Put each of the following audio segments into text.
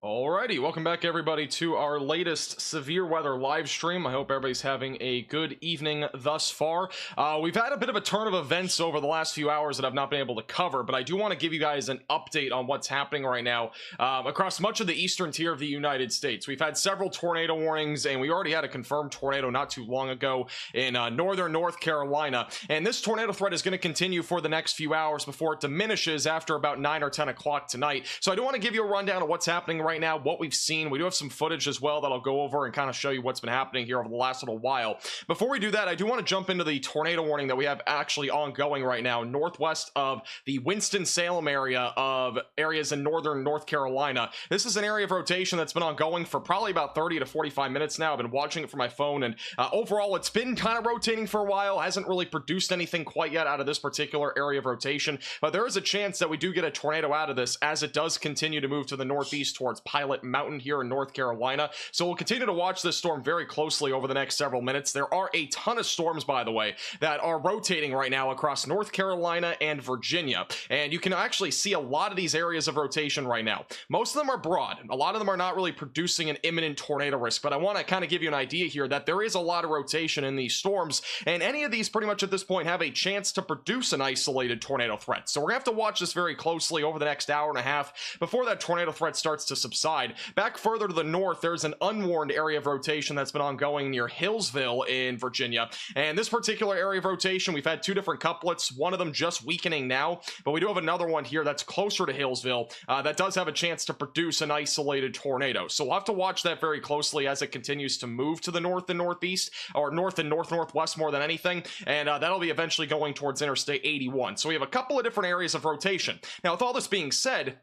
Alrighty, welcome back everybody to our latest severe weather live stream. I hope everybody's having a good evening thus far. We've had a bit of a turn of events over the last few hours that I've not been able to cover, but I do want to give you guys an update on what's happening right now across much of the eastern tier of the United States. We've had several tornado warnings, and we already had a confirmed tornado not too long ago in northern North Carolina, and this tornado threat is going to continue for the next few hours before it diminishes after about 9 or 10 o'clock tonight. So I do want to give you a rundown of what's happening right now, what we've seen. We do have some footage as well that I'll go over and kind of show you what's been happening here over the last little while. Before we do that, I do want to jump into the tornado warning that we have actually ongoing right now northwest of the Winston-Salem area of areas in northern North Carolina. This is an area of rotation that's been ongoing for probably about 30 to 45 minutes now. I've been watching it from my phone, and overall it's been kind of rotating for a while. Hasn't really produced anything quite yet out of this particular area of rotation, but there is a chance that we do get a tornado out of this as it does continue to move to the northeast towards Pilot Mountain here in North Carolina. So we'll continue to watch this storm very closely over the next several minutes. There are a ton of storms, by the way, that are rotating right now across North Carolina and Virginia, and you can actually see a lot of these areas of rotation right now. Most of them are broad. A lot of them are not really producing an imminent tornado risk, but I want to kind of give you an idea here that there is a lot of rotation in these storms, and any of these pretty much at this point have a chance to produce an isolated tornado threat. So we're gonna have to watch this very closely over the next hour and a half before that tornado threat starts to subside. Back further to the north, there's an unwarned area of rotation that's been ongoing near Hillsville in Virginia, and this particular area of rotation, we've had two different couplets, one of them just weakening now, but we do have another one here that's closer to Hillsville that does have a chance to produce an isolated tornado. So we'll have to watch that very closely as it continues to move to the north and northeast, or north and northwest more than anything, and that'll be eventually going towards Interstate 81. So we have a couple of different areas of rotation. Now, with all this being said,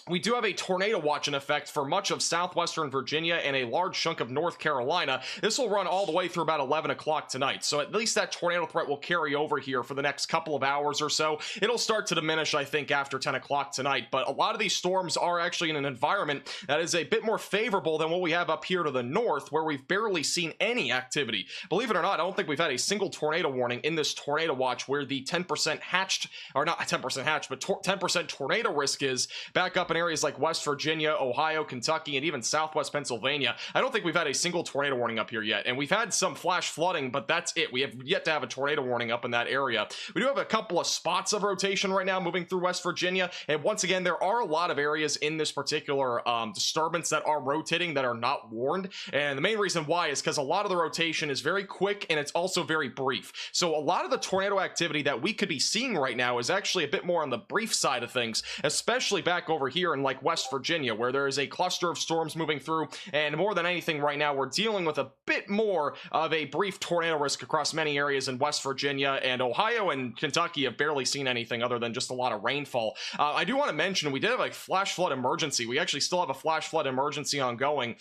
we do have a tornado watch in effect for much of southwestern Virginia and a large chunk of North Carolina. This will run all the way through about 11 o'clock tonight, so at least that tornado threat will carry over here for the next couple of hours or so. It'll start to diminish, I think, after 10 o'clock tonight, but a lot of these storms are actually in an environment that is a bit more favorable than what we have up here to the north, where we've barely seen any activity. Believe it or not, I don't think we've had a single tornado warning in this tornado watch, where the 10% hatched, or not 10% hatched, but 10% tornado risk is back up in areas like West Virginia, Ohio, Kentucky, and even Southwest Pennsylvania. I don't think we've had a single tornado warning up here yet, and we've had some flash flooding, but that's it. We have yet to have a tornado warning up in that area. We do have a couple of spots of rotation right now moving through West Virginia, and once again, there are a lot of areas in this particular disturbance that are rotating that are not warned, and the main reason why is because a lot of the rotation is very quick, and it's also very brief. So a lot of the tornado activity that we could be seeing right now is actually a bit more on the brief side of things, especially back over here in like West Virginia, where there is a cluster of storms moving through, and more than anything right now, we're dealing with a bit more of a brief tornado risk across many areas in West Virginia, and Ohio and Kentucky have barely seen anything other than just a lot of rainfall. I do want to mention we did have a flash flood emergency. We actually still have a flash flood emergency ongoing.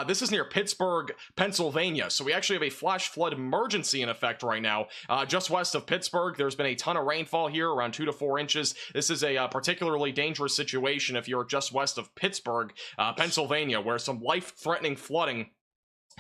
This is near Pittsburgh, Pennsylvania, so we actually have a flash flood emergency in effect right now. Just west of Pittsburgh, there's been a ton of rainfall here, around 2 to 4 inches. This is a particularly dangerous situation if you're just west of Pittsburgh, Pennsylvania, where some life-threatening flooding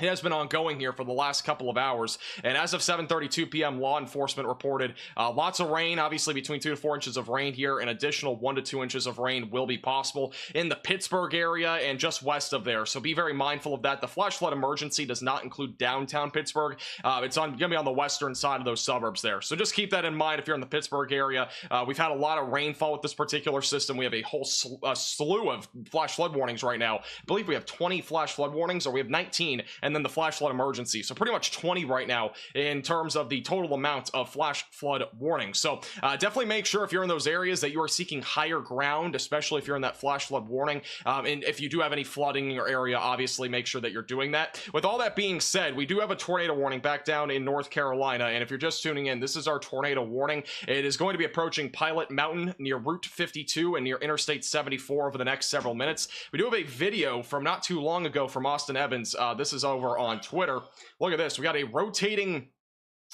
it has been ongoing here for the last couple of hours, and as of 7:32 p.m. law enforcement reported lots of rain, obviously between 2 to 4 inches of rain here. An additional 1 to 2 inches of rain will be possible in the Pittsburgh area and just west of there, so be very mindful of that. The flash flood emergency does not include downtown Pittsburgh. It's gonna be on the western side of those suburbs there, so just keep that in mind if you're in the Pittsburgh area. We've had a lot of rainfall with this particular system. We have a whole slew of flash flood warnings right now. I believe we have 20 flash flood warnings, or we have 19, and then the flash flood emergency, so pretty much 20 right now in terms of the total amount of flash flood warnings. So definitely make sure if you're in those areas that you are seeking higher ground, especially if you're in that flash flood warning, and if you do have any flooding in your area, obviously make sure that you're doing that. With all that being said, we do have a tornado warning back down in North Carolina, and if you're just tuning in, this is our tornado warning. It is going to be approaching Pilot Mountain near Route 52 and near Interstate 74 over the next several minutes. We do have a video from not too long ago from Austin Evans. This is over on Twitter. Look at this. We got a rotating,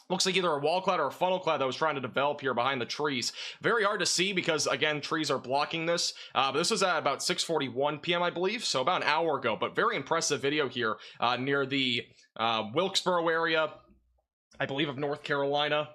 looks like either a wall cloud or a funnel cloud that was trying to develop here behind the trees. Very hard to see because, again, trees are blocking this. But this was at about 6:41 p.m., I believe, so about an hour ago. But very impressive video here near the Wilkesboro area, I believe, of North Carolina.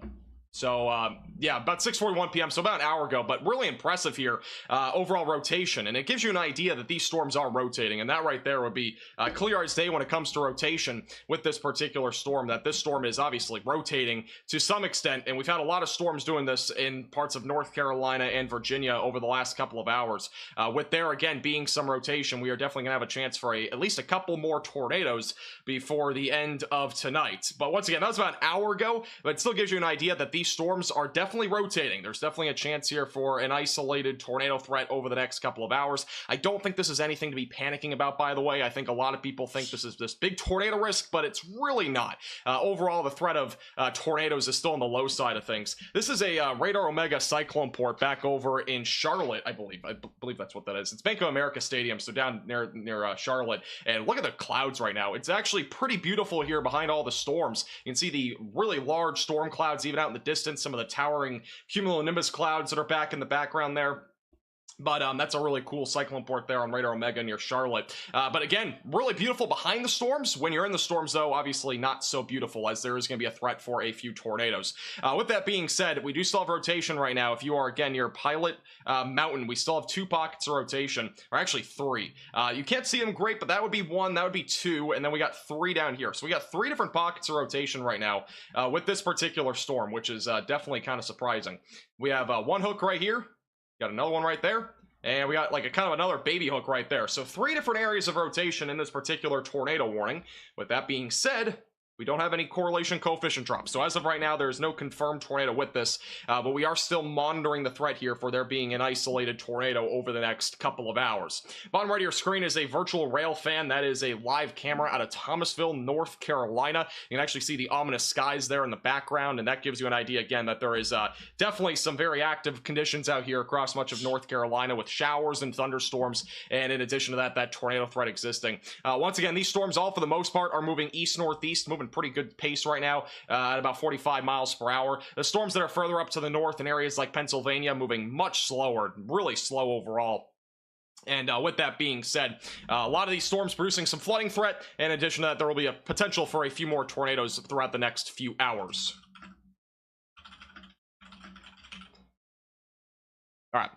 So yeah, about 6:41 p.m. so about an hour ago, but really impressive here, overall rotation, and it gives you an idea that these storms are rotating, and that right there would be clear as day when it comes to rotation with this particular storm, that this storm is obviously rotating to some extent, and we've had a lot of storms doing this in parts of North Carolina and Virginia over the last couple of hours. With there again being some rotation, we are definitely gonna have a chance for at least a couple more tornadoes before the end of tonight. But once again, that was about an hour ago, but it still gives you an idea that these storms are definitely rotating. There's definitely a chance here for an isolated tornado threat over the next couple of hours. I don't think this is anything to be panicking about, by the way. I think a lot of people think this is this big tornado risk, but it's really not. Overall, the threat of tornadoes is still on the low side of things. This is a Radar Omega cyclone port back over in Charlotte, I believe. I believe that's what that is. It's Bank of America Stadium, so down near Charlotte. And look at the clouds right now. It's actually pretty beautiful here behind all the storms. You can see the really large storm clouds even out in the distance, some of the towering cumulonimbus clouds that are back in the background there. But that's a really cool cyclone port there on Radar Omega near Charlotte. But again, really beautiful behind the storms. When you're in the storms, though, obviously not so beautiful, as there is going to be a threat for a few tornadoes. With that being said, we do still have rotation right now. If you are, again, near Pilot Mountain, we still have 2 pockets of rotation, or actually 3. You can't see them great, but that would be 1, that would be 2, and then we got 3 down here. So we got 3 different pockets of rotation right now with this particular storm, which is definitely kind of surprising. We have 1 hook right here. Got another one right there, and we got like a kind of another baby hook right there. So 3 different areas of rotation in this particular tornado warning. With that being said, we don't have any correlation coefficient drops. So as of right now, there's no confirmed tornado with this, but we are still monitoring the threat here for there being an isolated tornado over the next couple of hours. Bottom right of your screen is a virtual rail fan. That is a live camera out of Thomasville, North Carolina. You can actually see the ominous skies there in the background, and that gives you an idea again that there is definitely some very active conditions out here across much of North Carolina with showers and thunderstorms, and in addition to that, that tornado threat existing. Once again, these storms all for the most part are moving east-northeast, moving pretty good pace right now at about 45 miles per hour. The storms that are further up to the north in areas like Pennsylvania moving much slower, really slow overall. And with that being said, a lot of these storms producing some flooding threat. In addition to that, there will be a potential for a few more tornadoes throughout the next few hours. All right.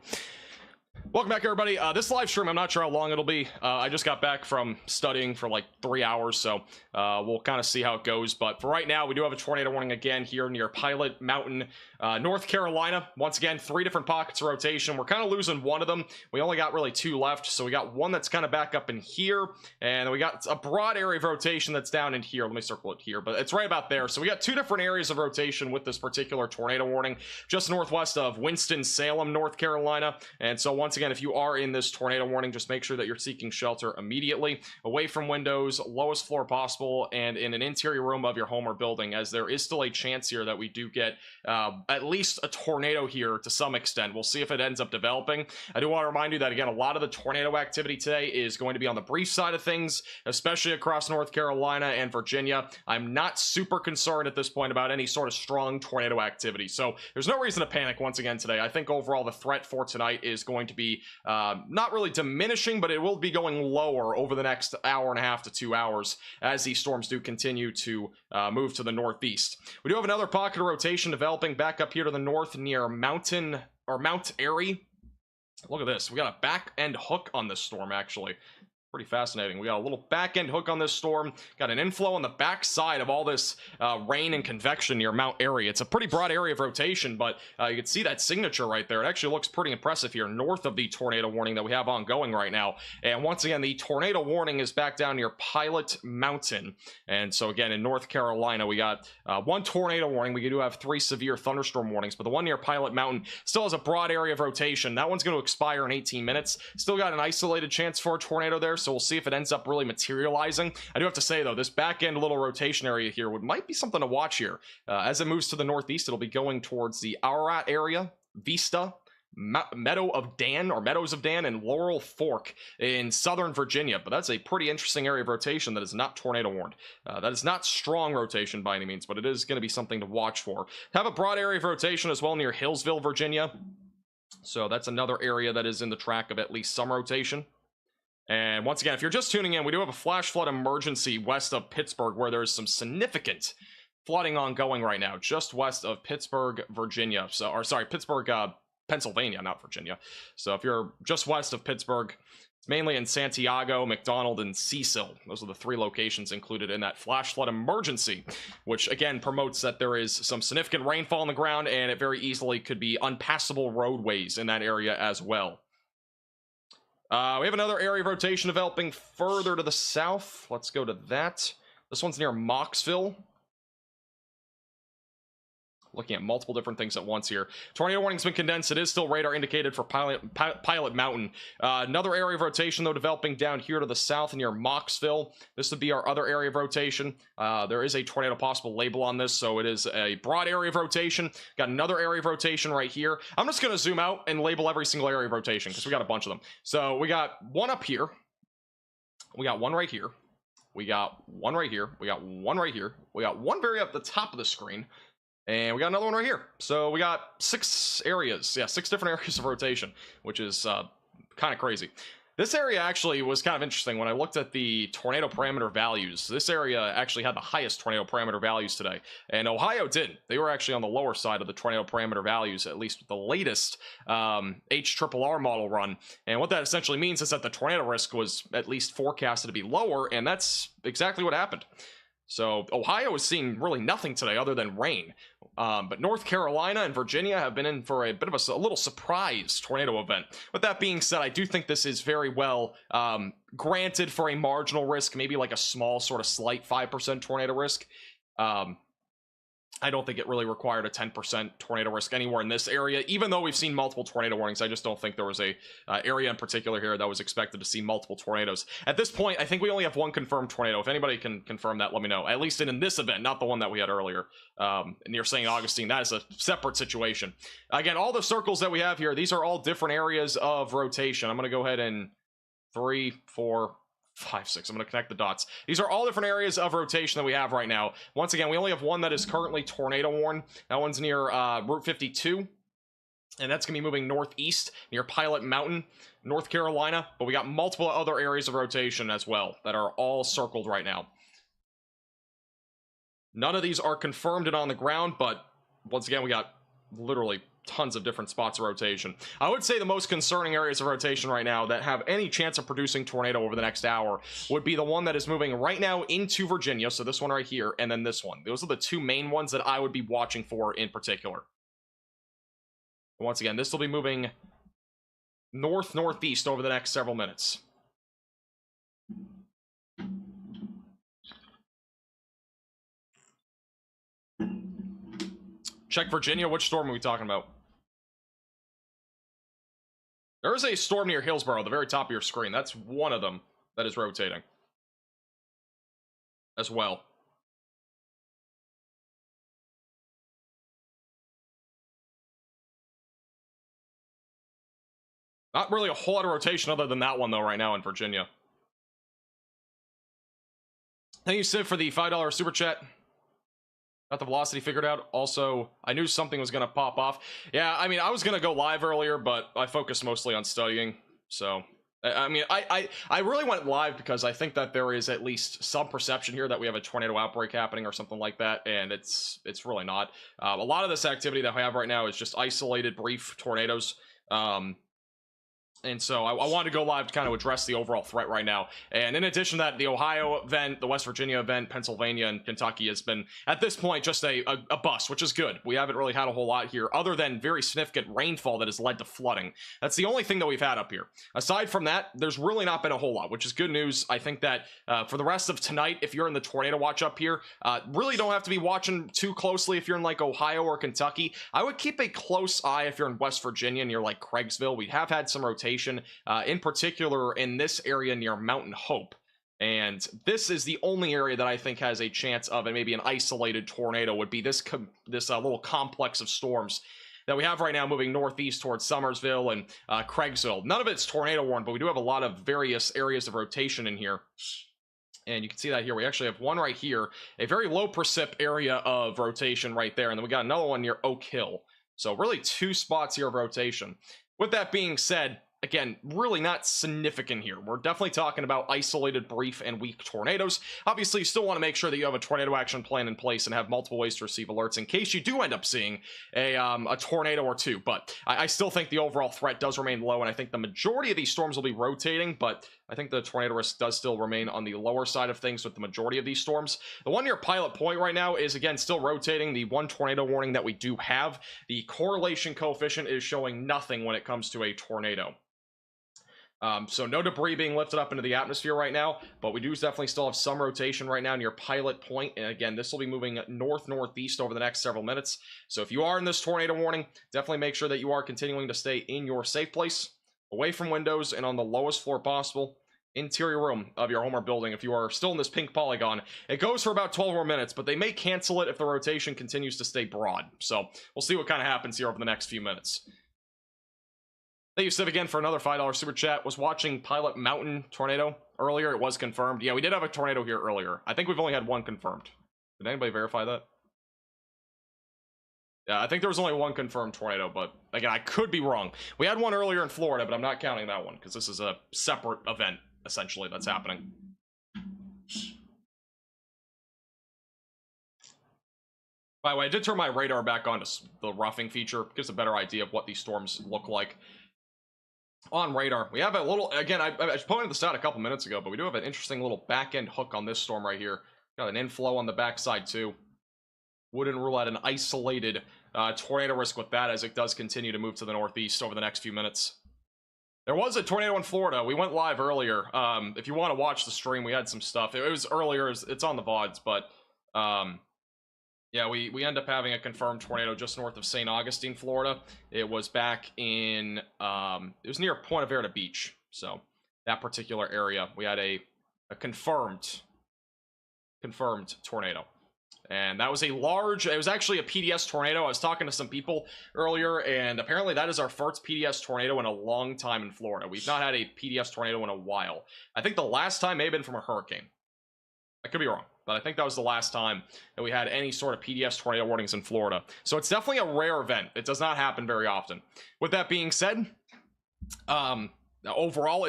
Welcome back, everybody. This live stream, I'm not sure how long it'll be. I just got back from studying for like 3 hours, so we'll kind of see how it goes. But for right now, we do have a tornado warning again here near Pilot Mountain, North Carolina. Once again, 3 different pockets of rotation. We're kind of losing one of them. We only got really 2 left, so we got one that's kind of back up in here, and we got a broad area of rotation that's down in here. Let me circle it here, but it's right about there. So we got 2 different areas of rotation with this particular tornado warning, just northwest of Winston-Salem, North Carolina. And so once again, if you are in this tornado warning, just make sure that you're seeking shelter immediately, away from windows, lowest floor possible, and in an interior room of your home or building, as there is still a chance here that we do get at least a tornado here to some extent. We'll see if it ends up developing. I do want to remind you that, again, a lot of the tornado activity today is going to be on the brief side of things, especially across North Carolina and Virginia. I'm not super concerned at this point about any sort of strong tornado activity, so there's no reason to panic once again today. I think overall the threat for tonight is going to be not really diminishing, but it will be going lower over the next hour and a half to 2 hours as these storms do continue to move to the northeast. We do have another pocket of rotation developing back up here to the north near Mount Airy. Look at this. We got a back end hook on this storm, actually. Pretty fascinating. We got a little back end hook on this storm. Got an inflow on the back side of all this rain and convection near Mount Airy. It's a pretty broad area of rotation, but you can see that signature right there. It actually looks pretty impressive here north of the tornado warning that we have ongoing right now. And once again, the tornado warning is back down near Pilot Mountain. And so again, in North Carolina, we got 1 tornado warning. We do have 3 severe thunderstorm warnings, but the one near Pilot Mountain still has a broad area of rotation. That one's going to expire in 18 minutes. Still got an isolated chance for a tornado there, so we'll see if it ends up really materializing. I do have to say, though, this back end little rotation area here might be something to watch here. As it moves to the northeast, it'll be going towards the Ararat area, Vista, Meadows of Dan, and Laurel Fork in southern Virginia. But that's a pretty interesting area of rotation that is not tornado warned. That is not strong rotation by any means, but it is going to be something to watch for. Have a broad area of rotation as well near Hillsville, Virginia. So that's another area that is in the track of at least some rotation. And once again, if you're just tuning in, we do have a flash flood emergency west of Pittsburgh where there's some significant flooding ongoing right now, just west of Pittsburgh, Virginia. So, or sorry, Pittsburgh, Pennsylvania, not Virginia. So if you're just west of Pittsburgh, it's mainly in Santiago, McDonald, and Cecil. Those are the 3 locations included in that flash flood emergency, which again promotes that there is some significant rainfall on the ground, and it very easily could be unpassable roadways in that area as well. We have another area of rotation developing further to the south. Let's go to that. This one's near Moxville. Looking at multiple different things at once here. Tornado warning's been condensed. It is still radar indicated for Pilot Mountain. Another area of rotation, though, developing down here to the south near Moxville. This would be our other area of rotation. There is a tornado possible label on this, so it is a broad area of rotation. Got another area of rotation right here. I'm just going to zoom out and label every single area of rotation because we got a bunch of them. So we got one up here. We got one right here. We got one right here. We got one right here. We got one very up the top of the screen. And we got another one right here. So we got 6 areas. Yeah, 6 different areas of rotation, which is kind of crazy. This area actually was kind of interesting. When I looked at the tornado parameter values, this area actually had the highest tornado parameter values today. And Ohio didn't. They were actually on the lower side of the tornado parameter values, at least with the latest HRRR model run. And what that essentially means is that the tornado risk was at least forecasted to be lower, and that's exactly what happened. So Ohio is seeing really nothing today other than rain. But North Carolina and Virginia have been in for a bit of a little surprise tornado event. With that being said, I do think this is very well granted for a marginal risk, maybe like a small sort of slight 5% tornado risk. I don't think it really required a 10% tornado risk anywhere in this area, even though we've seen multiple tornado warnings. I just don't think there was a area in particular here that was expected to see multiple tornadoes. At this point, I think we only have one confirmed tornado. If anybody can confirm that, let me know. At least in this event, not the one that we had earlier near St. Augustine. That is a separate situation. Again, all the circles that we have here, these are all different areas of rotation. I'm going to go ahead and 3, 4, 5, 6. I'm going to connect the dots. These are all different areas of rotation that we have right now. Once again, we only have one that is currently tornado warned. That one's near Route 52. And that's going to be moving northeast near Pilot Mountain, North Carolina. But we got multiple other areas of rotation as well that are all circled right now. None of these are confirmed and on the ground, but once again, we got literally tons of different spots of rotation. I would say the most concerning areas of rotation right now that have any chance of producing tornado over the next hour would be the one that is moving right now into Virginia, so this one right here, and then this one. Those are the 2 main ones that I would be watching for in particular. Once again, this will be moving north-northeast over the next several minutes. Check Virginia. Which storm are we talking about? There is a storm near Hillsborough at the very top of your screen. That's one of them that is rotating as well. Not really a whole lot of rotation other than that one, though, right now in Virginia. Thank you, Sid, for the $5 super chat. Got the velocity figured out. Also, I knew something was going to pop off. Yeah, I mean, I was going to go live earlier, but I focused mostly on studying. So, I mean, I really went live because I think that there is at least some perception here that we have a tornado outbreak happening or something like that, and it's really not. A lot of this activity that we have right now is just isolated, brief tornadoes. And so I wanted to go live to kind of address the overall threat right now. And in addition to that, the Ohio event, the West Virginia event, Pennsylvania, and Kentucky has been, at this point, just a bust, which is good. We haven't really had a whole lot here, other than very significant rainfall that has led to flooding. That's the only thing that we've had up here. Aside from that, there's really not been a whole lot, which is good news. I think that for the rest of tonight, if you're in the tornado watch up here, really don't have to be watching too closely if you're in, like, Ohio or Kentucky. I would keep a close eye if you're in West Virginia near, like, Craigsville. We have had some rotation. In particular in this area near Mountain Hope, and this is the only area that I think has a chance of, and maybe an isolated tornado would be this little complex of storms that we have right now moving northeast towards Summersville and Craigsville. None of it's tornado warned, but we do have a lot of various areas of rotation in here. And you can see that here. We actually have one right here, a very low precip area of rotation right there, and then we got another one near Oak Hill. So really 2 spots here of rotation. With that being said, again, really not significant here. We're definitely talking about isolated, brief, and weak tornadoes. Obviously, you still want to make sure that you have a tornado action plan in place and have multiple ways to receive alerts in case you do end up seeing a tornado or two. But I still think the overall threat does remain low, and I think the majority of these storms will be rotating, but I think the tornado risk does still remain on the lower side of things with the majority of these storms. The one near Pilot Point right now is, again, still rotating. The one tornado warning that we do have, the correlation coefficient is showing nothing when it comes to a tornado. So no debris being lifted up into the atmosphere right now, but we do definitely still have some rotation right now near Pilot Point. And again, this will be moving north-northeast over the next several minutes. So if you are in this tornado warning, definitely make sure that you are continuing to stay in your safe place, away from windows, and on the lowest floor possible. Interior room of your home or building. If you are still in this pink polygon, it goes for about 12 more minutes, but they may cancel it if the rotation continues to stay broad. So we'll see what kind of happens here over the next few minutes. Thank you, Civ, again for another $5 super chat. Was watching Pilot Mountain tornado earlier. It was confirmed. Yeah, we did have a tornado here earlier. I think we've only had one confirmed. Did anybody verify that? Yeah, I think there was only one confirmed tornado, but again, I could be wrong. We had one earlier in Florida, but I'm not counting that one because this is a separate event, essentially, that's happening. By the way, I did turn my radar back on to the roughing feature. Gives a better idea of what these storms look like. On radar, we have a little, again, I pointed this out a couple minutes ago, but we do have an interesting little back-end hook on this storm right here. Got an inflow on the backside, too. Wouldn't rule out an isolated tornado risk with that as it does continue to move to the northeast over the next few minutes. There was a tornado in Florida. We went live earlier. If you want to watch the stream, we had some stuff. It was earlier. It's on the VODs, but yeah, we end up having a confirmed tornado just north of St. Augustine, Florida. It was back in, it was near Point Verde Beach. So that particular area, we had a confirmed tornado. And that was a large, it was actually a PDS tornado. I was talking to some people earlier, and apparently that is our first PDS tornado in a long time in Florida. We've not had a PDS tornado in a while. I think the last time may have been from a hurricane. I could be wrong, but I think that was the last time that we had any sort of PDS tornado warnings in Florida. So it's definitely a rare event. It does not happen very often. With that being said, overall,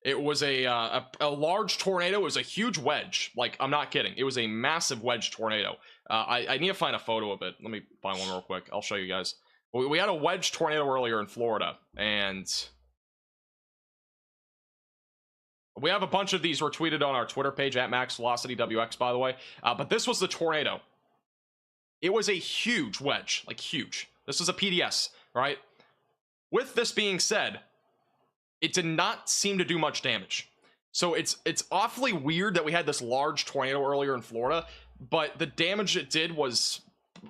it was a large tornado. It was a huge wedge. Like, I'm not kidding. It was a massive wedge tornado. I need to find a photo of it. Let me find one real quick. I'll show you guys. We had a wedge tornado earlier in Florida, and we have a bunch of these retweeted on our Twitter page at MaxVelocityWX, by the way. But this was the tornado. It was a huge wedge, like huge. This was a PDS, right? With this being said, it did not seem to do much damage. So it's awfully weird that we had this large tornado earlier in Florida, but the damage it did was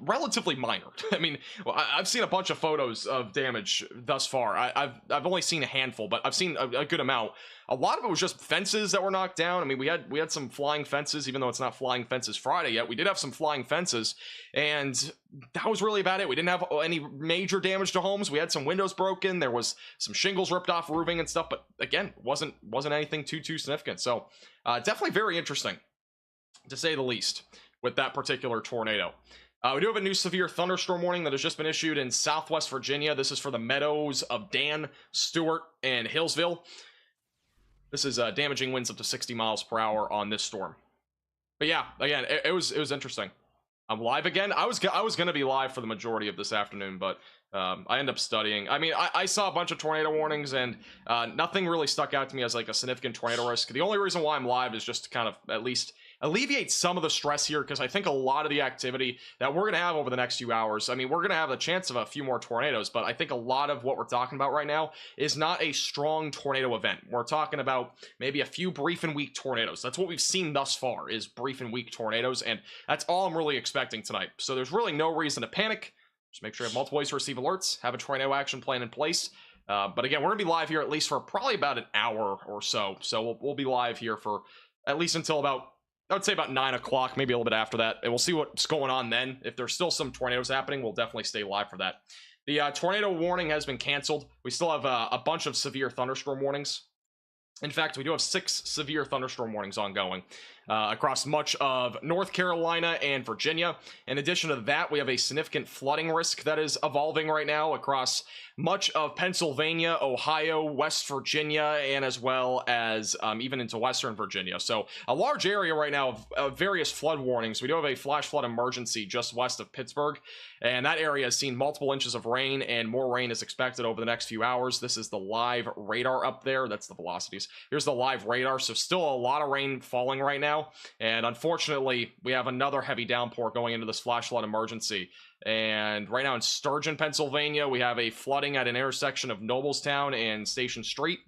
relatively minor. I mean, I've seen a bunch of photos of damage thus far. I've only seen a handful, but I've seen a good amount. A lot of it was just fences that were knocked down. I mean, we had some flying fences, even though it's not Flying Fences Friday yet. We did have some flying fences, and that was really about it. We didn't have any major damage to homes. We had some windows broken. There was some shingles ripped off roofing and stuff, but again, wasn't anything too significant. So definitely very interesting, to say the least, with that particular tornado. We do have a new severe thunderstorm warning that has just been issued in Southwest Virginia. This is for the meadows of Dan, Stewart, and Hillsville. This is damaging winds up to 60 miles per hour on this storm. But yeah, again, it was interesting. I'm live again. I was going to be live for the majority of this afternoon, but I end up studying. I mean, I saw a bunch of tornado warnings, and nothing really stuck out to me as like a significant tornado risk. The only reason why I'm live is just to kind of at least alleviate some of the stress here, because I think a lot of the activity that we're going to have over the next few hours, I mean, we're going to have a chance of a few more tornadoes, but I think a lot of what we're talking about right now is not a strong tornado event. We're talking about maybe a few brief and weak tornadoes. That's what we've seen thus far, is brief and weak tornadoes, and that's all I'm really expecting tonight. So there's really no reason to panic. Just make sure you have multiple ways to receive alerts, have a tornado action plan in place. But again, we're going to be live here at least for probably about an hour or so. So we'll be live here for at least until about, I would say about 9 o'clock, maybe a little bit after that. And we'll see what's going on then. If there's still some tornadoes happening, we'll definitely stay live for that. The tornado warning has been canceled. We still have a bunch of severe thunderstorm warnings. In fact, we do have 6 severe thunderstorm warnings ongoing. across much of North Carolina and Virginia. In addition to that, we have a significant flooding risk that is evolving right now across much of Pennsylvania, Ohio, West Virginia, and as well as even into Western Virginia. So a large area right now of various flood warnings. We do have a flash flood emergency just west of Pittsburgh, and that area has seen multiple inches of rain, and more rain is expected over the next few hours. This is the live radar up there. That's the velocities. Here's the live radar. So still a lot of rain falling right now, and unfortunately we have another heavy downpour going into this flash flood emergency. And right now in Sturgeon, Pennsylvania, we have a flooding at an intersection of Noblestown and Station Street.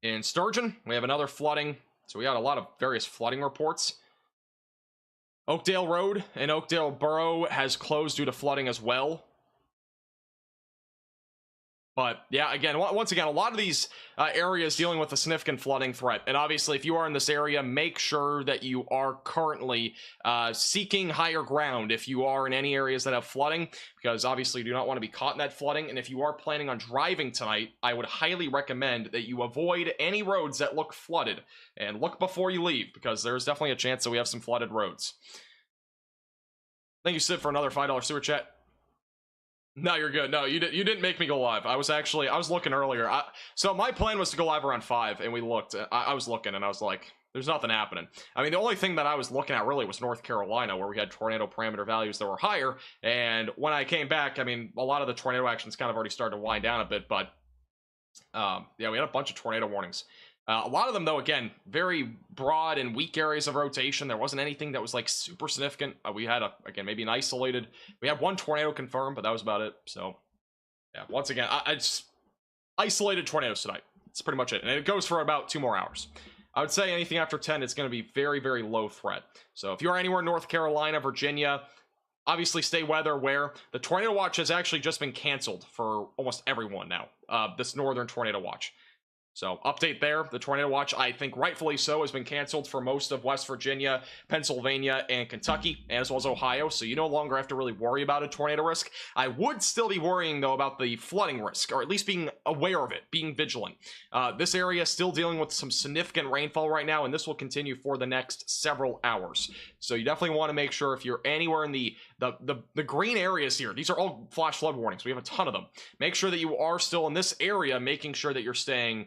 In Sturgeon, we have another flooding. So we got a lot of various flooding reports. Oakdale Road in Oakdale Borough has closed due to flooding as well. But yeah, again, once again, a lot of these areas dealing with a significant flooding threat. And obviously, if you are in this area, make sure that you are currently seeking higher ground if you are in any areas that have flooding, because obviously you do not want to be caught in that flooding. And if you are planning on driving tonight, I would highly recommend that you avoid any roads that look flooded and look before you leave, because there's definitely a chance that we have some flooded roads. Thank you, Sid, for another $5 super chat. No, you're good. No, you didn't make me go live. I was looking earlier. So my plan was to go live around 5, and we looked. I was looking, and I was like, there's nothing happening. I mean, the only thing that I was looking at really was North Carolina, where we had tornado parameter values that were higher. And when I came back, I mean, a lot of the tornado actions kind of already started to wind down a bit, but yeah, we had a bunch of tornado warnings. A lot of them, though, again, very broad and weak areas of rotation. There wasn't anything that was like super significant. We had again, maybe an isolated. We had one tornado confirmed, but that was about it. So yeah, once again, it's isolated tornadoes tonight. That's pretty much it, and it goes for about 2 more hours. I would say anything after 10, it's going to be very, very low threat. So if you are anywhere in North Carolina, Virginia, obviously stay weather aware. The tornado watch has actually just been canceled for almost everyone now. This northern tornado watch. So update there, the tornado watch, I think rightfully so, has been canceled for most of West Virginia, Pennsylvania, and Kentucky, and as well as Ohio, so you no longer have to really worry about a tornado risk. I would still be worrying, though, about the flooding risk, or at least being aware of it, being vigilant. This area is still dealing with some significant rainfall right now, and this will continue for the next several hours. So you definitely want to make sure if you're anywhere in the green areas here, these are all flash flood warnings, we have a ton of them. Make sure that you are still in this area, making sure that you're staying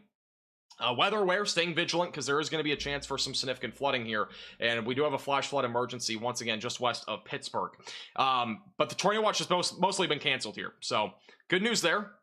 weather aware, staying vigilant, because there is going to be a chance for some significant flooding here, and we do have a flash flood emergency once again just west of Pittsburgh. But the tornado watch has mostly been canceled here, so good news there.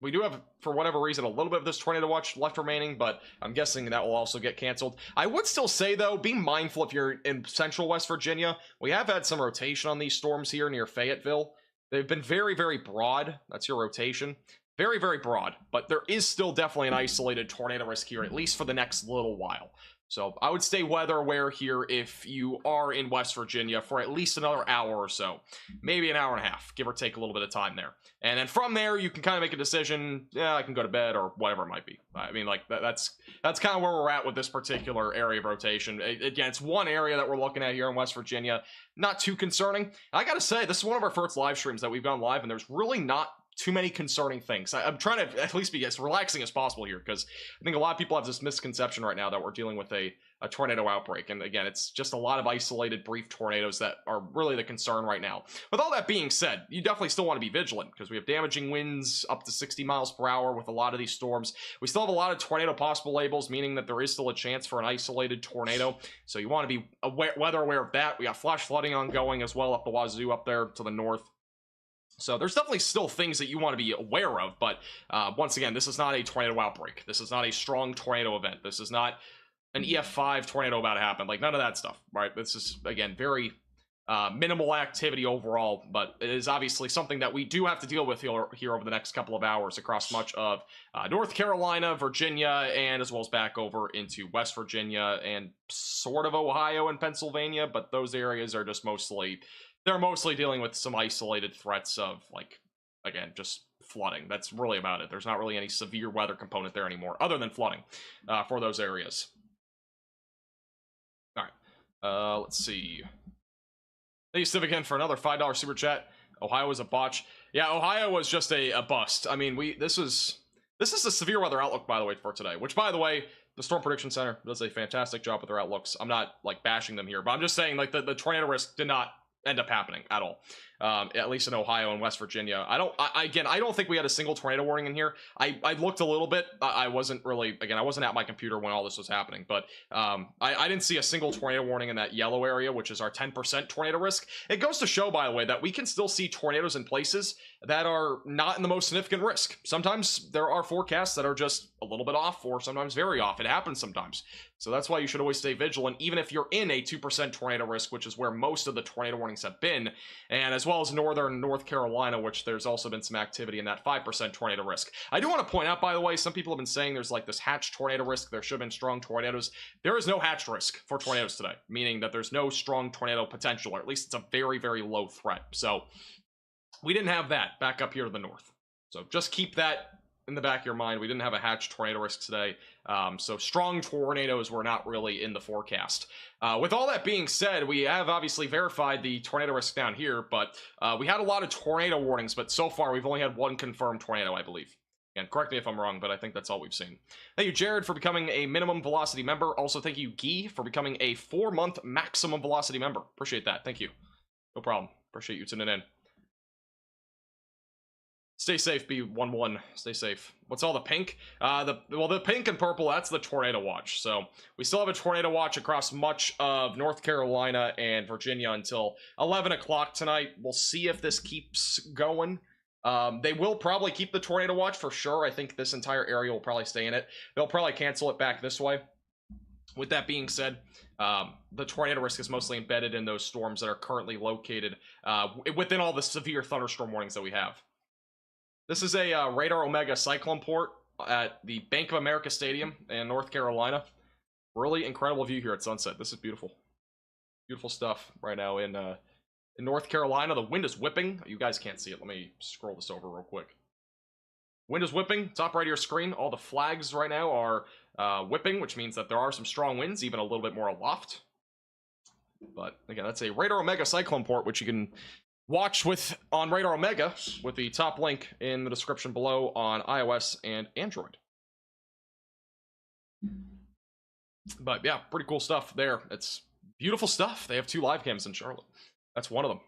We do have, for whatever reason, a little bit of this tornado watch left remaining, but I'm guessing that will also get canceled. I would still say, though, be mindful if you're in central West Virginia. We have had some rotation on these storms here near Fayetteville. They've been very, very broad. That's your rotation. Very, very broad, but there is still definitely an isolated tornado risk here, at least for the next little while. So I would stay weather aware here if you are in West Virginia for at least another hour or so, maybe an hour and a half, give or take a little bit of time there. And then from there, you can kind of make a decision, yeah, I can go to bed or whatever it might be. I mean, like, that's kind of where we're at with this particular area of rotation. Again, it's one area that we're looking at here in West Virginia. Not too concerning. I gotta say, this is one of our first live streams that we've gone live, and there's really not too many concerning things. I'm trying to at least be as relaxing as possible here, because I think a lot of people have this misconception right now that we're dealing with a tornado outbreak. And again, it's just a lot of isolated brief tornadoes that are really the concern right now. With all that being said, you definitely still want to be vigilant, because we have damaging winds up to 60 miles per hour with a lot of these storms. We still have a lot of tornado possible labels, meaning that there is still a chance for an isolated tornado. So you want to be weather aware of that. We got flash flooding ongoing as well up the wazoo up there to the north. So there's definitely still things that you want to be aware of, but once again, this is not a tornado outbreak. This is not a strong tornado event. This is not an EF5 tornado about to happen. Like, none of that stuff, right? This is, again, very minimal activity overall, but it is obviously something that we do have to deal with here over the next couple of hours across much of North Carolina, Virginia, and as well as back over into West Virginia and sort of Ohio and Pennsylvania, but those areas are just mostly... They're mostly dealing with some isolated threats of, like, again, just flooding. That's really about it. There's not really any severe weather component there anymore, other than flooding for those areas. All right. Let's see. Thank you, Steve, again, for another $5 super chat. Ohio was a botch. Yeah, Ohio was just a bust. I mean, this is This is the severe weather outlook, by the way, for today, which, by the way, the Storm Prediction Center does a fantastic job with their outlooks. I'm not, like, bashing them here, but I'm just saying, like, the tornado risk did not end up happening at all, at least in Ohio and West Virginia. I don't think we had a single tornado warning in here. I looked a little bit. I wasn't really, again, I wasn't at my computer when all this was happening, but I didn't see a single tornado warning in that yellow area, which is our 10% tornado risk. It goes to show, by the way, that we can still see tornadoes in places that are not in the most significant risk. Sometimes there are forecasts that are just a little bit off, or sometimes very off. It happens sometimes. So that's why you should always stay vigilant, even if you're in a 2% tornado risk, which is where most of the tornado warnings have been, and as well as northern North Carolina, which there's also been some activity in that 5% tornado risk. I do want to point out, by the way, some people have been saying there's like this hatched tornado risk. There should have been strong tornadoes. There is no hatched risk for tornadoes today, meaning that there's no strong tornado potential, or at least it's a very, very low threat. So we didn't have that back up here to the north. So just keep that in the back of your mind. We didn't have a hatched tornado risk today. So strong tornadoes were not really in the forecast. With all that being said, we have obviously verified the tornado risk down here, but we had a lot of tornado warnings, but so far we've only had one confirmed tornado, I believe. And correct me if I'm wrong, but I think that's all we've seen. Thank you, Jared, for becoming a minimum velocity member. Also, thank you, Guy, for becoming a 4-month maximum velocity member. Appreciate that. Thank you. No problem. Appreciate you tuning in. Stay safe, B11. Stay safe. What's all the pink? The pink and purple, that's the tornado watch. So we still have a tornado watch across much of North Carolina and Virginia until 11 o'clock tonight. We'll see if this keeps going. They will probably keep the tornado watch for sure. I think this entire area will probably stay in it. They'll probably cancel it back this way. With that being said, the tornado risk is mostly embedded in those storms that are currently located within all the severe thunderstorm warnings that we have. This is a Radar Omega cyclone port at the Bank of America Stadium in North Carolina. Really incredible view here at sunset. This is beautiful. Beautiful stuff right now in North Carolina. The wind is whipping. You guys can't see it. Let me scroll this over real quick. Wind is whipping. Top right of your screen. All the flags right now are whipping, which means that there are some strong winds, even a little bit more aloft. But again, that's a Radar Omega cyclone port, which you can watch on Radar Omega with the top link in the description below on iOS and Android. But yeah, pretty cool stuff there. It's beautiful stuff. They have 2 live cams in Charlotte. That's one of them.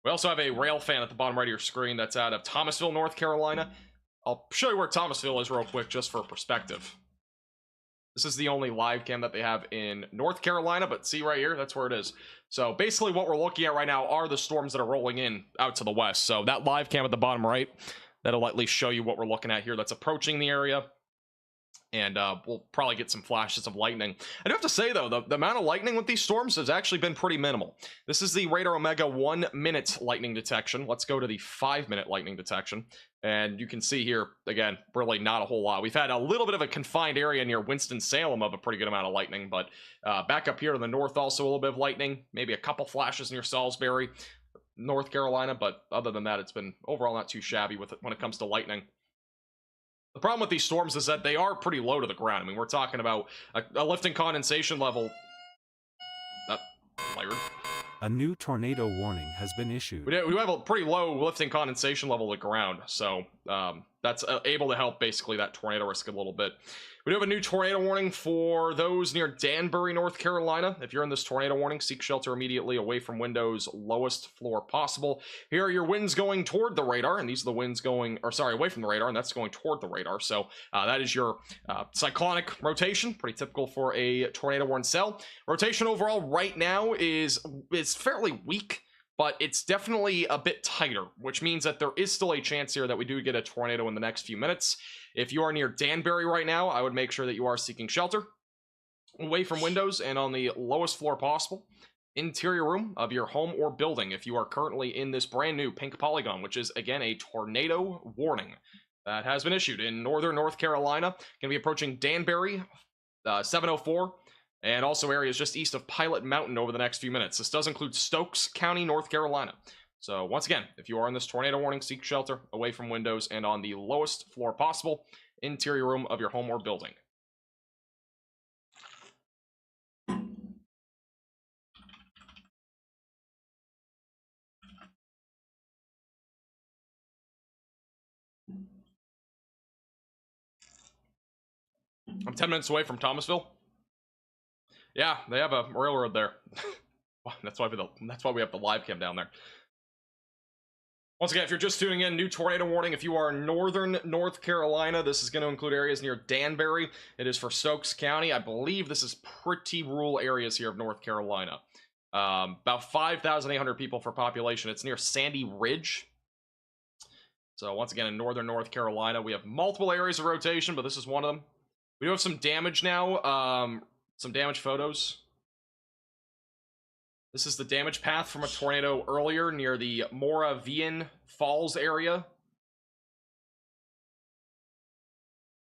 We also have a rail fan at the bottom right of your screen that's out of Thomasville, North Carolina. I'll show you where Thomasville is real quick just for perspective. This is the only live cam that they have in North Carolina, but see right here, that's where it is. So basically what we're looking at right now are the storms that are rolling in out to the west. So that live cam at the bottom right, that'll at least show you what we're looking at here that's approaching the area. And we'll probably get some flashes of lightning. I do have to say, though, the amount of lightning with these storms has actually been pretty minimal. This is the Radar Omega 1-minute lightning detection. Let's go to the 5-minute lightning detection. And you can see here, again, really not a whole lot. We've had a little bit of a confined area near Winston-Salem of a pretty good amount of lightning. But back up here to the north, also a little bit of lightning. Maybe a couple flashes near Salisbury, North Carolina. But other than that, it's been overall not too shabby when it comes to lightning. The problem with these storms is that they are pretty low to the ground. I mean, we're talking about a lifting condensation level. A new tornado warning has been issued. We have a pretty low lifting condensation level to the ground, so that's able to help basically that tornado risk a little bit. We do have a new tornado warning for those near Danbury, North Carolina. If you're in this tornado warning, seek shelter immediately away from windows, lowest floor possible. Here are your winds going toward the radar, and these are the winds going, or sorry, away from the radar, and that's going toward the radar. So that is your cyclonic rotation, pretty typical for a tornado warning cell. Rotation overall right now is fairly weak, but it's definitely a bit tighter, which means that there is still a chance here that we do get a tornado in the next few minutes. If you are near Danbury right now, I would make sure that you are seeking shelter away from windows and on the lowest floor possible. Interior room of your home or building if you are currently in this brand new pink polygon, which is, again, a tornado warning that has been issued in northern North Carolina. Going to be approaching Danbury, 704. And also areas just east of Pilot Mountain over the next few minutes. This does include Stokes County, North Carolina. So once again, if you are in this tornado warning, seek shelter away from windows and on the lowest floor possible, interior room of your home or building. I'm 10 minutes away from Thomasville. Yeah, they have a railroad there. That's why we have the live cam down there. Once again, if you're just tuning in, new tornado warning. If you are in northern North Carolina, this is going to include areas near Danbury. It is for Stokes County. I believe this is pretty rural areas here of North Carolina. About 5,800 people for population. It's near Sandy Ridge. So once again, in northern North Carolina, we have multiple areas of rotation, but this is one of them. We do have some damage now. Some damage photos. This is the damage path from a tornado earlier near the Moravian Falls area.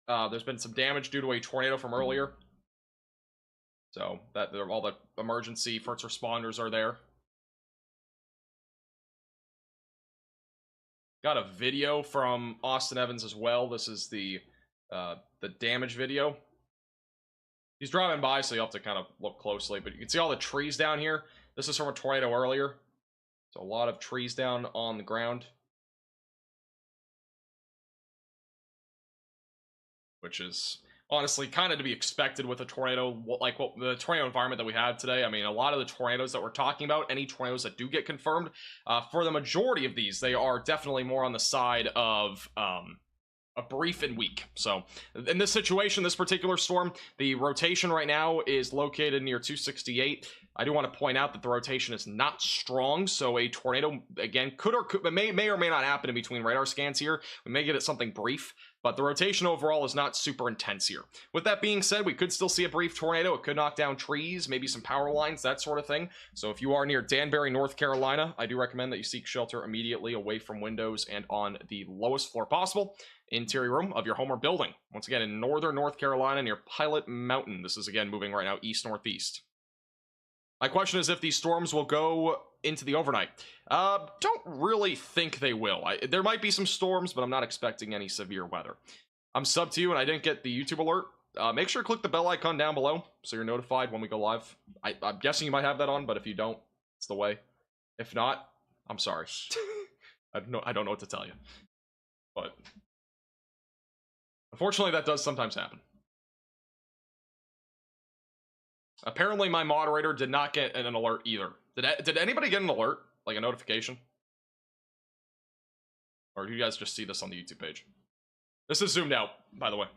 There's been some damage due to a tornado from earlier. So that all the emergency first responders are there. Got a video from Austin Evans as well. This is the damage video. He's driving by, so you have to kind of look closely, but you can see all the trees down here. This is from a tornado earlier. So a lot of trees down on the ground. Which is honestly kind of to be expected with a tornado, like the tornado environment that we had today. I mean, a lot of the tornadoes that we're talking about, any tornadoes that do get confirmed, for the majority of these, they are definitely more on the side of a brief and weak. So in this situation, this particular storm, the rotation right now is located near 268. I do want to point out that the rotation is not strong, so a tornado, again, may or may not happen in between radar scans here. We may get at something brief, but the rotation overall is not super intense here. With that being said, we could still see a brief tornado. It could knock down trees, maybe some power lines, that sort of thing. So if you are near Danbury, North Carolina, I do recommend that you seek shelter immediately away from windows and on the lowest floor possible. Interior room of your home or building. Once again, in northern North Carolina near Pilot Mountain. This is again moving right now east-northeast. My question is if these storms will go into the overnight. Don't really think they will. There might be some storms, but I'm not expecting any severe weather. I'm sub to you and I didn't get the YouTube alert. Make sure to click the bell icon down below so you're notified when we go live. I'm guessing you might have that on, but if you don't, it's the way. If not, I'm sorry. I don't know what to tell you. But unfortunately, that does sometimes happen. Apparently, my moderator did not get an alert either. Did anybody get an alert? Like a notification? Or do you guys just see this on the YouTube page? This is zoomed out, by the way.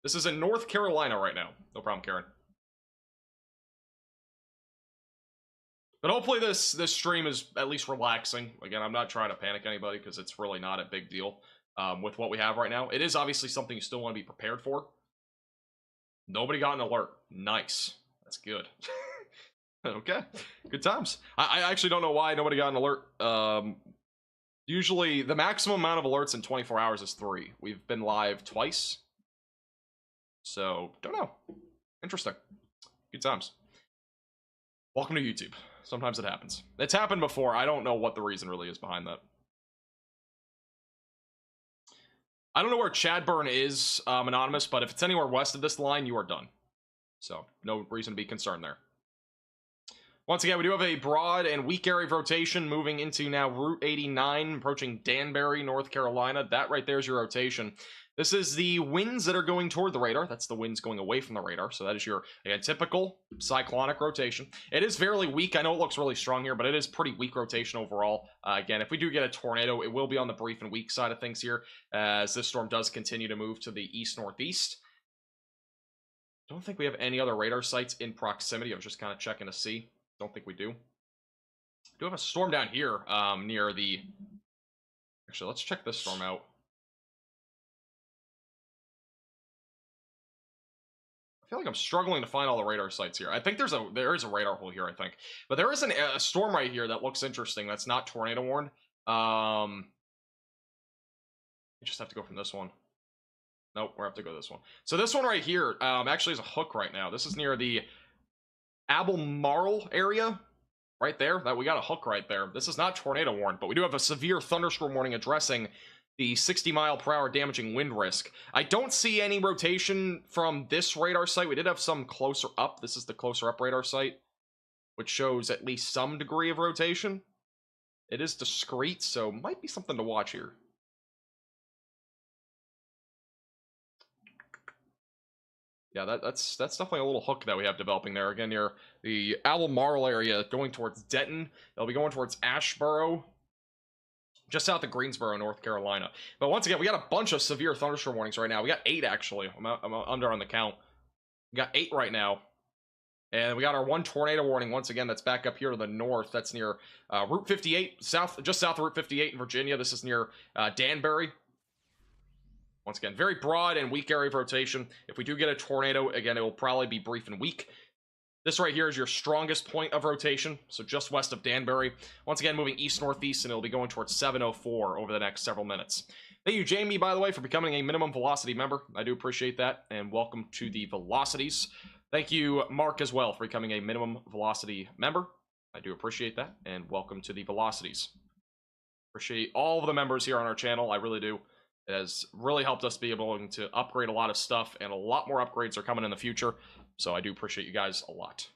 This is in North Carolina right now. No problem, Karen. But hopefully this stream is at least relaxing. Again, I'm not trying to panic anybody because it's really not a big deal with what we have right now. It is obviously something you still want to be prepared for. Nobody got an alert. Nice. That's good. Okay. Good times. I actually don't know why nobody got an alert. Usually the maximum amount of alerts in 24 hours is 3. We've been live twice. So, don't know. Interesting. Good times. Welcome to YouTube. Sometimes it happens. It's happened before. I don't know what the reason really is behind that. I don't know where Chadburn is, Anonymous, but if it's anywhere west of this line, you are done. So, no reason to be concerned there. Once again, we do have a broad and weak area of rotation moving into now Route 89, approaching Danbury, North Carolina. That right there is your rotation. This is the winds that are going toward the radar. That's the winds going away from the radar. So that is your, again, typical cyclonic rotation. It is fairly weak. I know it looks really strong here, but it is pretty weak rotation overall. Again, if we do get a tornado, it will be on the brief and weak side of things here, as this storm does continue to move to the east-northeast. Don't think we have any other radar sites in proximity. I was just kind of checking to see. Don't think we do. We do have a storm down here near the... Actually, let's check this storm out. I feel like I'm struggling to find all the radar sites here. I think there is a radar hole here, I think. But there is a storm right here that looks interesting. That's not tornado warned. You just have to go from this one. Nope, we have to go this one. So this one right here actually is a hook right now. This is near the Albemarle area. Right there. That we got a hook right there. This is not tornado warned, but we do have a severe thunderstorm warning addressing the 60-mile-per-hour damaging wind risk. I don't see any rotation from this radar site. We did have some closer up. This is the closer up radar site, which shows at least some degree of rotation. It is discrete, so might be something to watch here. Yeah, that's definitely a little hook that we have developing there. Again, near the Albemarle area, going towards Denton. They'll be going towards Ashboro, just south of Greensboro, North Carolina. But once again, we got a bunch of severe thunderstorm warnings right now. We got 8, actually. I'm under on the count. We got 8 right now. And we got our 1 tornado warning once again. That's back up here to the north. That's near Route 58, just south of Route 58 in Virginia. This is near Danbury. Once again, very broad and weak area of rotation. If we do get a tornado, again, it will probably be brief and weak. This right here is your strongest point of rotation, so just west of Danbury. Once again, moving east-northeast, and it'll be going towards 704 over the next several minutes. Thank you, Jamie, by the way, for becoming a minimum velocity member. I do appreciate that, and welcome to the Velocities. Thank you, Mark, as well, for becoming a minimum velocity member. I do appreciate that, and welcome to the Velocities. Appreciate all of the members here on our channel. I really do. It has really helped us be able to upgrade a lot of stuff, and a lot more upgrades are coming in the future. So I do appreciate you guys a lot.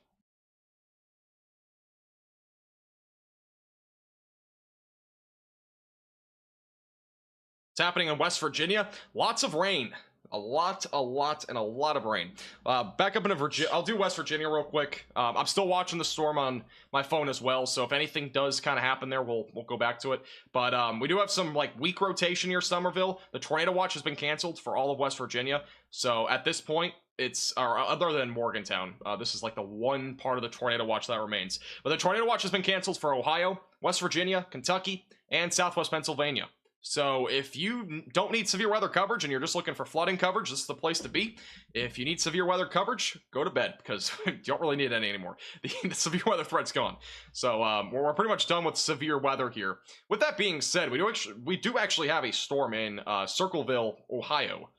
It's happening in West Virginia. Lots of rain. A lot of rain. Back up into Virginia. I'll do West Virginia real quick. I'm still watching the storm on my phone as well, so if anything does kind of happen there, we'll go back to it. But we do have some like weak rotation near Somerville. The tornado watch has been canceled for all of West Virginia. So at this point, it's other than Morgantown, this is like the one part of the tornado watch that remains. But the tornado watch has been canceled for Ohio, West Virginia, Kentucky, and Southwest Pennsylvania. So if you don't need severe weather coverage and you're just looking for flooding coverage, this is the place to be. If you need severe weather coverage, go to bed, because you don't really need any anymore. The severe weather threat's gone. So we're pretty much done with severe weather here. With that being said, we do actually have a storm in Circleville, Ohio.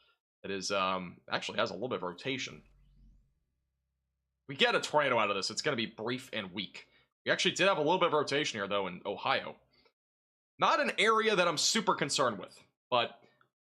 That is actually has a little bit of rotation. We get a tornado out of this, it's going to be brief and weak. We actually did have a little bit of rotation here, though, in Ohio. Not an area that I'm super concerned with, but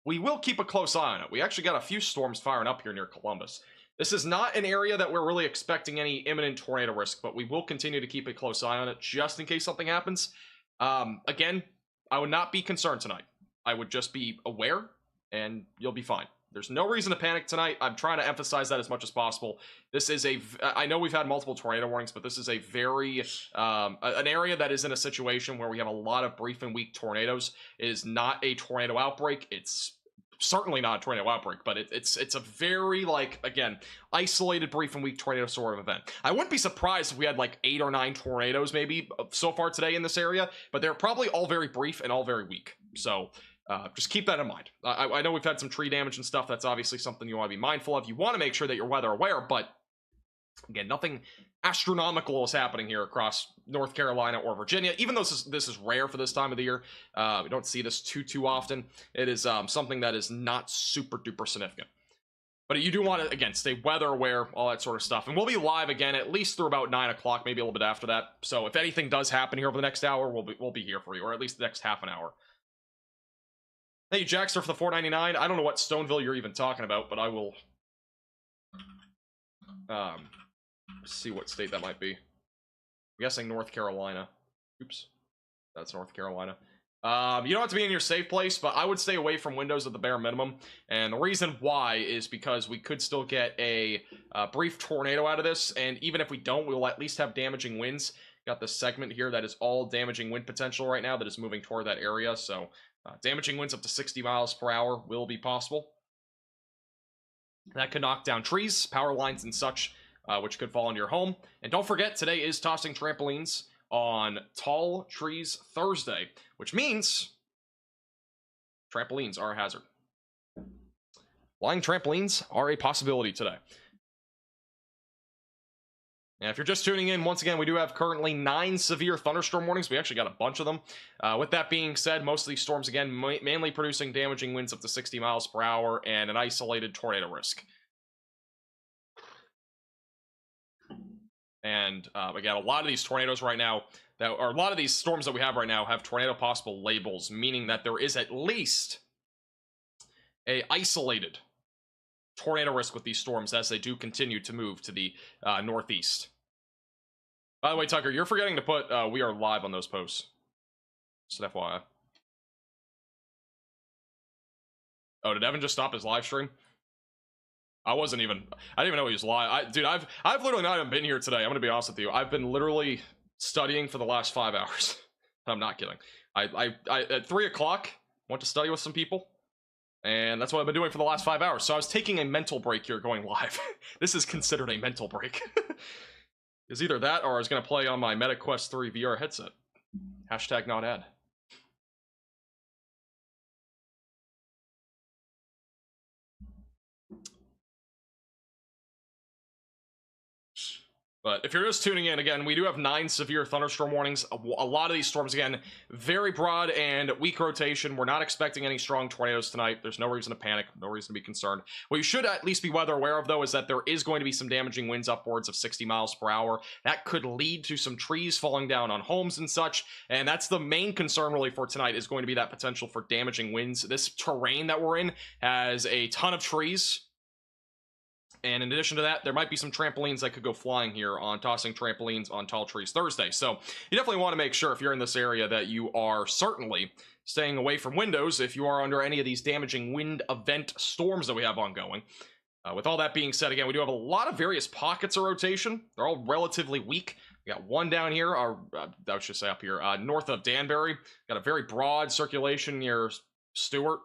we will keep a close eye on it. We actually got a few storms firing up here near Columbus. This is not an area that we're really expecting any imminent tornado risk, but we will continue to keep a close eye on it just in case something happens. Again, I would not be concerned tonight. I would just be aware, and you'll be fine. There's no reason to panic tonight. I'm trying to emphasize that as much as possible. This is I know we've had multiple tornado warnings, but this is a very, an area that is in a situation where we have a lot of brief and weak tornadoes. It is not a tornado outbreak. It's certainly not a tornado outbreak, but it's a very, like, again, isolated brief and weak tornado sort of event. I wouldn't be surprised if we had like 8 or 9 tornadoes maybe so far today in this area, but they're probably all very brief and all very weak. So just keep that in mind. I know we've had some tree damage and stuff. That's obviously something you want to be mindful of. You want to make sure that you're weather aware, but again, nothing astronomical is happening here across North Carolina or Virginia. Even though this is rare for this time of the year, we don't see this too often. It is something that is not super duper significant. But you do want to, again, stay weather aware, all that sort of stuff. And we'll be live again at least through about 9 o'clock, maybe a little bit after that. So if anything does happen here over the next hour, we'll be here for you, or at least the next half an hour. Thank you, Jackster, for the $4.99. I don't know what Stoneville you're even talking about, but I will see what state that might be. I'm guessing North Carolina. Oops. That's North Carolina. You don't have to be in your safe place, but I would stay away from windows at the bare minimum. And the reason why is because we could still get a brief tornado out of this, and even if we don't, we'll at least have damaging winds. Got this segment here that is all damaging wind potential right now that is moving toward that area, so damaging winds up to 60 miles per hour will be possible. That could knock down trees, power lines, and such, which could fall into your home. And don't forget, today is tossing trampolines on Tall Trees Thursday, which means trampolines are a hazard. Flying trampolines are a possibility today. And if you're just tuning in, once again, we do have currently 9 severe thunderstorm warnings. We actually got a bunch of them. With that being said, most of these storms, again, mainly producing damaging winds up to 60 miles per hour and an isolated tornado risk. And again, a lot of these tornadoes right now, or a lot of these storms that we have right now have tornado possible labels, meaning that there is at least a isolated tornado risk with these storms as they do continue to move to the northeast. By the way, Tucker, you're forgetting to put we are live on those posts. Just an FYI. Oh, did Evan just stop his live stream? I didn't even know he was live. Dude, I've literally not even been here today. I'm gonna be honest with you. I've been literally studying for the last 5 hours. I'm not kidding. I at 3 o'clock went to study with some people, and that's what I've been doing for the last 5 hours. So I was taking a mental break here going live. This is considered a mental break. It's either that or I was gonna play on my Meta Quest 3 VR headset. Hashtag not ad. But if you're just tuning in, again, we do have 9 severe thunderstorm warnings. A lot of these storms, again, very broad and weak rotation. We're not expecting any strong tornadoes tonight. There's no reason to panic, no reason to be concerned. What you should at least be weather aware of, though, is that there is going to be some damaging winds upwards of 60 miles per hour. That could lead to some trees falling down on homes and such. And that's the main concern, really, for tonight, is going to be that potential for damaging winds. This terrain that we're in has a ton of trees. And in addition to that, there might be some trampolines that could go flying here on tossing trampolines on tall trees Thursday. So you definitely want to make sure if you're in this area that you are certainly staying away from windows if you are under any of these damaging wind event storms that we have ongoing. With all that being said, again, we do have a lot of various pockets of rotation. They're all relatively weak. We got one down here, or I should say up here, north of Danbury. Got a very broad circulation near Stewart.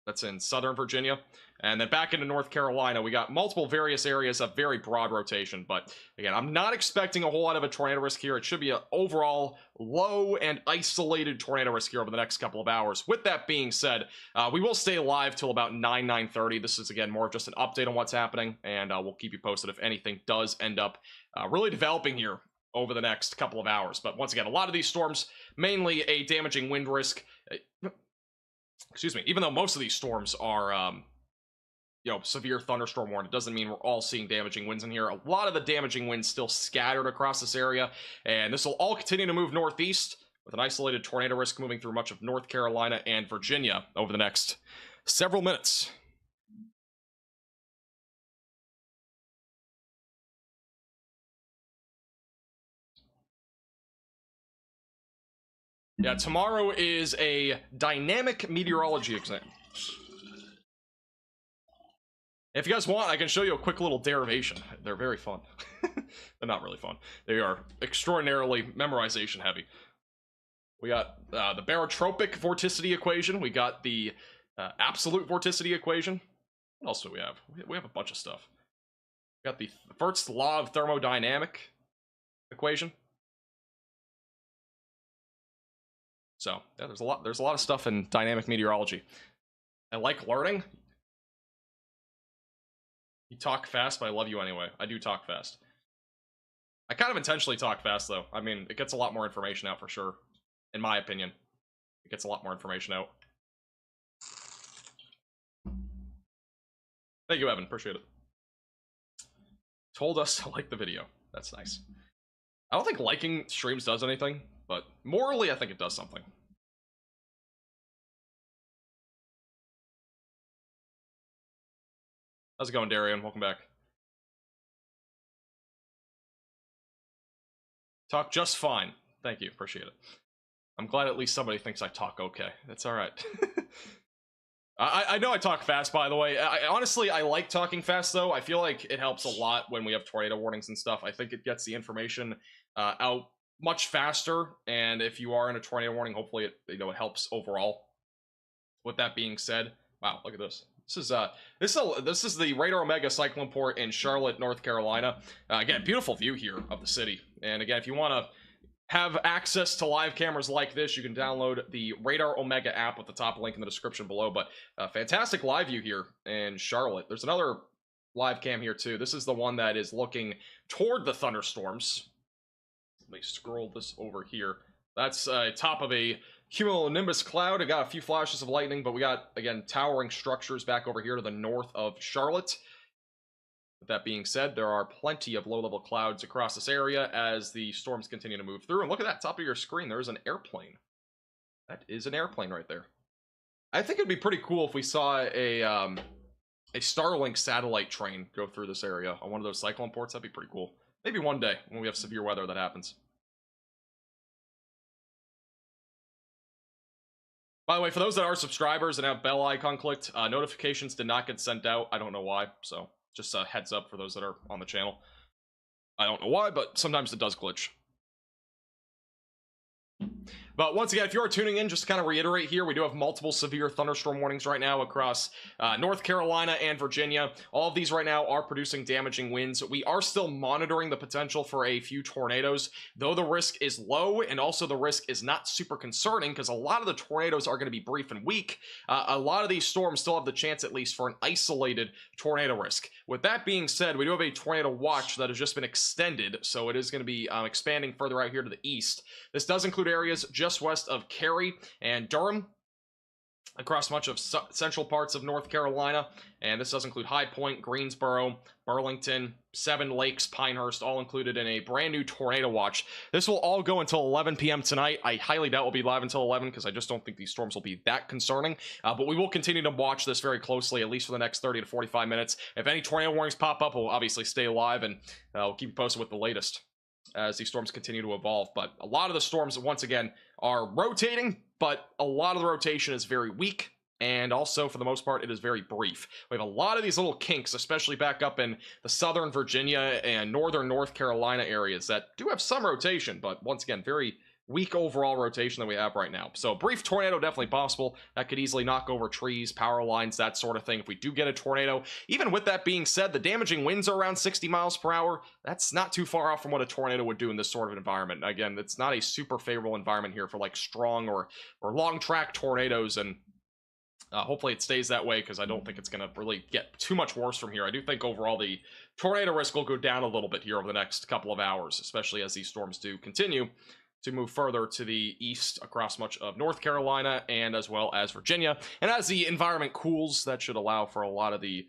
That's in Southern Virginia. And then back into North Carolina, we got multiple various areas of very broad rotation. But again, I'm not expecting a whole lot of a tornado risk here. It should be an overall low and isolated tornado risk here over the next couple of hours. With that being said, we will stay live till about 9:30. This is, again, more of just an update on what's happening. And we'll keep you posted if anything does end up really developing here over the next couple of hours. But once again, a lot of these storms, mainly a damaging wind risk. Excuse me. Even though most of these storms are... severe thunderstorm warning, it doesn't mean we're all seeing damaging winds in here. A lot of the damaging winds still scattered across this area, and this will all continue to move northeast with an isolated tornado risk moving through much of North Carolina and Virginia over the next several minutes. Yeah, tomorrow is a dynamic meteorology exam. If you guys want, I can show you a quick little derivation. They're very fun. They're not really fun. They are extraordinarily memorization heavy. We got the barotropic vorticity equation. We got the absolute vorticity equation. What else do we have? We have a bunch of stuff. We got the first law of thermodynamic equation. So yeah, there's a lot of stuff in dynamic meteorology. I like learning. You talk fast, but I love you anyway. I do talk fast. I kind of intentionally talk fast, though. I mean, it gets a lot more information out for sure. In my opinion, it gets a lot more information out. Thank you, Evan. Appreciate it. Told us to like the video. That's nice. I don't think liking streams does anything, but morally, I think it does something. How's it going, Darian? Welcome back. Talk just fine. Thank you. Appreciate it. I'm glad at least somebody thinks I talk okay. That's all right. I know I talk fast, by the way. Honestly, I like talking fast, though. I feel like it helps a lot when we have tornado warnings and stuff. I think it gets the information out much faster, and if you are in a tornado warning, hopefully it helps overall. With that being said, wow, look at this. This is the Radar Omega Cyclone Port in Charlotte, North Carolina. Again, beautiful view here of the city. And again, if you want to have access to live cameras like this, you can download the Radar Omega app with the top link in the description below. But fantastic live view here in Charlotte. There's another live cam here too. This is the one that is looking toward the thunderstorms. Let me scroll this over here. That's top of a cumulonimbus cloud. I got a few flashes of lightning, but we got, again, towering structures back over here to the north of Charlotte. With that being said, there are plenty of low-level clouds across this area as the storms continue to move through. And look at that, top of your screen, there's an airplane. That is an airplane right there. I think it'd be pretty cool if we saw a Starlink satellite train go through this area on one of those cyclone ports. That'd be pretty cool. Maybe one day when we have severe weather that happens. By the way, for those that are subscribers and have bell icon clicked, notifications did not get sent out. I don't know why, so Just a heads up for those that are on the channel. I don't know why, but sometimes it does glitch. But once again, if you are tuning in, just to kind of reiterate here, we do have multiple severe thunderstorm warnings right now across North Carolina and Virginia. All of these right now are producing damaging winds. We are still monitoring the potential for a few tornadoes, though the risk is low, and also the risk is not super concerning because a lot of the tornadoes are going to be brief and weak. A lot of these storms still have the chance at least for an isolated tornado risk. With that being said, we do have a tornado watch that has just been extended, so it is going to be expanding further out here to the east. This does include areas just west of Cary and Durham, across much of central parts of North Carolina, and this does include High Point, Greensboro, Burlington, Seven Lakes, Pinehurst, all included in a brand new tornado watch. This will all go until 11 p.m. tonight. I highly doubt we'll be live until 11 because I just don't think these storms will be that concerning, but we will continue to watch this very closely, at least for the next 30 to 45 minutes. If any tornado warnings pop up, we'll obviously stay live, and we'll keep you posted with the latest as these storms continue to evolve. But a lot of the storms, once again, are rotating, but a lot of the rotation is very weak, and also, for the most part, it is very brief. We have a lot of these little kinks, especially back up in the southern Virginia and northern North Carolina areas that do have some rotation, but once again, very weak overall rotation that we have right now. So brief tornado definitely possible. That could easily knock over trees, power lines, that sort of thing if we do get a tornado. Even with that being said, the damaging winds are around 60 miles per hour. That's not too far off from what a tornado would do in this sort of environment. Again, it's not a super favorable environment here for like strong or long track tornadoes, and hopefully it stays that way because I don't think it's going to really get too much worse from here. I do think overall the tornado risk will go down a little bit here over the next couple of hours, especially as these storms do continue to move further to the east across much of North Carolina and as well as Virginia. And as the environment cools, that should allow for a lot of the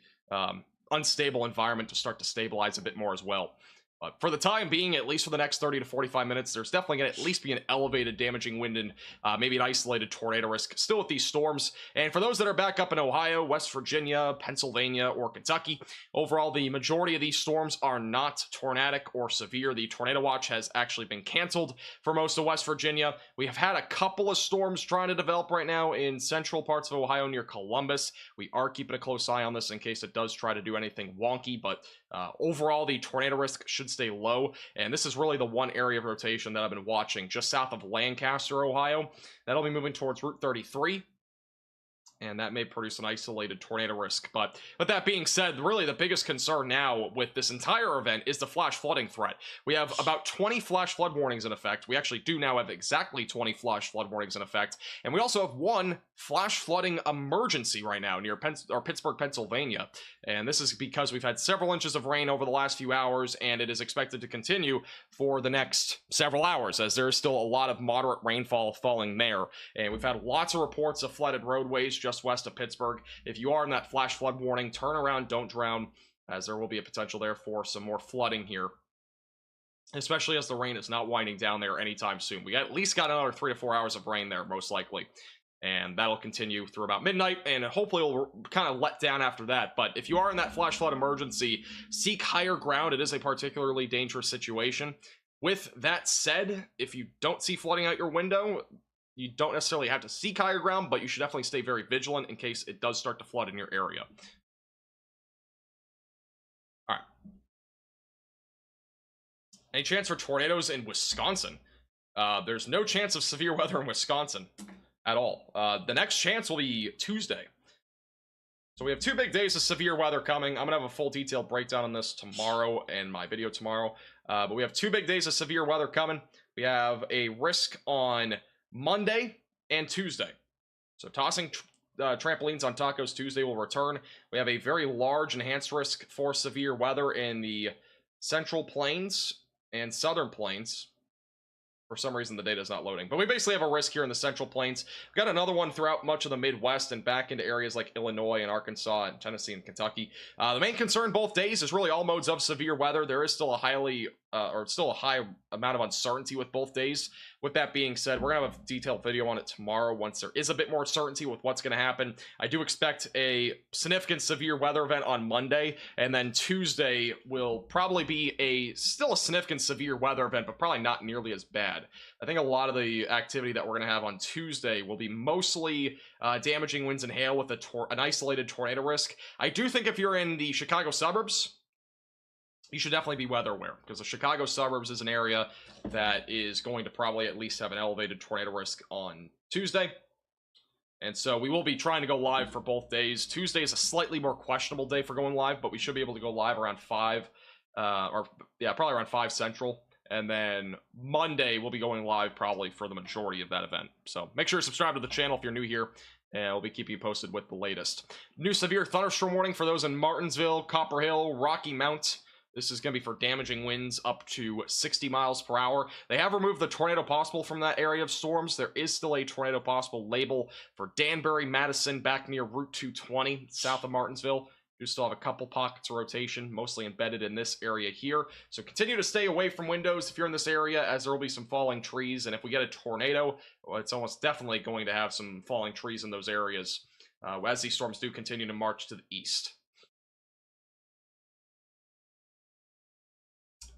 unstable environment to start to stabilize a bit more as well. But for the time being, at least for the next 30 to 45 minutes, there's definitely going to at least be an elevated damaging wind and maybe an isolated tornado risk still with these storms. And for those that are back up in Ohio, West Virginia, Pennsylvania, or Kentucky, overall, the majority of these storms are not tornadic or severe. The tornado watch has actually been canceled for most of West Virginia. We have had a couple of storms trying to develop right now in central parts of Ohio near Columbus. We are keeping a close eye on this in case it does try to do anything wonky, but overall, the tornado risk should stay low, and this is really the one area of rotation that I've been watching just south of Lancaster, Ohio. That'll be moving towards Route 33, and that may produce an isolated tornado risk. But that being said, really the biggest concern now with this entire event is the flash flooding threat. We have about 20 flash flood warnings in effect. We actually do now have exactly 20 flash flood warnings in effect, and we also have one flash flooding emergency right now near Pittsburgh, Pennsylvania. And this is because we've had several inches of rain over the last few hours, and it is expected to continue for the next several hours, as there is still a lot of moderate rainfall falling there. And we've had lots of reports of flooded roadways just west of Pittsburgh. If you are in that flash flood warning, turn around, don't drown, as there will be a potential there for some more flooding here, especially as the rain is not winding down there anytime soon. We at least got another 3 to 4 hours of rain there, most likely, and that'll continue through about midnight, and hopefully it'll kind of let down after that. But if you are in that flash flood emergency, seek higher ground. It is a particularly dangerous situation. With that said, if you don't see flooding out your window, you don't necessarily have to seek higher ground, but you should definitely stay very vigilant in case it does start to flood in your area. All right. Any chance for tornadoes in Wisconsin? There's no chance of severe weather in Wisconsin at all. The next chance will be Tuesday. So we have 2 big days of severe weather coming. I'm gonna have a full detailed breakdown on this tomorrow in my video tomorrow. But we have 2 big days of severe weather coming. We have a risk on Monday and Tuesday. So tossing trampolines on tacos Tuesday will return. We have a very large enhanced risk for severe weather in the Central Plains and Southern Plains. For some reason, the data is not loading. But we basically have a risk here in the Central Plains. We've got another one throughout much of the Midwest and back into areas like Illinois and Arkansas and Tennessee and Kentucky. The main concern both days is really all modes of severe weather. There is still a high amount of uncertainty with both days. With that being said, we're going to have a detailed video on it tomorrow once there is a bit more certainty with what's going to happen. I do expect a significant severe weather event on Monday, and then Tuesday will probably be still a significant severe weather event, but probably not nearly as bad. said. I think a lot of the activity that we're going to have on Tuesday will be mostly damaging winds and hail with an isolated tornado risk. I do think if you're in the Chicago suburbs, you should definitely be weather aware, because the Chicago suburbs is an area that is going to probably at least have an elevated tornado risk on Tuesday. And so we will be trying to go live for both days. Tuesday is a slightly more questionable day for going live, but we should be able to go live around 5, probably around 5 Central. And then Monday, we'll be going live probably for the majority of that event. So make sure to subscribe to the channel if you're new here, and we'll be keeping you posted with the latest. New severe thunderstorm warning for those in Martinsville, Copper Hill, Rocky Mount. This is going to be for damaging winds up to 60 miles per hour. They have removed the tornado possible from that area of storms. There is still a tornado possible label for Danbury, Madison, back near Route 220, south of Martinsville. You still have a couple pockets of rotation, mostly embedded in this area here. So continue to stay away from windows if you're in this area, as there will be some falling trees. And if we get a tornado, well, it's almost definitely going to have some falling trees in those areas as these storms do continue to march to the east.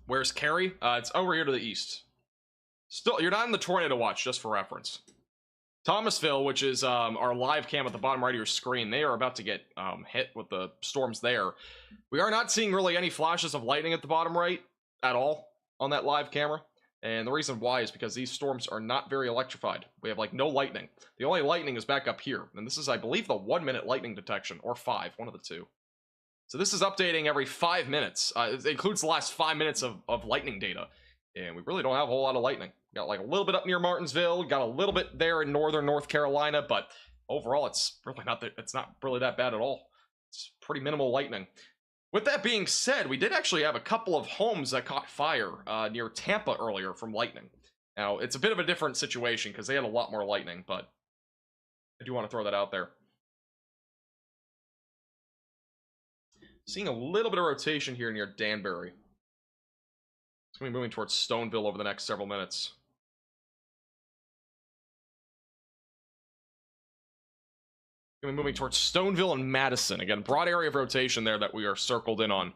Where's Cary? It's over here to the east. Still, you're not in the tornado watch, just for reference. Thomasville, which is our live cam at the bottom right of your screen, they are about to get hit with the storms there. We are not seeing really any flashes of lightning at the bottom right at all on that live camera. And the reason why is because these storms are not very electrified. We have like no lightning. The only lightning is back up here. And this is, I believe, the 1-minute lightning detection, or 5, one of the two. So this is updating every 5 minutes. It includes the last 5 minutes of lightning data. And we really don't have a whole lot of lightning. Got like a little bit up near Martinsville, got a little bit there in northern North Carolina, but overall it's really not that bad at all. It's pretty minimal lightning. With that being said, we did actually have a couple of homes that caught fire near Tampa earlier from lightning. Now, it's a bit of a different situation because they had a lot more lightning, but I do want to throw that out there. Seeing a little bit of rotation here near Danbury. It's going to be moving towards Stoneville over the next several minutes. Going to be moving towards Stoneville and Madison. Again, broad area of rotation there that we are circled in on.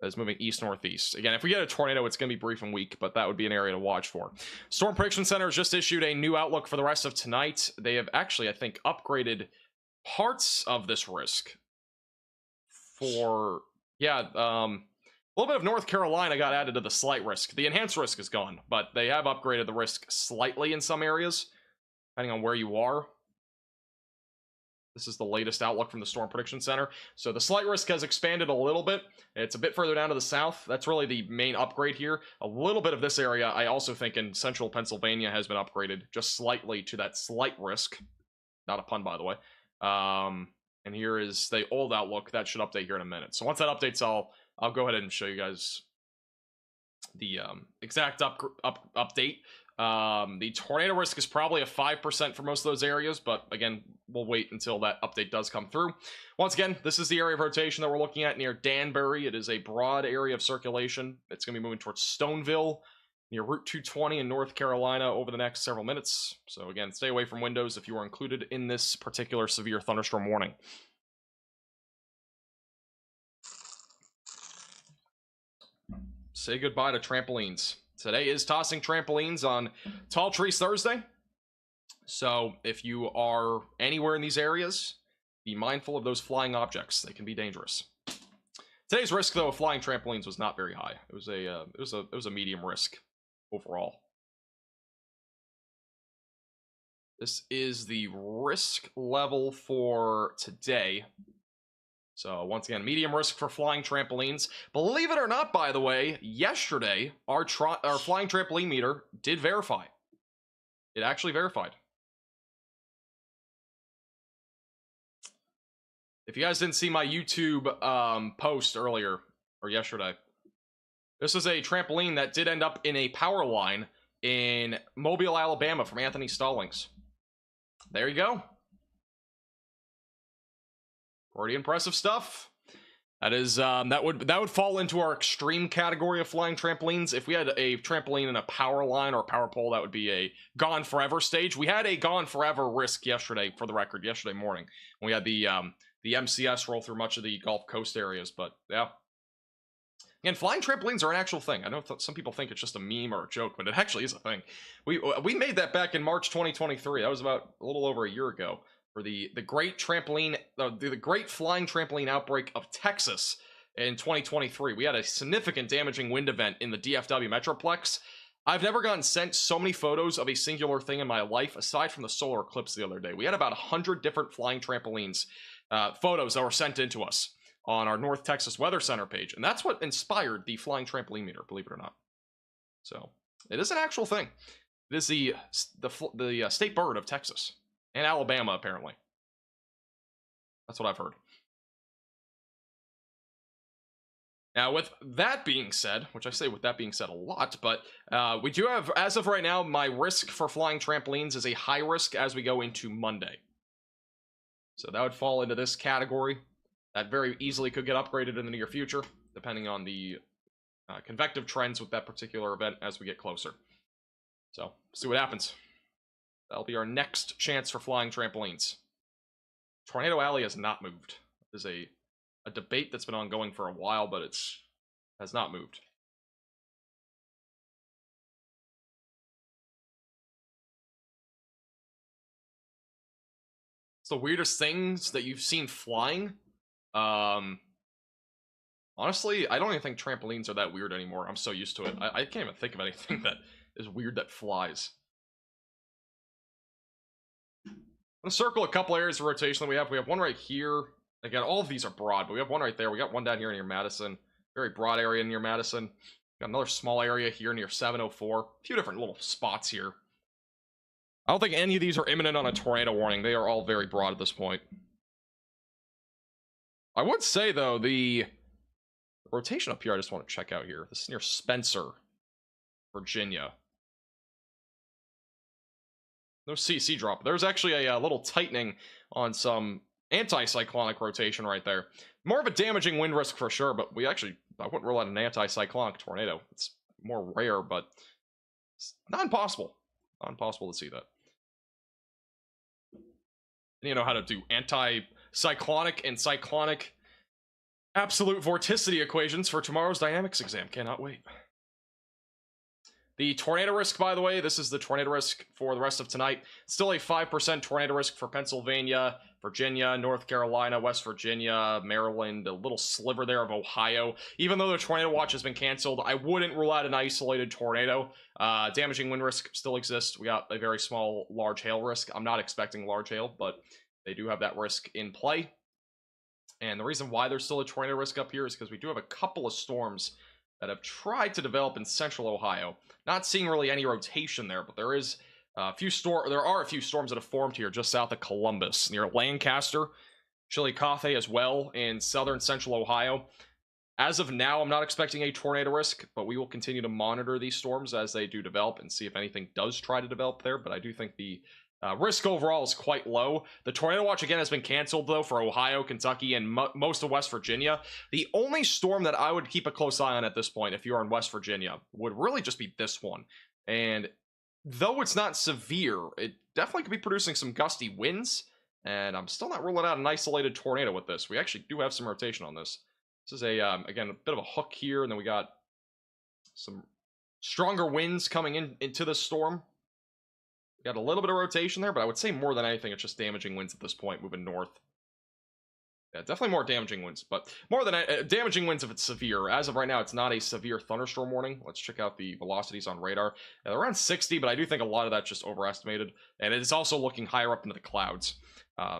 That is moving east-northeast. Again, if we get a tornado, it's going to be brief and weak, but that would be an area to watch for. Storm Prediction Center has just issued a new outlook for the rest of tonight. They have actually, I think, upgraded parts of this risk. For, yeah, a little bit of North Carolina got added to the slight risk. The enhanced risk is gone, but they have upgraded the risk slightly in some areas, depending on where you are. This is the latest outlook from the Storm Prediction Center. So the slight risk has expanded a little bit. It's a bit further down to the south. That's really the main upgrade here. A little bit of this area, I also think in central Pennsylvania, has been upgraded just slightly to that slight risk. Not a pun, by the way. And here is the old outlook. That should update here in a minute. So once that updates, I'll go ahead and show you guys the exact update. The tornado risk is probably a 5% for most of those areas, but again, we'll wait until that update does come through. Once again, this is the area of rotation that we're looking at near Danbury. It is a broad area of circulation. It's going to be moving towards Stoneville, near Route 220 in North Carolina over the next several minutes. So again, stay away from windows if you are included in this particular severe thunderstorm warning. Say goodbye to trampolines. Today is tossing trampolines on Tall Trees Thursday. So if you are anywhere in these areas, be mindful of those flying objects. They can be dangerous. Today's risk, though, of flying trampolines was not very high. It was a medium risk overall. This is the risk level for today. So once again, medium risk for flying trampolines. Believe it or not, by the way, yesterday our flying trampoline meter did verify. It actually verified. If you guys didn't see my YouTube post earlier or yesterday, this is a trampoline that did end up in a power line in Mobile, Alabama from Anthony Stallings. There you go. Pretty impressive stuff. That is that would fall into our extreme category of flying trampolines. If we had a trampoline in a power line or a power pole, that would be a gone forever stage. We had a gone forever risk yesterday, for the record, yesterday morning. We had the MCS roll through much of the Gulf Coast areas, but yeah. Again, flying trampolines are an actual thing. I know some people think it's just a meme or a joke, but it actually is a thing. We made that back in March 2023. That was about a little over a year ago for the great trampoline, the great flying trampoline outbreak of Texas in 2023. We had a significant damaging wind event in the DFW Metroplex. I've never gotten sent so many photos of a singular thing in my life, aside from the solar eclipse the other day. We had about 100 different flying trampolines photos that were sent in to us on our North Texas Weather Center page, and that's what inspired the flying trampoline meter, believe it or not. So it is an actual thing. It is the state bird of Texas and Alabama, apparently. That's what I've heard. Now, with that being said, which I say with that being said a lot, but we do have, as of right now, my risk for flying trampolines is a high risk as we go into Monday. So that would fall into this category. That very easily could get upgraded in the near future, depending on the convective trends with that particular event as we get closer. So, see what happens. That'll be our next chance for flying trampolines. Tornado Alley has not moved. There's a debate that's been ongoing for a while, but has not moved. It's the weirdest things that you've seen flying. Honestly, I don't even think trampolines are that weird anymore. I'm so used to it. I can't even think of anything that is weird that flies. I'm gonna circle a couple areas of rotation that we have. We have one right here. Again, all of these are broad, but we have one right there. We got one down here near Madison. Very broad area near Madison. Got another small area here near 704. A few different little spots here. I don't think any of these are imminent on a tornado warning. They are all very broad at this point. I would say, though, the rotation up here I just want to check out here. This is near Spencer, Virginia. No CC drop. There's actually a little tightening on some anticyclonic rotation right there. More of a damaging wind risk for sure, but I wouldn't rule out an anticyclonic tornado. It's more rare, but it's not impossible. Not impossible to see that. And you know how to do anticyclonic and cyclonic absolute vorticity equations for tomorrow's dynamics exam. Cannot wait. The tornado risk, by the way, this is the tornado risk for the rest of tonight. Still a 5% tornado risk for Pennsylvania, Virginia, North Carolina, West Virginia, Maryland, a little sliver there of Ohio. Even though the tornado watch has been canceled, I wouldn't rule out an isolated tornado. Damaging wind risk still exists. We got a very small large hail risk. I'm not expecting large hail, but they do have that risk in play. And the reason why there's still a tornado risk up here is because we do have a couple of storms that have tried to develop in central Ohio. Not seeing really any rotation there, but there are a few storms that have formed here just south of Columbus, near Lancaster, Chillicothe as well, in southern central Ohio. As of now, I'm not expecting a tornado risk, but we will continue to monitor these storms as they do develop and see if anything does try to develop there. But I do think the risk overall is quite low. The tornado watch again has been canceled though for Ohio, Kentucky, and most of West Virginia. The only storm that I would keep a close eye on at this point, if you're in West Virginia, would really just be this one. And though it's not severe, it definitely could be producing some gusty winds. And I'm still not ruling out an isolated tornado with this. We actually do have some rotation on this. This is again, a bit of a hook here, and then we got some stronger winds coming into the storm. Got a little bit of rotation there, but I would say more than anything, it's just damaging winds at this point, moving north. Yeah, definitely more damaging winds, but more than damaging winds if it's severe. As of right now, it's not a severe thunderstorm warning. Let's check out the velocities on radar. They're around 60, but I do think a lot of that's just overestimated, and it is also looking higher up into the clouds.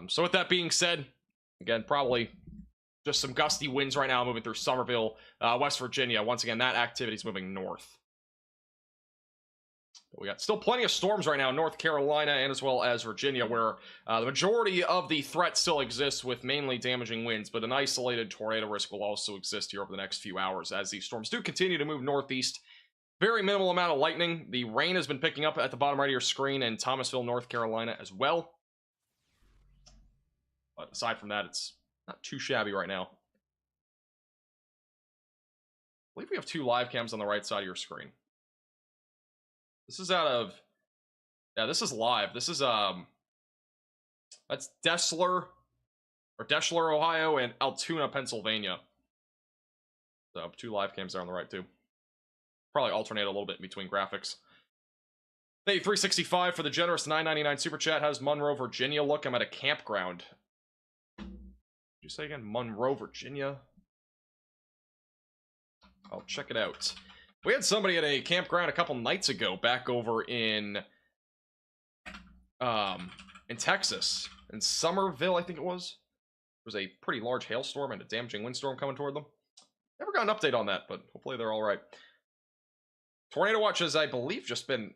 So with that being said, again, probably just some gusty winds right now moving through Somerville, West Virginia. Once again, that activity is moving north. But we got still plenty of storms right now in North Carolina and as well as Virginia, where the majority of the threat still exists with mainly damaging winds, but an isolated tornado risk will also exist here over the next few hours as these storms do continue to move northeast. Very minimal amount of lightning. The rain has been picking up at the bottom right of your screen in Thomasville, North Carolina as well. But aside from that, it's not too shabby right now. I believe we have 2 live cams on the right side of your screen. This is out of, yeah, this is live. This is, that's Deschler, Ohio, and Altoona, Pennsylvania. So 2 live cams there on the right too. Probably alternate a little bit in between graphics. Hey, 365 for the generous $9.99 super chat. How's Monroe, Virginia look? I'm at a campground. Did you say again? Monroe, Virginia? I'll check it out. We had somebody at a campground a couple nights ago back over in Texas. In Somerville, I think it was. There was a pretty large hailstorm and a damaging windstorm coming toward them. Never got an update on that, but hopefully they're all right. Tornado watch has, I believe, just been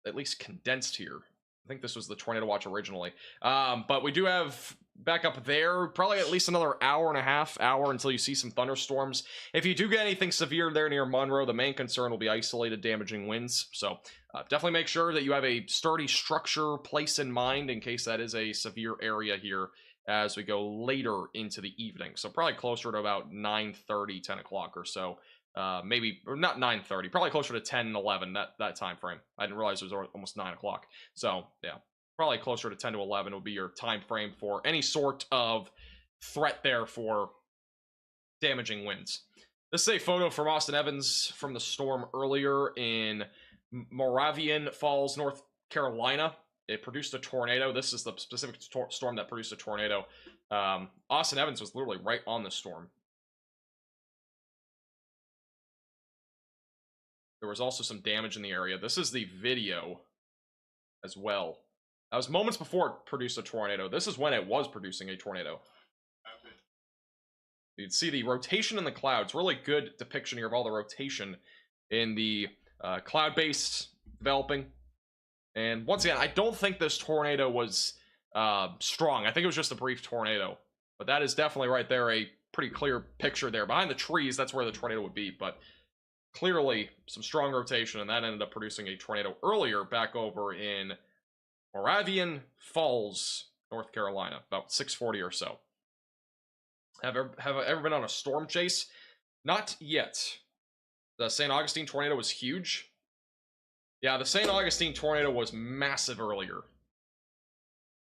at least condensed here. I think this was the tornado watch originally. But we do have back up there, probably at least another hour and a half, until you see some thunderstorms. If you do get anything severe there near Monroe, the main concern will be isolated damaging winds. So definitely make sure that you have a sturdy structure place in mind in case that is a severe area here as we go later into the evening. So probably closer to about 9:30, 10 o'clock or so. Maybe, or not 9:30, probably closer to 10, 11, that time frame. I didn't realize it was almost 9 o'clock. So, yeah, probably closer to 10 to 11 would be your time frame for any sort of threat there for damaging winds. This is a photo from Austin Evans from the storm earlier in Moravian Falls, North Carolina. It produced a tornado. This is the specific storm that produced a tornado. Austin Evans was literally right on the storm. There was also some damage in the area. This is the video as well. That was moments before it produced a tornado. This is when it was producing a tornado. You can see the rotation in the clouds. Really good depiction here of all the rotation in the cloud base developing. And once again, I don't think this tornado was strong. I think it was just a brief tornado. But that is definitely right there a pretty clear picture there. Behind the trees, that's where the tornado would be. But clearly some strong rotation, and that ended up producing a tornado earlier back over in Moravian Falls, North Carolina, about 6:40 or so. Have I ever been on a storm chase? Not yet. The St. Augustine tornado was huge. Yeah, the St. Augustine tornado was massive earlier.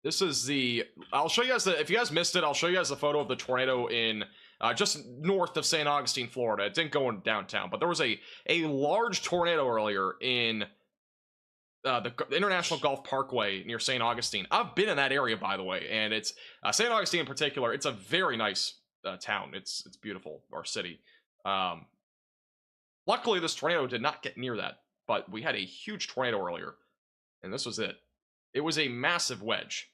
This is the... I'll show you guys the... If you guys missed it, I'll show you guys the photo of the tornado in... just north of St. Augustine, Florida. It didn't go in downtown, but there was a large tornado earlier in the International Golf Parkway near St. Augustine. I've been in that area, by the way, and it's St. Augustine in particular. It's a very nice town. It's beautiful, our city. Luckily, this tornado did not get near that, but we had a huge tornado earlier, and this was it. It was a massive wedge.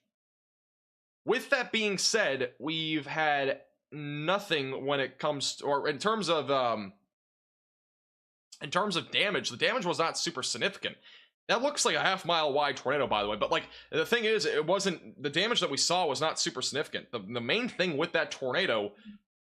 With that being said, we've had nothing when it comes to, or in terms of damage. The damage was not super significant. That looks like a half-mile wide tornado, by the way, but like the thing is, it wasn't, the damage that we saw was not super significant. The main thing with that tornado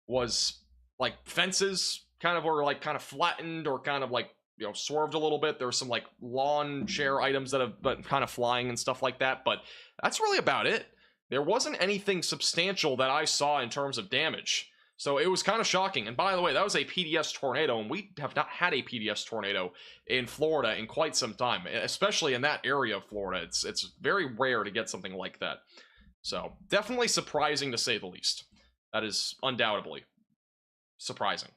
was like fences kind of were like kind of flattened or kind of like, you know, swerved a little bit. There were some like lawn chair items that have been kind of flying and stuff like that, but that's really about it. There wasn't anything substantial that I saw in terms of damage. So it was kind of shocking. And by the way, that was a PDS tornado, and we have not had a PDS tornado in Florida in quite some time, especially in that area of Florida. It's very rare to get something like that. So definitely surprising to say the least. That is undoubtedly surprising.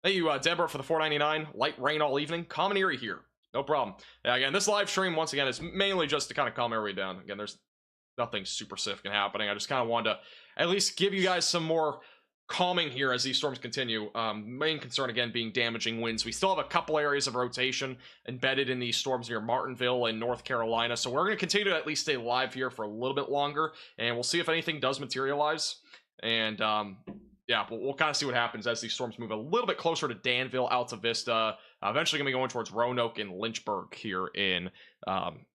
Thank you, Deborah, for the $4.99. Light rain all evening. Common Erie here. No problem. Again, this live stream, once again, is mainly just to kind of calm everybody down. Again, there's nothing super significant happening. I just kind of wanted to at least give you guys some more calming here as these storms continue. Main concern, again, being damaging winds. We still have a couple areas of rotation embedded in these storms near Martinville and North Carolina. So we're going to continue to at least stay live here for a little bit longer. And we'll see if anything does materialize. And yeah, we'll kind of see what happens as these storms move a little bit closer to Danville, Alta Vista, eventually going to be going towards Roanoke and Lynchburg here in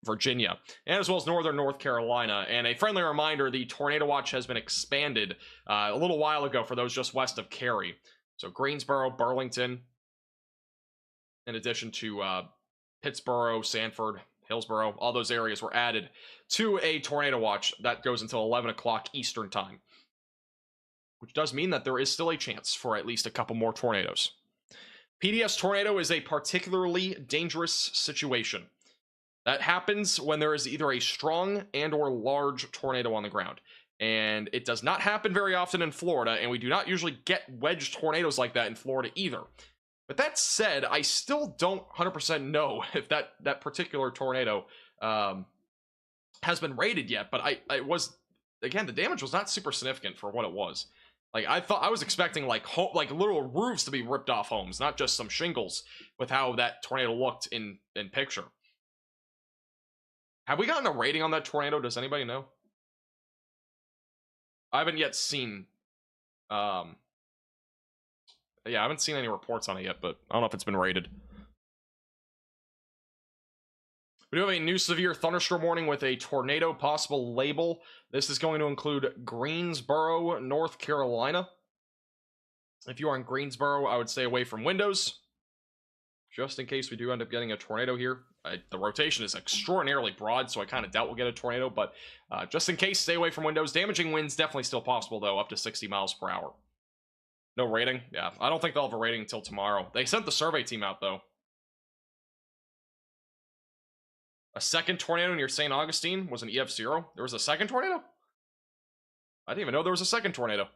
Virginia, and as well as northern North Carolina. And a friendly reminder, the tornado watch has been expanded a little while ago for those just west of Cary. So Greensboro, Burlington, in addition to Pittsboro, Sanford, Hillsboro, all those areas were added to a tornado watch that goes until 11 o'clock Eastern time, which does mean that there is still a chance for at least a couple more tornadoes. PDS tornado is a particularly dangerous situation. That happens when there is either a strong and or large tornado on the ground. and it does not happen very often in Florida, and we do not usually get wedge tornadoes like that in Florida either. But that said, I still don't 100% know if that particular tornado has been rated yet, but I was, again, the damage was not super significant for what it was. Like, I was expecting like literal roofs to be ripped off homes, not just some shingles, with how that tornado looked in picture. Have we gotten a rating on that tornado? Does anybody know? I haven't yet seen, yeah, I haven't seen any reports on it yet, but I don't know if it's been rated. We do have a new severe thunderstorm warning with a tornado possible label. This is going to include Greensboro, North Carolina. If you are in Greensboro, I would stay away from windows, just in case we do end up getting a tornado here. The rotation is extraordinarily broad, so I kind of doubt we'll get a tornado, but just in case, stay away from windows. Damaging winds definitely still possible, though, up to 60 miles per hour. No rating? Yeah, I don't think they'll have a rating until tomorrow. They sent the survey team out, though. A second tornado near St. Augustine was an EF0. There was a second tornado? I didn't even know there was a second tornado.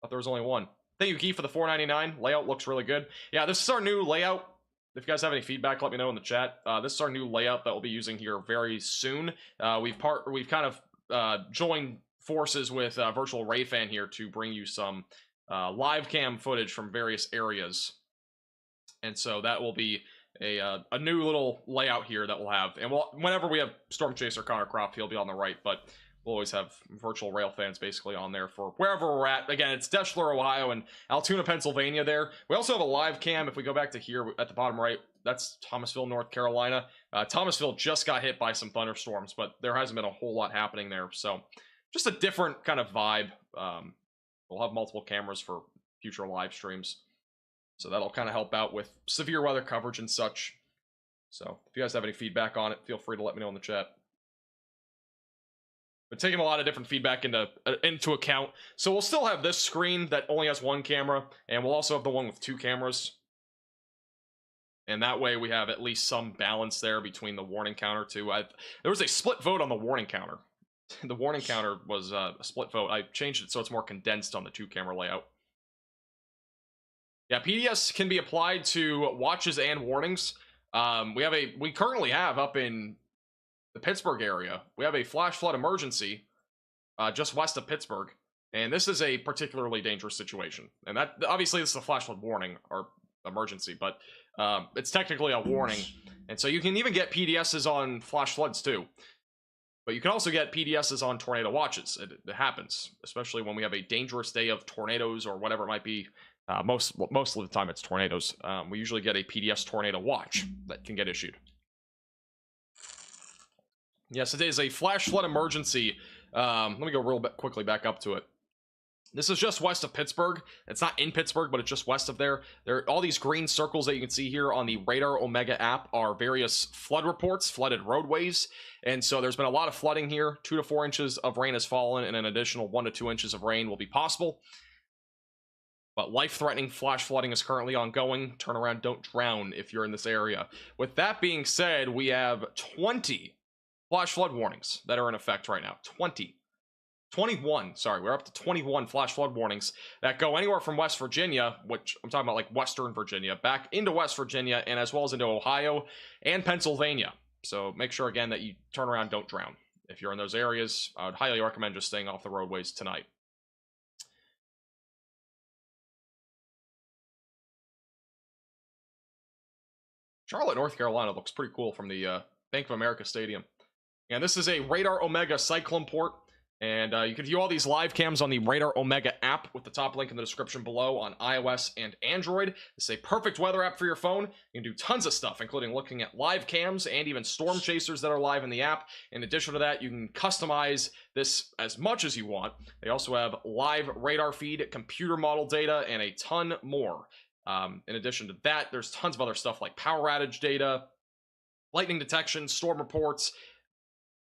Thought there was only one. Thank you, Key, for the $4.99. Layout looks really good. Yeah, this is our new layout. If you guys have any feedback, let me know in the chat. This is our new layout that we'll be using here very soon. We've kind of joined forces with Virtual Rayfan here to bring you some live cam footage from various areas. And so that will be a new little layout here that we'll have. And whenever we have Storm Chaser Connor Croft, he'll be on the right, but we'll always have Virtual Rail fans basically on there for wherever we're at. Again, it's Deschler, Ohio, and Altoona, Pennsylvania there. We also have a live cam. If we go back to here at the bottom right, that's Thomasville, North Carolina. Thomasville just got hit by some thunderstorms, but there hasn't been a whole lot happening there. So just a different kind of vibe. We'll have multiple cameras for future live streams. So that'll kind of help out with severe weather coverage and such. So if you guys have any feedback on it, feel free to let me know in the chat. But taking a lot of different feedback into account. So we'll still have this screen that only has one camera, and we'll also have the one with two cameras. And that way we have at least some balance there between the warning counter too. There was a split vote on the warning counter. The warning counter was a split vote. I changed it so it's more condensed on the two camera layout. Yeah, PDS can be applied to watches and warnings. We currently have up in the Pittsburgh area, we have a flash flood emergency just west of Pittsburgh, and this is a particularly dangerous situation. And that obviously this is a flash flood warning or emergency, but it's technically a warning. And so you can even get PDSs on flash floods too. But you can also get PDSs on tornado watches. It happens, especially when we have a dangerous day of tornadoes or whatever it might be. Most of the time it's tornadoes. We usually get a PDS tornado watch that can get issued. Yes, it is a flash flood emergency. Let me go real quickly back up to it. This is just west of Pittsburgh. It's not in Pittsburgh, but it's just west of there. All these green circles that you can see here on the Radar Omega app are various flood reports, flooded roadways. And so there's been a lot of flooding here. 2 to 4 inches of rain has fallen, and an additional 1 to 2 inches of rain will be possible. But life-threatening flash flooding is currently ongoing. Turn around, don't drown if you're in this area. With that being said, we have 20 flash flood warnings that are in effect right now. 21, sorry, we're up to 21 flash flood warnings that go anywhere from West Virginia, which I'm talking about like Western Virginia, back into West Virginia, and as well as into Ohio and Pennsylvania. So make sure, again, that you turn around, don't drown. If you're in those areas, I would highly recommend just staying off the roadways tonight. Charlotte, North Carolina looks pretty cool from the Bank of America Stadium. And this is a Radar Omega Cyclone port. And you can view all these live cams on the Radar Omega app with the top link in the description below on iOS and Android. It's a perfect weather app for your phone. You can do tons of stuff, including looking at live cams and even storm chasers that are live in the app. In addition to that, you can customize this as much as you want. They also have live radar feed, computer model data, and a ton more. In addition to that, there's tons of other stuff like power outage data, lightning detection, storm reports,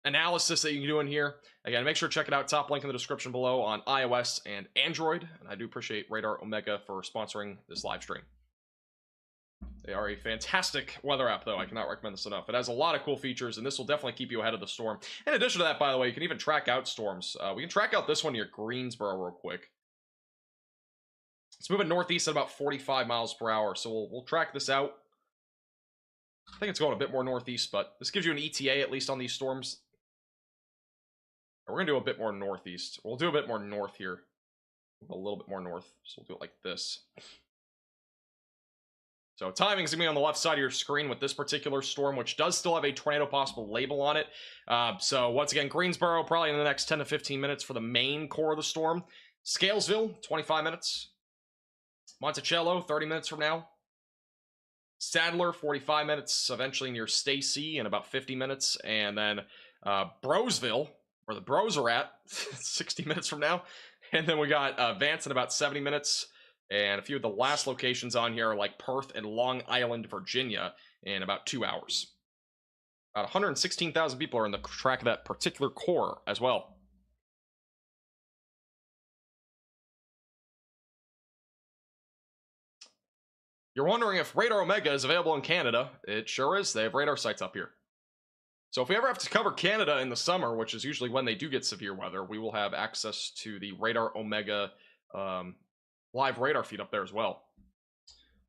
analysis that you can do in here. Again, make sure to check it out. Top link in the description below on iOS and Android. And I do appreciate Radar Omega for sponsoring this live stream. They are a fantastic weather app, though. I cannot recommend this enough. It has a lot of cool features, and this will definitely keep you ahead of the storm. In addition to that, by the way, you can even track out storms. We can track out this one near Greensboro real quick. It's moving northeast at about 45 miles per hour, so we'll track this out. I think it's going a bit more northeast, but this gives you an ETA at least on these storms. We're going to do a bit more northeast. We'll do a bit more north here. A little bit more north, so we'll do it like this. So timing's going to be on the left side of your screen with this particular storm, which does still have a tornado possible label on it. So once again, Greensboro probably in the next 10 to 15 minutes for the main core of the storm. Scalesville, 25 minutes. Monticello, 30 minutes from now. Sadler, 45 minutes, eventually near Stacy in about 50 minutes. And then Brosville, where the Bros are at, 60 minutes from now. And then we got Vance in about 70 minutes. And a few of the last locations on here are like Perth and Long Island, Virginia in about 2 hours. About 116,000 people are in the track of that particular core as well. You're wondering if Radar Omega is available in Canada. It sure is. They have radar sites up here. So if we ever have to cover Canada in the summer, which is usually when they do get severe weather, we will have access to the Radar Omega live radar feed up there as well.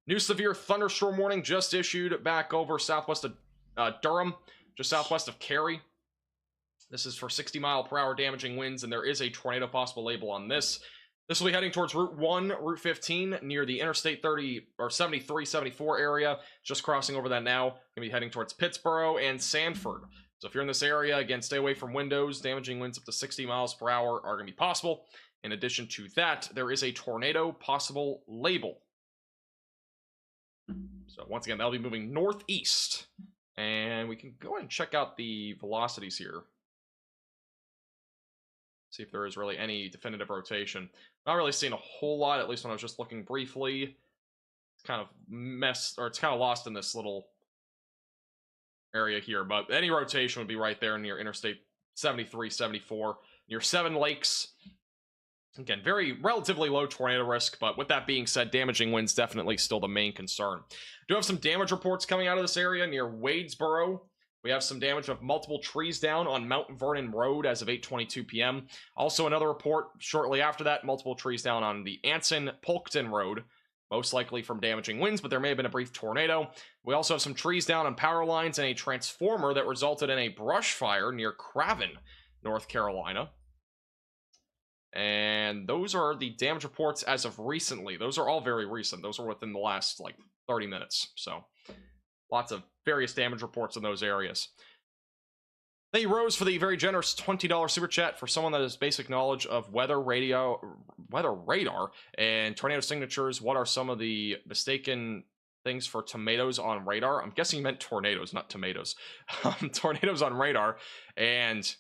New severe thunderstorm warning just issued back over southwest of Durham, just southwest of Cary. This is for 60-mile-per-hour damaging winds, and there is a tornado possible label on this. This will be heading towards Route 1, Route 15, near the Interstate 30 or 73, 74 area. Just crossing over that now. Going to be heading towards Pittsburgh and Sanford. So if you're in this area, again, stay away from windows. Damaging winds up to 60 miles per hour are going to be possible. In addition to that, there is a tornado possible label. So once again, that'll be moving northeast. And we can go ahead and check out the velocities here. See if there is really any definitive rotation. Not really seeing a whole lot, at least when I was just looking briefly. It's kind of it's kind of lost in this little area here. But any rotation would be right there near Interstate 73, 74, near Seven Lakes. Again, relatively low tornado risk, but with that being said, damaging winds definitely still the main concern. Do have some damage reports coming out of this area near Wadesboro. We have some damage of multiple trees down on Mount Vernon Road as of 8:22 p.m. Also another report shortly after that, multiple trees down on the Anson-Polkton Road, most likely from damaging winds, but there may have been a brief tornado. We also have some trees down on power lines and a transformer that resulted in a brush fire near Craven, North Carolina. And those are the damage reports as of recently. Those are all very recent. Those are within the last, 30 minutes. So, lots of various damage reports in those areas. Thank you, Rose, for the very generous $20 super chat for someone that has basic knowledge of weather radar, and tornado signatures. What are some of the mistaken things for tomatoes on radar? I'm guessing you meant tornadoes, not tomatoes. Tornadoes on radar. And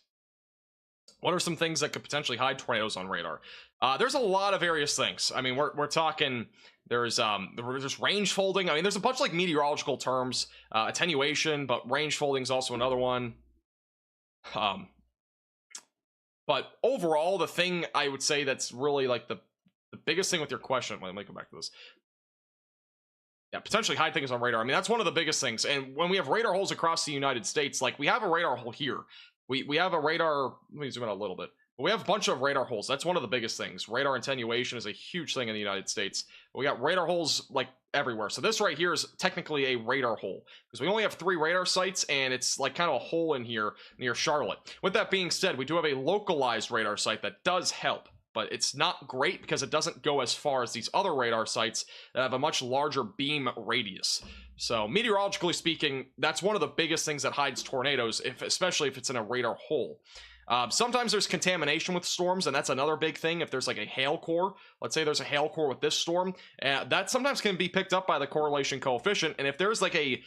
what are some things that could potentially hide tornadoes on radar? There's a lot of various things. I mean, we're talking, there's range folding. I mean, there's a bunch of meteorological terms, attenuation, but range folding is also another one. But overall, the thing I would say that's really the biggest thing with your question, let me go back to this. Yeah, potentially hide things on radar. I mean, that's one of the biggest things. And when we have radar holes across the United States, we have a radar hole here. We have a radar, let me zoom in a little bit. We have a bunch of radar holes. That's one of the biggest things. Radar attenuation is a huge thing in the United States. We got radar holes everywhere. So this right here is technically a radar hole because we only have 3 radar sites, and it's kind of a hole in here near Charlotte. With that being said, we do have a localized radar site that does help, but it's not great because it doesn't go as far as these other radar sites that have a much larger beam radius. So meteorologically speaking, that's one of the biggest things that hides tornadoes, especially if it's in a radar hole. Sometimes there's contamination with storms, and that's another big thing. If there's a hail core, let's say there's a hail core with this storm, that sometimes can be picked up by the correlation coefficient. And if there's a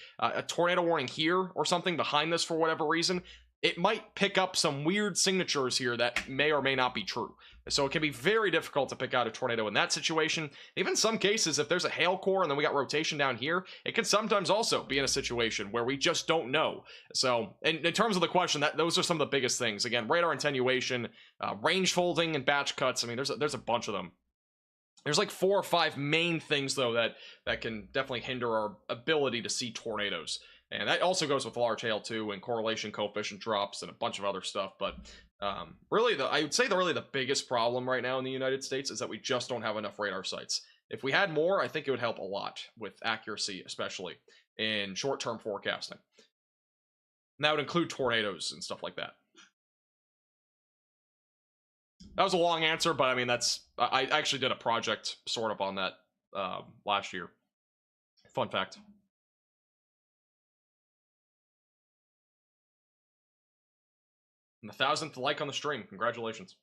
tornado warning here or something behind this for whatever reason, it might pick up some weird signatures here that may or may not be true. So it can be very difficult to pick out a tornado in that situation. Even some cases, if there's a hail core and then we got rotation down here, it can sometimes also be in a situation where we just don't know. So in terms of the question, those are some of the biggest things. Again, radar attenuation, range folding, and batch cuts. I mean, there's a bunch of them. There's like 4 or 5 main things though that can definitely hinder our ability to see tornadoes, and that also goes with large hail too, and correlation coefficient drops and a bunch of other stuff. But really, I would say the biggest problem right now in the United States is that we just don't have enough radar sites. If we had more, I think it would help a lot with accuracy, especially in short-term forecasting. And that would include tornadoes and stuff like that. That was a long answer, but I mean, I actually did a project sort of on that last year. Fun fact. And the 1,000th like on the stream. Congratulations.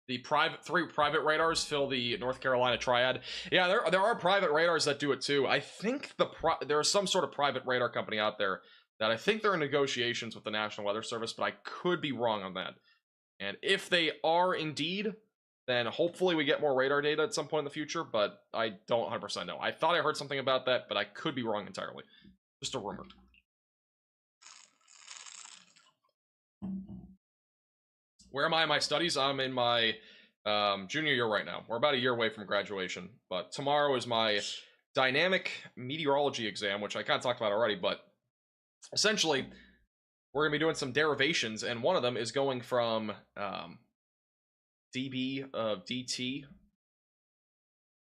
The three private radars fill the North Carolina triad. Yeah, there are private radars that do it too. I think there is some sort of private radar company out there that I think they're in negotiations with the National Weather Service, but I could be wrong on that. And if they are indeed, then hopefully we get more radar data at some point in the future, but I don't 100% know. I thought I heard something about that, but I could be wrong entirely. Just a rumor. Where am I in my studies? I'm in my junior year right now. We're about a year away from graduation, but tomorrow is my dynamic meteorology exam, which I kind of talked about already, but essentially we're going to be doing some derivations, and one of them is going from dB of dt,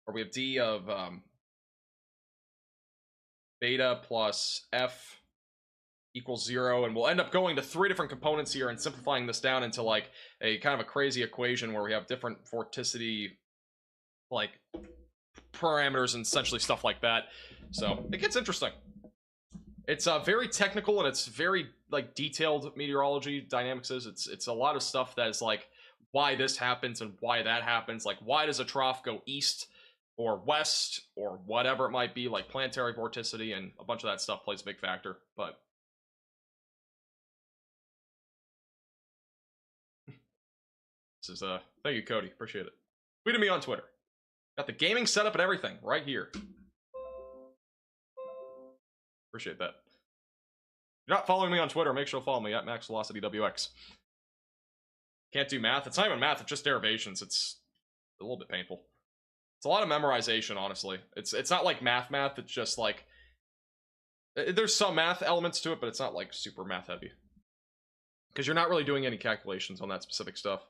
or we have d of beta plus f equals 0, and we'll end up going to 3 different components here and simplifying this down into like a kind of a crazy equation where we have different vorticity like parameters and essentially stuff like that. So it gets interesting. It's very technical, and it's very like detailed meteorology. Dynamics is it's a lot of stuff that is like why this happens and why that happens, like why does a trough go east or west or whatever it might be, like planetary vorticity, and a bunch of that stuff plays a big factor. But this is thank you, Cody, appreciate it. Tweet at me on Twitter. Got the gaming setup and everything right here. Appreciate that. If you're not following me on Twitter, make sure to follow me at MaxVelocityWX. Can't do math. It's not even math, it's just derivations. It's a little bit painful. It's a lot of memorization, honestly. It's not like math, it's just like there's some math elements to it, but it's not like super math heavy. Because you're not really doing any calculations on that specific stuff.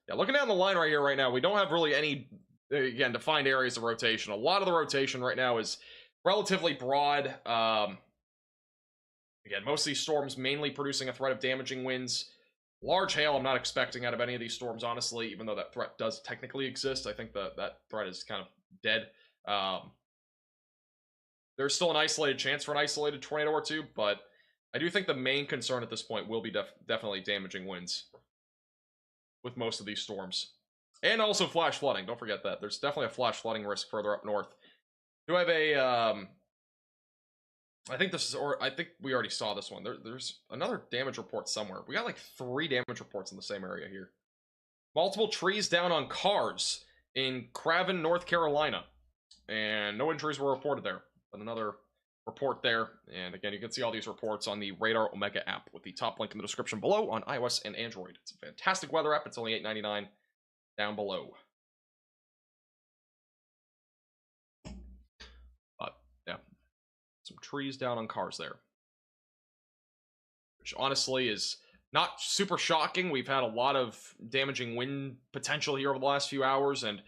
Yeah, looking down the line right here, right now, we don't have really any, again, defined areas of rotation. A lot of the rotation right now is relatively broad. Again, most of these storms mainly producing a threat of damaging winds. Large hail, I'm not expecting out of any of these storms, honestly, even though that threat does technically exist. I think that threat is kind of dead. There's still an isolated chance for an isolated tornado or two, but I do think the main concern at this point will be definitely damaging winds with most of these storms. And also flash flooding, don't forget that. There's definitely a flash flooding risk further up north. Do I have a, I think this is, or I think we already saw this one. There's another damage report somewhere. We got like 3 damage reports in the same area here. Multiple trees down on cars in Craven, North Carolina. And no injuries were reported there. But another report there. And again, you can see all these reports on the Radar Omega app with the top link in the description below on iOS and Android. It's a fantastic weather app. It's only $8.99 down below. But yeah, some trees down on cars there, which honestly is not super shocking. We've had a lot of damaging wind potential here over the last few hours, and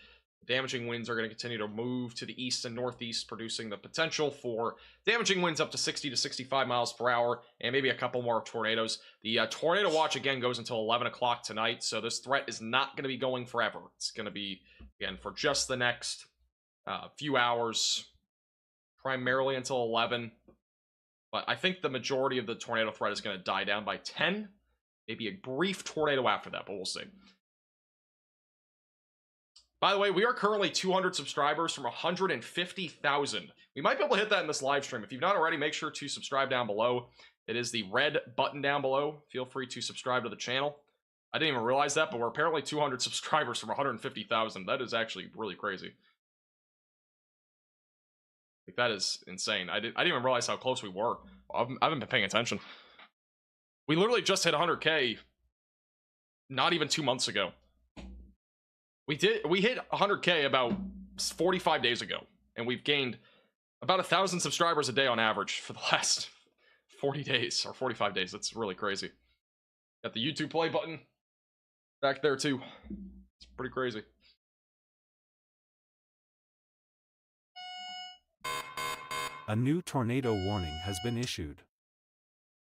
damaging winds are going to continue to move to the east and northeast, producing the potential for damaging winds up to 60 to 65 miles per hour, and maybe a couple more tornadoes. The tornado watch, again, goes until 11 o'clock tonight, so this threat is not going to be going forever. It's going to be, again, for just the next few hours, primarily until 11. But I think the majority of the tornado threat is going to die down by 10. Maybe a brief tornado after that, but we'll see. By the way, we are currently 200 subscribers from 150,000. We might be able to hit that in this live stream. If you've not already, make sure to subscribe down below. It is the red button down below. Feel free to subscribe to the channel. I didn't even realize that, but we're apparently 200 subscribers from 150,000. That is actually really crazy. Like, that is insane. I didn't even realize how close we were. I haven't been paying attention. We literally just hit 100K not even 2 months ago. We hit 100K about 45 days ago, and we've gained about 1,000 subscribers a day on average for the last 40 days or 45 days. That's really crazy. Got the YouTube play button back there too. It's pretty crazy. A new tornado warning has been issued.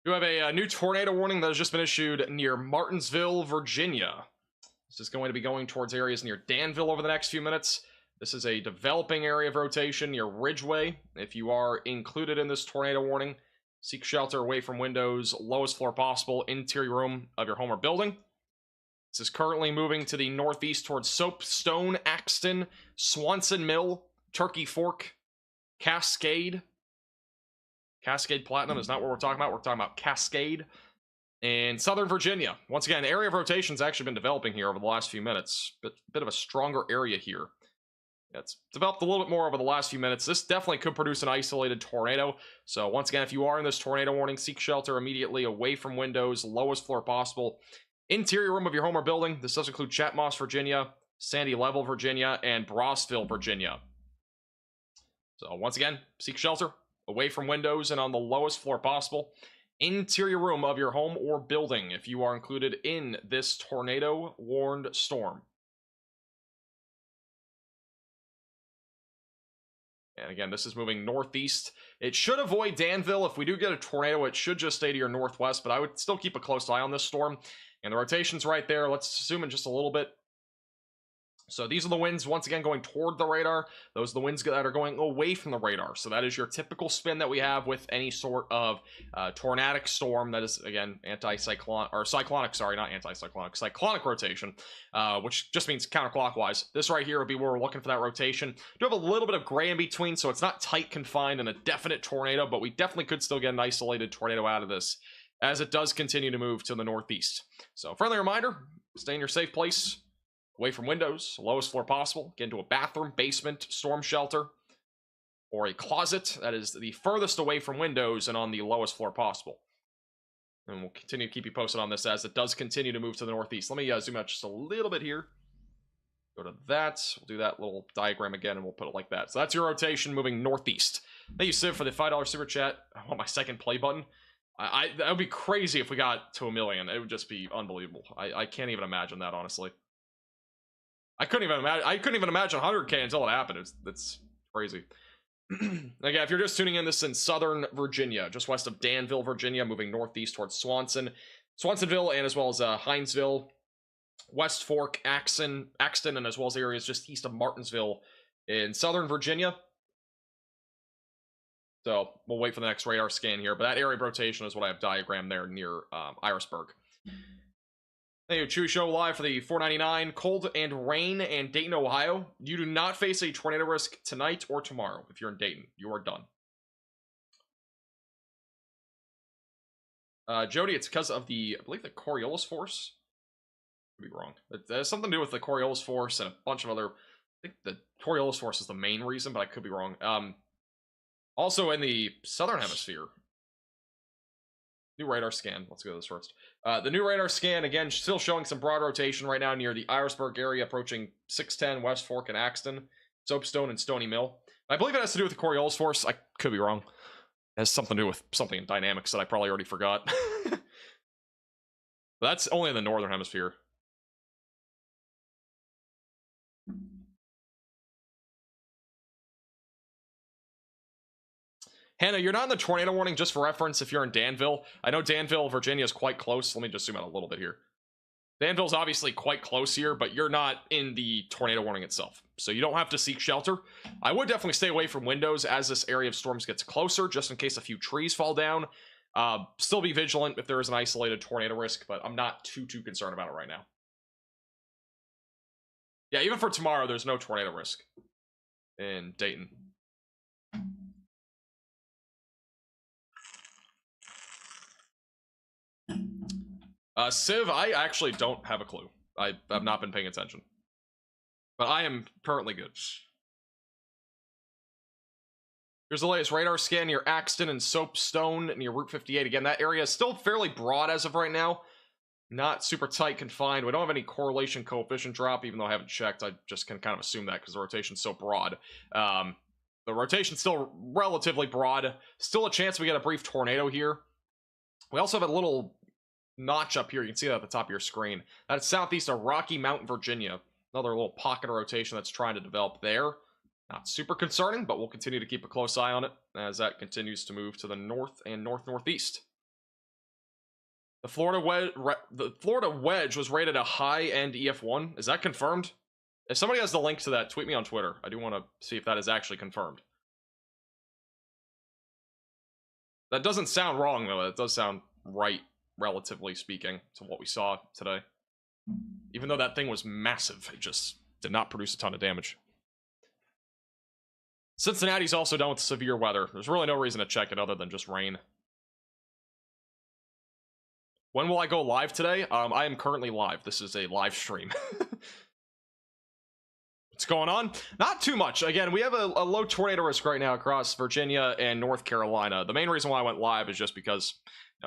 You have a new tornado warning that has just been issued near Martinsville, Virginia. This is going to be going towards areas near Danville over the next few minutes. This is a developing area of rotation near Ridgeway. If you are included in this tornado warning, seek shelter away from windows, lowest floor possible, interior room of your home or building. This is currently moving to the northeast towards Soapstone, Axton, Swanson Mill, Turkey Fork, Cascade. Cascade Platinum is not what we're talking about. We're talking about Cascade. And Southern Virginia. Once again, area of rotation has actually been developing here over the last few minutes. Bit of a stronger area here. Yeah, it's developed a little bit more over the last few minutes. This definitely could produce an isolated tornado. So once again, if you are in this tornado warning, seek shelter immediately away from windows, lowest floor possible. Interior room of your home or building. This does include Chatmoss, Virginia, Sandy Level, Virginia, and Brosville, Virginia. So once again, seek shelter away from windows and on the lowest floor possible. Interior room of your home or building if you are included in this tornado warned storm. And again, this is moving northeast. It should avoid Danville. If we do get a tornado, it should just stay to your northwest, but I would still keep a close eye on this storm. And the rotation's right there. Let's zoom in just a little bit. So these are the winds, once again, going toward the radar. Those are the winds that are going away from the radar. So that is your typical spin that we have with any sort of tornadic storm. That is, again, cyclonic rotation, which just means counterclockwise. This right here would be where we're looking for that rotation. Do have a little bit of gray in between, so it's not tight confined in a definite tornado, but we definitely could still get an isolated tornado out of this as it does continue to move to the northeast. So friendly reminder, stay in your safe place. Away from windows, lowest floor possible. Get into a bathroom, basement, storm shelter, or a closet that is the furthest away from windows and on the lowest floor possible. And we'll continue to keep you posted on this as it does continue to move to the northeast. Let me zoom out just a little bit here. Go to that. We'll do that little diagram again, and we'll put it like that. So that's your rotation moving northeast. Thank you, Civ, for the $5 super chat. I want my second play button. That would be crazy if we got to 1 million. It would just be unbelievable. I can't even imagine that, honestly. I couldn't even imagine 100K until it happened. It's crazy. Again, if you're just tuning in, this is in Southern Virginia, just west of Danville, Virginia, moving northeast towards Swansonville, and as well as Hinesville, West Fork, Axton, and as well as areas just east of Martinsville in Southern Virginia. So we'll wait for the next radar scan here, but that area of rotation is what I have diagrammed there near Irisburg. Thank you, Chewy Show live for the $4.99. Cold and rain and Dayton, Ohio. You do not face a tornado risk tonight or tomorrow. If you're in Dayton, you are done. Jody, it's because of I believe the Coriolis force. Could be wrong. It has something to do with the Coriolis force and a bunch of other. I think the Coriolis force is the main reason, but I could be wrong. Also in the southern hemisphere. New radar scan. Let's go to this first. The new radar scan, again, still showing some broad rotation right now near the Irisburg area, approaching 610, West Fork, and Axton, Soapstone, and Stony Mill. I believe it has to do with the Coriolis force. I could be wrong. It has something to do with something in dynamics that I probably already forgot. That's only in the northern hemisphere. Hannah, you're not in the tornado warning, just for reference, if you're in Danville. I know Danville, Virginia is quite close. Let me just zoom out a little bit here. Danville's obviously quite close here, but you're not in the tornado warning itself. So you don't have to seek shelter. I would definitely stay away from windows as this area of storms gets closer, just in case a few trees fall down. Still be vigilant if there is an isolated tornado risk, but I'm not too concerned about it right now. Yeah, even for tomorrow, there's no tornado risk in Dayton. Civ, I actually don't have a clue. I have not been paying attention. But I am currently good. Here's the latest radar scan near Axton and Soapstone near Route 58. Again, that area is still fairly broad as of right now. Not super tight confined. We don't have any correlation coefficient drop, even though I haven't checked. I just can kind of assume that because the rotation's so broad. The rotation's still relatively broad. Still a chance we get a brief tornado here. We also have a little notch up here. You can see that at the top of your screen. That's southeast of Rocky Mount, Virginia. Another little pocket of rotation that's trying to develop there. Not super concerning, but we'll continue to keep a close eye on it as that continues to move to the north and north-northeast. The Florida Wedge was rated a high-end EF1. Is that confirmed? If somebody has the link to that, tweet me on Twitter. I do want to see if that is actually confirmed. That doesn't sound wrong, though. It does sound right, relatively speaking, to what we saw today. Even though that thing was massive, it just did not produce a ton of damage. Cincinnati's also done with severe weather. There's really no reason to check it other than just rain. When will I go live today? I am currently live. This is a live stream. What's going on? Not too much. Again, we have a low tornado risk right now across Virginia and North Carolina. The main reason why I went live is just because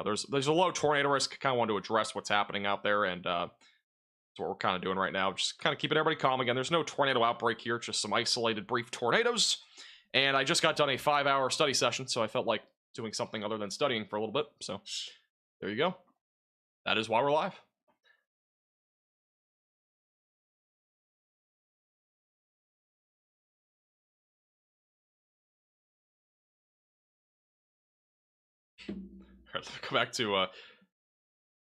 there's a low tornado risk. Kind of wanted to address what's happening out there, and that's what we're kind of doing right now. Just kind of keeping everybody calm. Again, there's no tornado outbreak here, just some isolated brief tornadoes. And I just got done a 5-hour study session, so I felt like doing something other than studying for a little bit. So there you go. That is why we're live. All right, let's go back to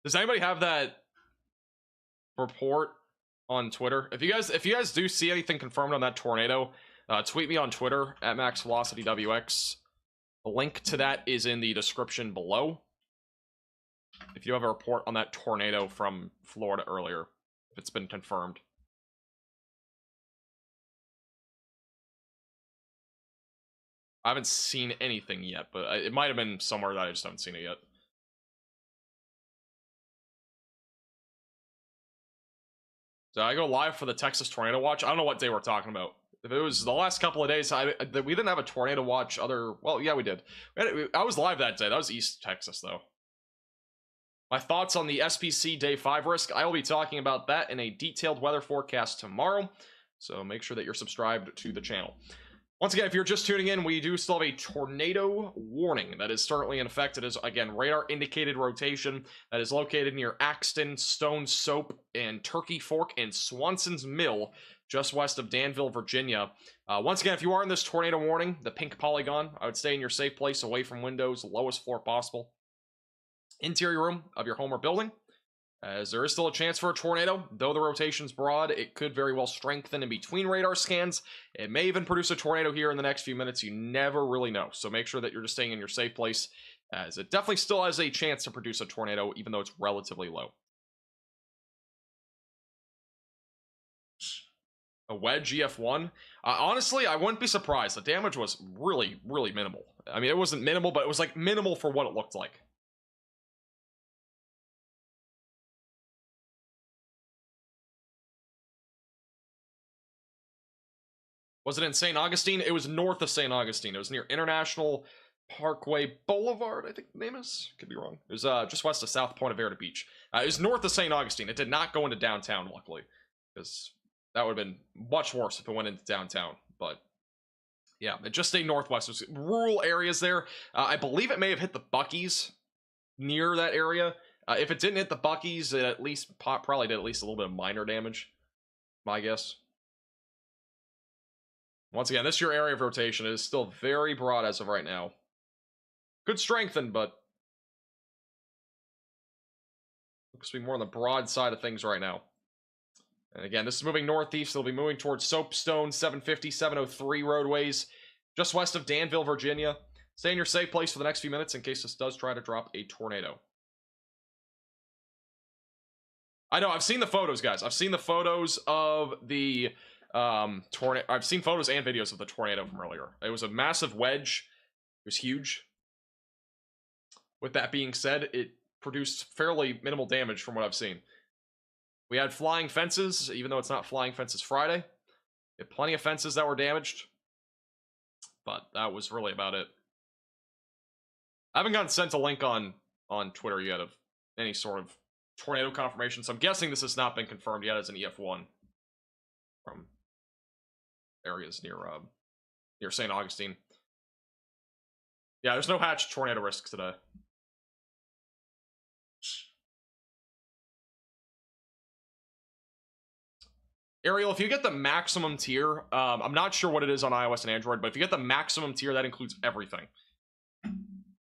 does anybody have that report on Twitter? If you guys do see anything confirmed on that tornado, tweet me on Twitter at MaxVelocityWX. The link to that is in the description below. If you have a report on that tornado from Florida earlier, if it's been confirmed. I haven't seen anything yet, but it might have been somewhere that I just haven't seen it yet. So I go live for the Texas Tornado Watch. I don't know what day we're talking about. If it was the last couple of days, we didn't have a tornado watch. Well, yeah, we did. I was live that day. That was East Texas, though. My thoughts on the SPC Day 5 risk. I will be talking about that in a detailed weather forecast tomorrow. So make sure that you're subscribed to the channel. Once again, if you're just tuning in, we do still have a tornado warning that is currently in effect. It is, again, radar indicated rotation that is located near Axton, Stone Soap, and Turkey Fork and Swanson's Mill, just west of Danville, Virginia. Once again, if you are in this tornado warning, the pink polygon, I would stay in your safe place, away from windows, lowest floor possible. Interior room of your home or building, as there is still a chance for a tornado. Though the rotation's broad, it could very well strengthen in between radar scans. It may even produce a tornado here in the next few minutes. You never really know, so make sure that you're just staying in your safe place, as it definitely still has a chance to produce a tornado, even though it's relatively low. A wedge EF1. Honestly, I wouldn't be surprised. The damage was really, really minimal. I mean, it wasn't minimal, but it was like minimal for what it looked like. Was it in St. Augustine? It was north of St. Augustine. It was near International Parkway Boulevard, I think the name is. Could be wrong. It was just west of South Point of Verde Beach. It was north of St. Augustine. It did not go into downtown, luckily, because that would have been much worse if it went into downtown. But yeah, it just stayed northwest. There's rural areas there. I believe it may have hit the Buc-ee's near that area. If it didn't hit the Buc-ee's, it at least probably did at least a little bit of minor damage, my guess. Once again, this is your area of rotation. It is still very broad as of right now. Could strengthen, but looks to be more on the broad side of things right now. And again, this is moving northeast. It'll be moving towards Soapstone, 750, 703 roadways, just west of Danville, Virginia. Stay in your safe place for the next few minutes in case this does try to drop a tornado. I know, I've seen the photos, guys. I've seen the photos of the tornado. I've seen photos and videos of the tornado from earlier. It was a massive wedge. It was huge. With that being said, it produced fairly minimal damage from what I've seen. We had flying fences, even though it's not Flying Fences Friday. We had plenty of fences that were damaged, but that was really about it. I haven't gotten sent a link on Twitter yet of any sort of tornado confirmation, so I'm guessing this has not been confirmed yet as an EF1 from areas near St. Augustine. Yeah, there's no hatched tornado risk today. Ariel, if you get the maximum tier, I'm not sure what it is on iOS and Android, but if you get the maximum tier, that includes everything.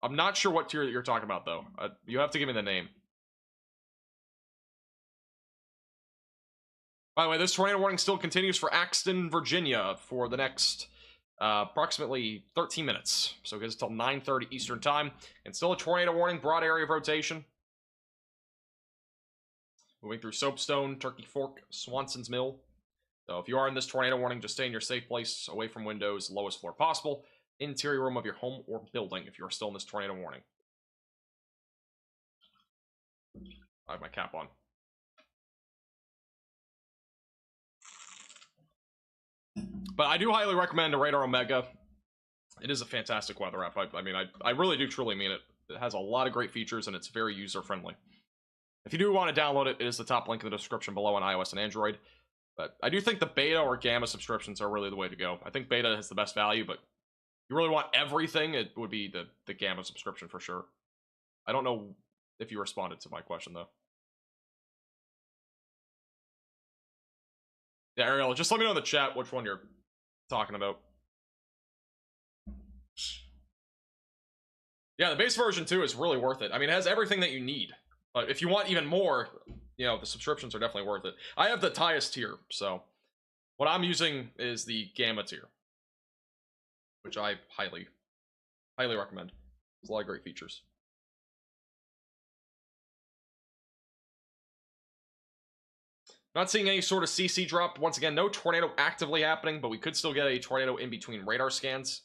I'm not sure what tier you're talking about, though. You have to give me the name. By the way, this tornado warning still continues for Axton, Virginia for the next approximately 13 minutes. So it goes until 9:30 Eastern Time. And still a tornado warning, broad area of rotation. Moving through Soapstone, Turkey Fork, Swanson's Mill. So if you are in this tornado warning, just stay in your safe place, away from windows, lowest floor possible. Interior room of your home or building if you are still in this tornado warning. I have my cap on. But I do highly recommend a Radar Omega. It is a fantastic weather app. I mean, I really do truly mean it. It has a lot of great features, and it's very user-friendly. If you do want to download it, it is the top link in the description below on iOS and Android. But I do think the beta or gamma subscriptions are really the way to go. I think beta has the best value, but if you really want everything, it would be the gamma subscription for sure. I don't know if you responded to my question, though. Yeah, Ariel, just let me know in the chat which one you're talking about. Yeah, the base version 2 is really worth it. I mean, it has everything that you need. But if you want even more, you know, the subscriptions are definitely worth it. I have the highest tier, so what I'm using is the Gamma tier, which I highly recommend. There's a lot of great features. Not seeing any sort of CC drop. Once again, no tornado actively happening, but we could still get a tornado in between radar scans.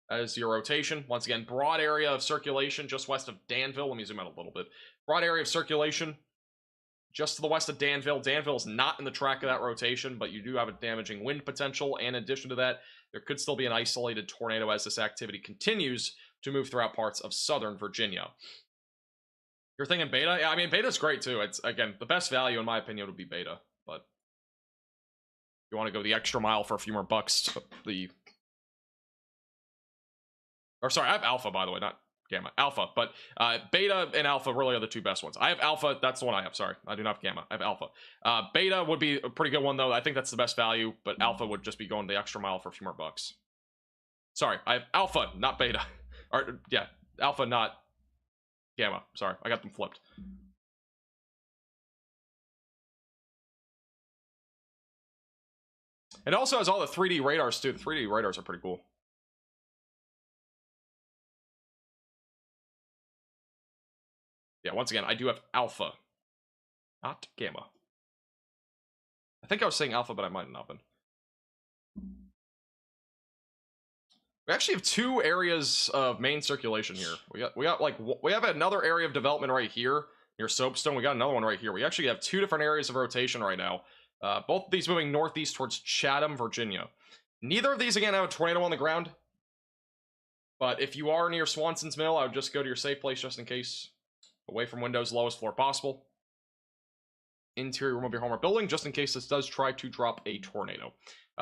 That is your rotation. Once again, broad area of circulation just west of Danville. Let me zoom out a little bit. Broad area of circulation just to the west of Danville. Danville is not in the track of that rotation, but you do have a damaging wind potential. And in addition to that, there could still be an isolated tornado as this activity continues to move throughout parts of southern Virginia. You're thinking beta? Yeah, I mean, beta's great too. It's, again, the best value, in my opinion, would be beta. But if you want to go the extra mile for a few more bucks, or sorry, I have alpha, by the way, not gamma. Alpha, but beta and alpha really are the two best ones. I have alpha, that's the one I have, sorry. I do not have gamma, I have alpha. Beta would be a pretty good one, though. I think that's the best value, but alpha would just be going the extra mile for a few more bucks. Sorry, I have alpha, not beta. Or, yeah, alpha, not gamma. Sorry, I got them flipped. It also has all the 3D radars, too. The 3D radars are pretty cool. Yeah, once again, I do have alpha, not gamma. I think I was saying alpha, but I might have not been. We actually have two areas of main circulation here. We have another area of development right here near Soapstone. We got another one right here. We actually have two different areas of rotation right now. Both of these moving northeast towards Chatham, Virginia. Neither of these, again, have a tornado on the ground. But if you are near Swanson's Mill, I would just go to your safe place just in case. Away from windows, lowest floor possible. Interior room of your home or building, just in case this does try to drop a tornado.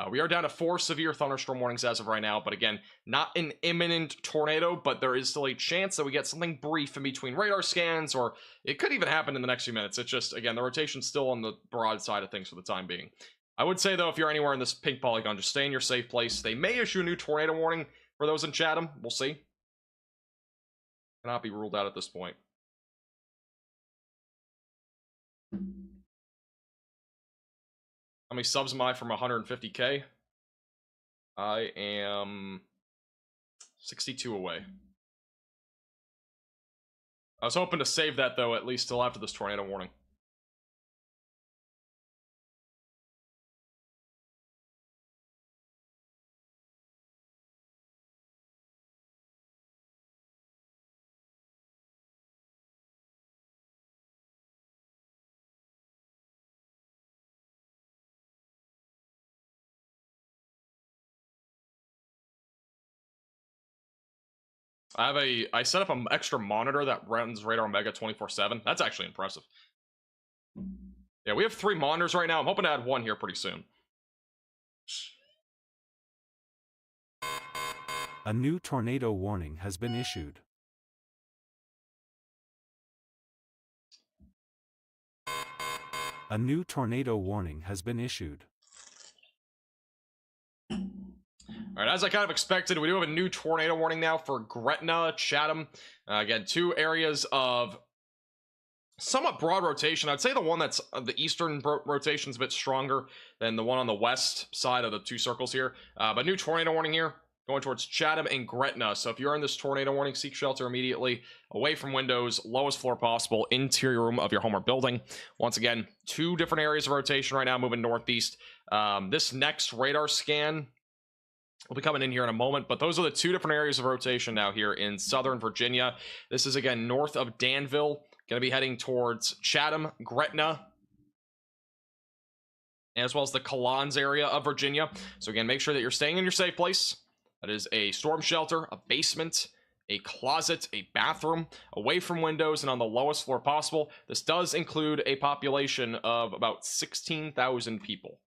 We are down to 4 severe thunderstorm warnings as of right now, but again, not an imminent tornado, but there is still a chance that we get something brief in between radar scans, or it could even happen in the next few minutes. It's just, again, the rotation's still on the broad side of things for the time being. I would say, though, if you're anywhere in this pink polygon, just stay in your safe place. They may issue a new tornado warning for those in Chatham. We'll see. Cannot be ruled out at this point. How many subs am I from 150k? I am 62 away. I was hoping to save that, though, at least till after this tornado warning. I set up an extra monitor that runs Radar Omega 24/7. That's actually impressive. Yeah, we have 3 monitors right now. I'm hoping to add 1 here pretty soon. A new tornado warning has been issued. A new tornado warning has been issued. All right, as I kind of expected, we do have a new tornado warning now for Gretna, Chatham. Again, 2 areas of somewhat broad rotation. I'd say the one that's the eastern rotation is a bit stronger than the one on the west side of the 2 circles here. But new tornado warning here going towards Chatham and Gretna. So if you're in this tornado warning, seek shelter immediately, away from windows, lowest floor possible, interior room of your home or building. Once again, 2 different areas of rotation right now, moving northeast. This next radar scan will be coming in here in a moment, but those are the 2 different areas of rotation now here in Southern Virginia. This is again north of Danville, going to be heading towards Chatham, Gretna, as well as the Collins area of Virginia. So again, make sure that you're staying in your safe place. That is a storm shelter, a basement, a closet, a bathroom, away from windows and on the lowest floor possible. This does include a population of about 16,000 people.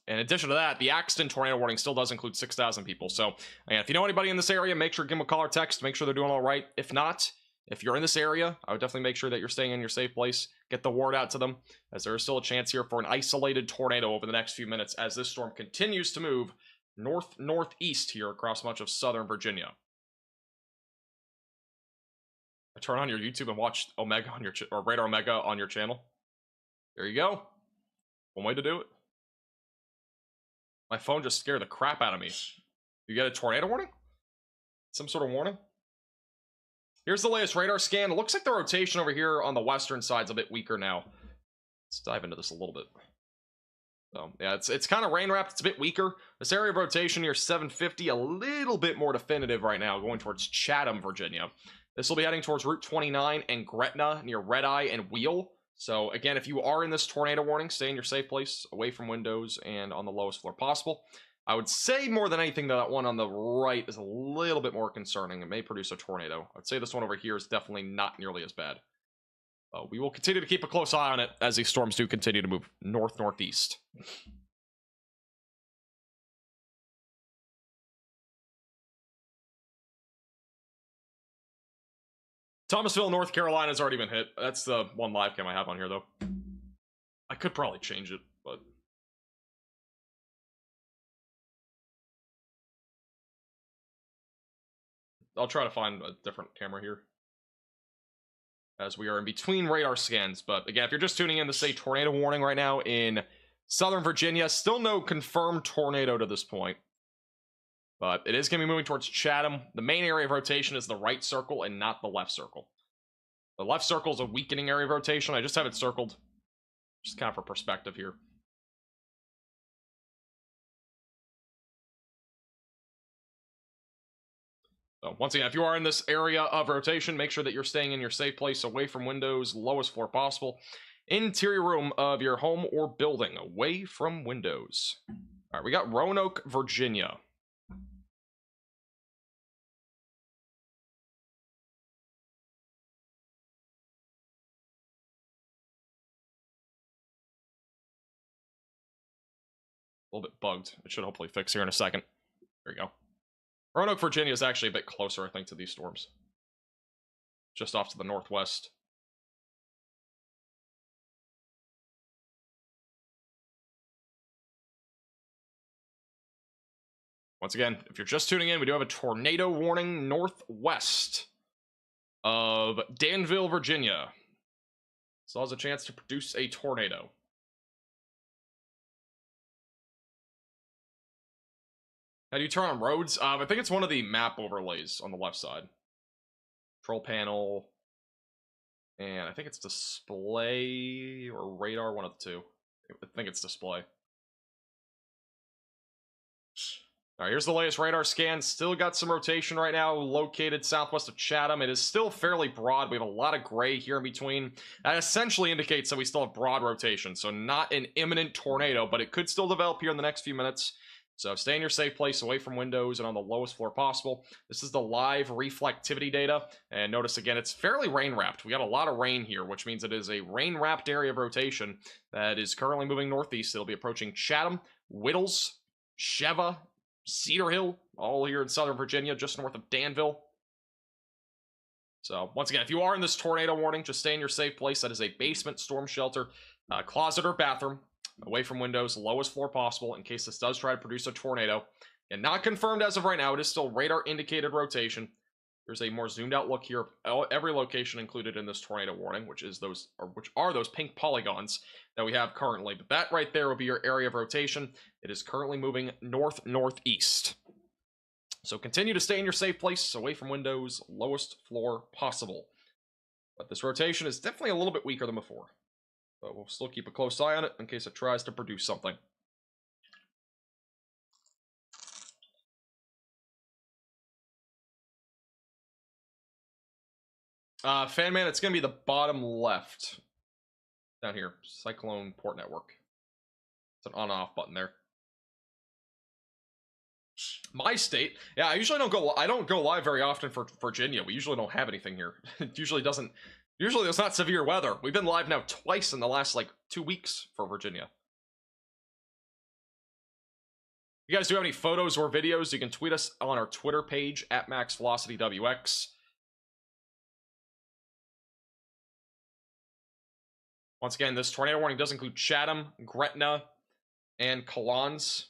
In addition to that, the Axton tornado warning still does include 6,000 people. So, again, if you know anybody in this area, make sure to give them a call or text. Make sure they're doing all right. If not, if you're in this area, I would definitely make sure that you're staying in your safe place. Get the word out to them, as there is still a chance here for an isolated tornado over the next few minutes as this storm continues to move northeast here across much of southern Virginia. I turn on your YouTube and watch Omega on your or Radar Omega on your channel. There you go. One way to do it. My phone just scared the crap out of me. You get a tornado warning? Some sort of warning? Here's the latest radar scan. It looks like the rotation over here on the western side's a bit weaker now. Let's dive into this a little bit. So, yeah, it's kind of rain wrapped. It's a bit weaker. This area of rotation here, 750, a little bit more definitive right now, going towards Chatham, Virginia. This will be heading towards Route 29 and Gretna near Red Eye and Wheel. So again, if you are in this tornado warning, stay in your safe place, away from windows and on the lowest floor possible. I would say more than anything that one on the right is a little bit more concerning. It may produce a tornado. I'd say this one over here is definitely not nearly as bad. We will continue to keep a close eye on it as these storms do continue to move northeast. Thomasville, North Carolina has already been hit. That's the one live cam I have on here, though. I could probably change it, but... I'll try to find a different camera here, as we are in between radar scans. But again, if you're just tuning in, to say tornado warning right now in Southern Virginia. Still no confirmed tornado to this point, but it is going to be moving towards Chatham. The main area of rotation is the right circle and not the left circle. The left circle is a weakening area of rotation. I just have it circled, just kind of for perspective here. So once again, if you are in this area of rotation, make sure that you're staying in your safe place, away from windows, lowest floor possible, interior room of your home or building, away from windows. All right, we got Roanoke, Virginia. A little bit bugged. It should hopefully fix here in a second. There you go. Roanoke, Virginia is actually a bit closer, I think, to these storms. Just off to the northwest. Once again, if you're just tuning in, we do have a tornado warning northwest of Danville, Virginia. So has a chance to produce a tornado. How do you turn on roads? I think it's one of the map overlays on the left side. Control panel. And I think it's display or radar, one of the two. I think it's display. All right, here's the latest radar scan. Still got some rotation right now, located southwest of Chatham. It is still fairly broad. We have a lot of gray here in between. That essentially indicates that we still have broad rotation. So not an imminent tornado, but it could still develop here in the next few minutes. So stay in your safe place, away from windows, and on the lowest floor possible. This is the live reflectivity data, and notice again, it's fairly rain-wrapped. We got a lot of rain here, which means it is a rain-wrapped area of rotation that is currently moving northeast. It'll be approaching Chatham, Whittles, Sheva, Cedar Hill, all here in Southern Virginia, just north of Danville. So once again, if you are in this tornado warning, just stay in your safe place. That is a basement, storm shelter, closet, or bathroom, away from windows, lowest floor possible, in case this does try to produce a tornado. And not confirmed as of right now, it is still radar indicated rotation. There's a more zoomed out look here of every location included in this tornado warning, which are those pink polygons that we have currently. But that right there will be your area of rotation. It is currently moving north-northeast. So continue to stay in your safe place, away from windows, lowest floor possible. But this rotation is definitely a little bit weaker than before. But we'll still keep a close eye on it in case it tries to produce something. Fanman, it's going to be the bottom left. Down here. Cyclone Port Network. It's an on-off button there. My state, yeah, I don't go live very often for Virginia. We usually don't have anything here. It usually there's not severe weather. We've been live now twice in the last, 2 weeks for Virginia. If you guys do have any photos or videos, you can tweet us on our Twitter page, @MaxVelocityWX. Once again, this tornado warning does include Chatham, Gretna, and Collins.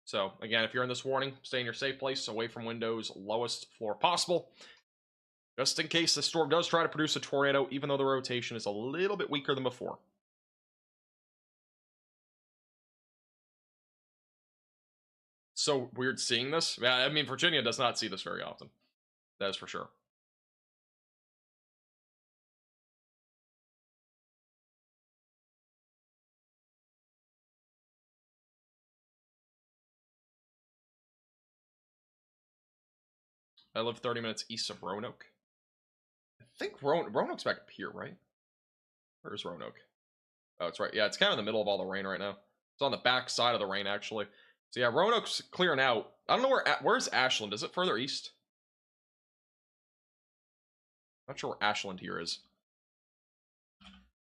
So, again, if you're in this warning, stay in your safe place, away from windows, lowest floor possible. Just in case the storm does try to produce a tornado, even though the rotation is a little bit weaker than before. So weird seeing this. Yeah, I mean, Virginia does not see this very often. That is for sure. I live 30 minutes east of Roanoke. I think Roanoke's back up here, right? Where's Roanoke? Oh, it's right. Yeah, it's kind of in the middle of all the rain right now. It's on the back side of the rain, actually. So yeah, Roanoke's clearing out. I don't know where's Ashland? Is it further east? Not sure where Ashland here is.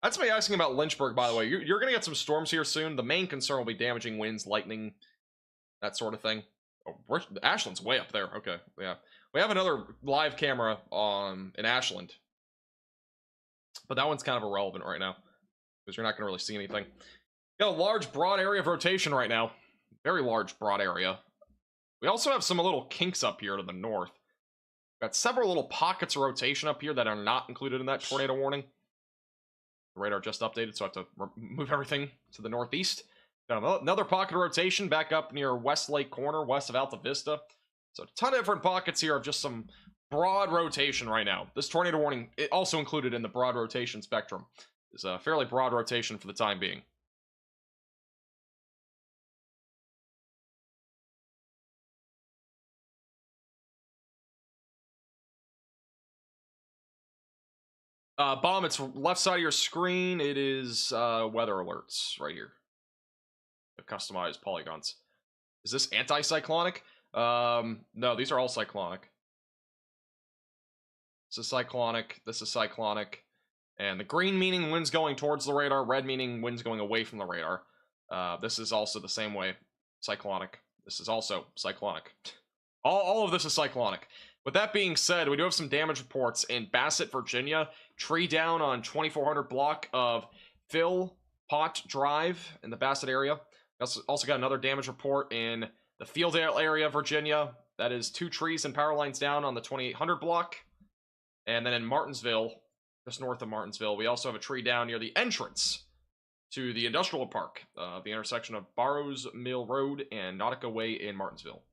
That's me asking about Lynchburg, by the way. You're going to get some storms here soon. The main concern will be damaging winds, lightning, that sort of thing. Oh, Ashland's way up there. Okay, yeah. We have another live camera in Ashland. But that one's kind of irrelevant right now, because you're not going to really see anything. Got a large, broad area of rotation right now. Very large, broad area. We also have some little kinks up here to the north. Got several little pockets of rotation up here that are not included in that tornado warning. The radar just updated, so I have to move everything to the northeast. Got another pocket of rotation back up near Westlake Corner, west of Alta Vista. So a ton of different pockets here of just some broad rotation right now. This tornado warning, it also included in the broad rotation spectrum, is a fairly broad rotation for the time being. Bomb, it's left side of your screen. It is weather alerts right here. The customized polygons. Is this anti-cyclonic? No, these are all cyclonic. This is cyclonic, this is cyclonic. And the green meaning winds going towards the radar, red meaning winds going away from the radar. This is also the same way, cyclonic. This is also cyclonic. All of this is cyclonic. With that being said, we do have some damage reports in Bassett, Virginia. Tree down on 2400 block of Phil Pot Drive in the Bassett area. Also got another damage report in the Fieldale area of Virginia. That is 2 trees and power lines down on the 2800 block. And then in Martinsville, just north of Martinsville, we also have a tree down near the entrance to the industrial park, the intersection of Barrows Mill Road and Nautica Way in Martinsville.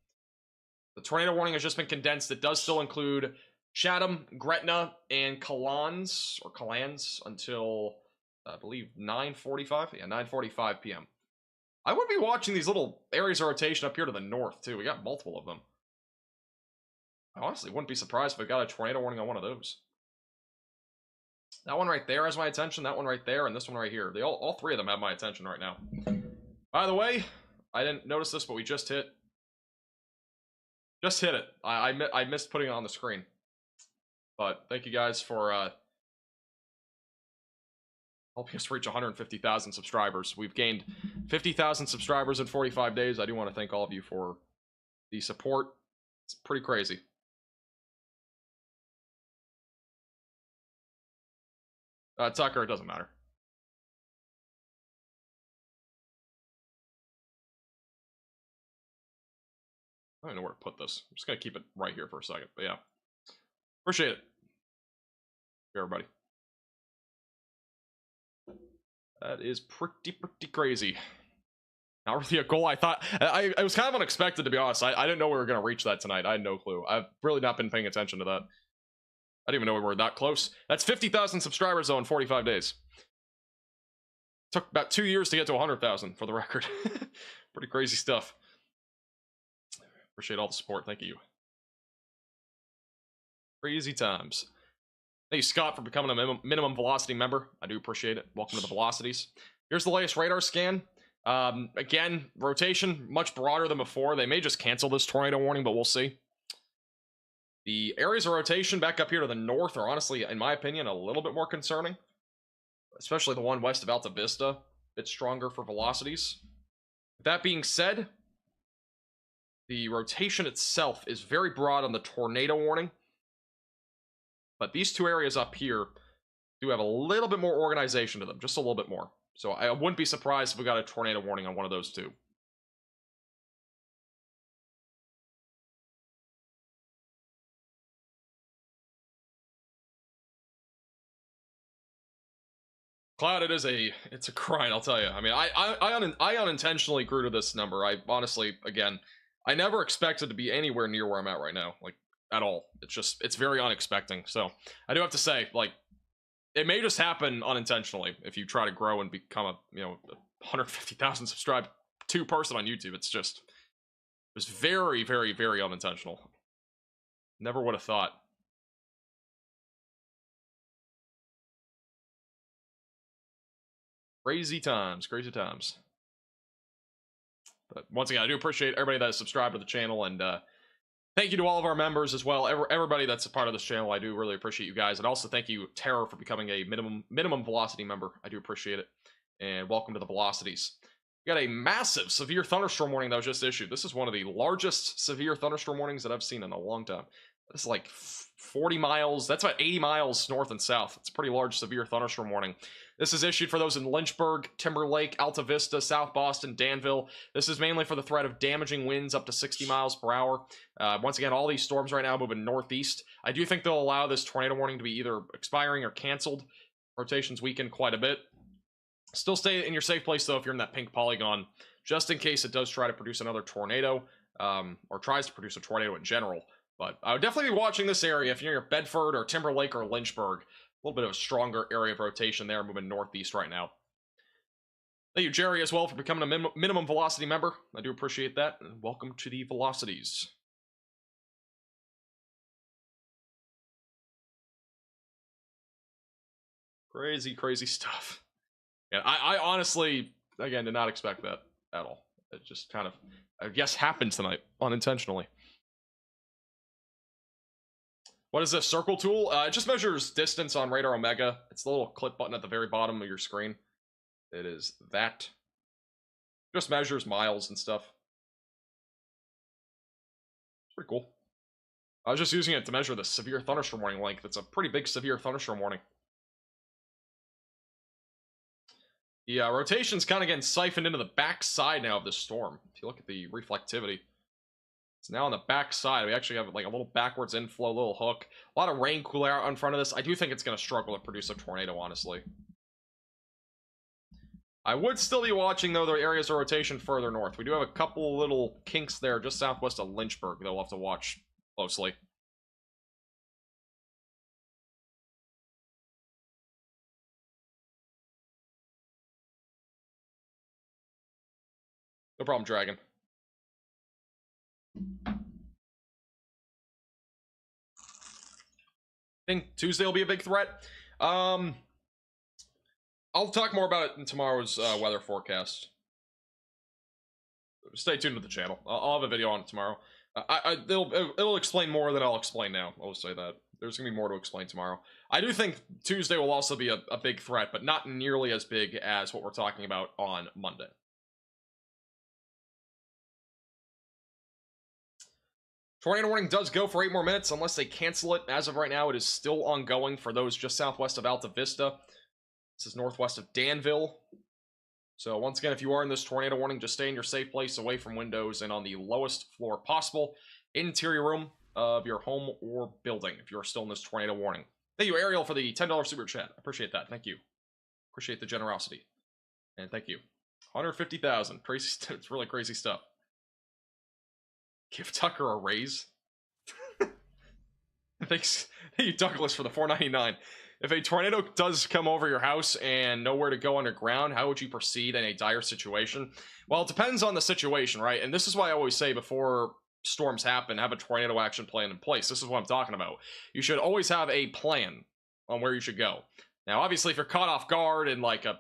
The tornado warning has just been condensed. It does still include Chatham, Gretna, and Collins until, I believe, 9:45? Yeah, 9:45 p.m. I would be watching these little areas of rotation up here to the north, too. We got multiple of them. I honestly wouldn't be surprised if I got a tornado warning on one of those. That one right there has my attention, that one right there, and this one right here. All 3 of them have my attention right now. By the way, I didn't notice this, but we just hit it. I missed putting it on the screen. But thank you guys for helping us reach 150,000 subscribers. We've gained 50,000 subscribers in 45 days. I do want to thank all of you for the support. It's pretty crazy. Tucker, it doesn't matter. I don't know where to put this. I'm just going to keep it right here for a second. But yeah. Appreciate it. Everybody. That is pretty crazy. Not really a goal. I thought it was kind of unexpected, to be honest. I didn't know we were going to reach that tonight. I had no clue. I've really not been paying attention to that. I didn't even know we were that close. That's 50,000 subscribers though in 45 days. Took about 2 years to get to 100,000 for the record. Pretty crazy stuff. Appreciate all the support. Thank you. Crazy times. Thank you, Scott, for becoming a minimum velocity member. I do appreciate it. Welcome to the velocities. Here's the latest radar scan. Again, rotation much broader than before. They may just cancel this tornado warning, but we'll see. The areas of rotation back up here to the north are honestly, in my opinion, a little bit more concerning. Especially the one west of Alta Vista. A bit stronger for velocities. That being said, the rotation itself is very broad on the tornado warning. But these two areas up here do have a little bit more organization to them. Just a little bit more. So I wouldn't be surprised if we got a tornado warning on one of those two. Cloud, it's a grind, I'll tell you. I mean, I unintentionally grew to this number. I honestly, again, I never expected to be anywhere near where I'm at right now, like, at all. It's very unexpected. So I do have to say, like, it may just happen unintentionally if you try to grow and become a 150,000 subscribed person on YouTube. It's very unintentional. Never would have thought. Crazy times. But once again, I do appreciate everybody that has subscribed to the channel, and thank you to all of our members as well. Everybody that's a part of this channel, I do really appreciate you guys. And also thank you, Terror, for becoming a minimum velocity member. I do appreciate it. And welcome to the velocities. We got a massive severe thunderstorm warning that was just issued. This is one of the largest severe thunderstorm warnings that I've seen in a long time. This is like 40 miles. That's about 80 miles north and south. It's a pretty large severe thunderstorm warning. This is issued for those in Lynchburg, Timberlake, Alta Vista, South Boston, Danville. This is mainly for the threat of damaging winds up to 60 miles per hour. Once again, all these storms right now moving northeast. I do think they'll allow this tornado warning to be either expiring or canceled. Rotations weaken quite a bit. Still stay in your safe place, though, if you're in that pink polygon, just in case it does try to produce another tornado, or tries to produce a tornado in general. But I would definitely be watching this area if you're near Bedford or Timberlake or Lynchburg. A little bit of a stronger area of rotation there, moving northeast right now. Thank you, Jerry, as well, for becoming a minimum velocity member. I do appreciate that, and welcome to the velocities. Crazy stuff. Yeah, I honestly, again, did not expect that at all. It just kind of, I guess, happened tonight, unintentionally. What is this circle tool? It just measures distance on Radar Omega. It's the little clip button at the very bottom of your screen. It is that. Just measures miles and stuff. It's pretty cool. I was just using it to measure the severe thunderstorm warning length. It's a pretty big severe thunderstorm warning. The rotation's kind of getting siphoned into the back side now of the storm. If you look at the reflectivity, it's now on the back side. We actually have like a little backwards inflow, little hook. A lot of rain cooler out in front of this. I do think it's going to struggle to produce a tornado, honestly. I would still be watching, though, the areas of rotation further north. We do have a couple little kinks there just southwest of Lynchburg that we'll have to watch closely. No problem, Dragon. I think Tuesday will be a big threat. I'll talk more about it in tomorrow's weather forecast. stay tuned to the channel. I'll have a video on it tomorrow. It'll explain more than I'll explain now. I'll say that. There's gonna be more to explain tomorrow. I do think Tuesday will also be a big threat, but not nearly as big as what we're talking about on Monday. Tornado warning does go for 8 more minutes unless they cancel it. As of right now, it is still ongoing for those just southwest of Alta Vista. This is northwest of Danville. So once again, if you are in this tornado warning, just stay in your safe place away from windows and on the lowest floor possible. Interior room of your home or building if you're still in this tornado warning. Thank you, Ariel, for the $10 super chat. Appreciate that. Thank you. Appreciate the generosity. And thank you. 150,000. Crazy. It's really crazy stuff. Give Tucker a raise. Thanks. Thank you, Douglas, for the $4.99. If a tornado does come over your house and nowhere to go underground, how would you proceed in a dire situation? Well, it depends on the situation, right? And this is why I always say before storms happen, have a tornado action plan in place. This is what I'm talking about. You should always have a plan on where you should go. Now, obviously, if you're caught off guard in like a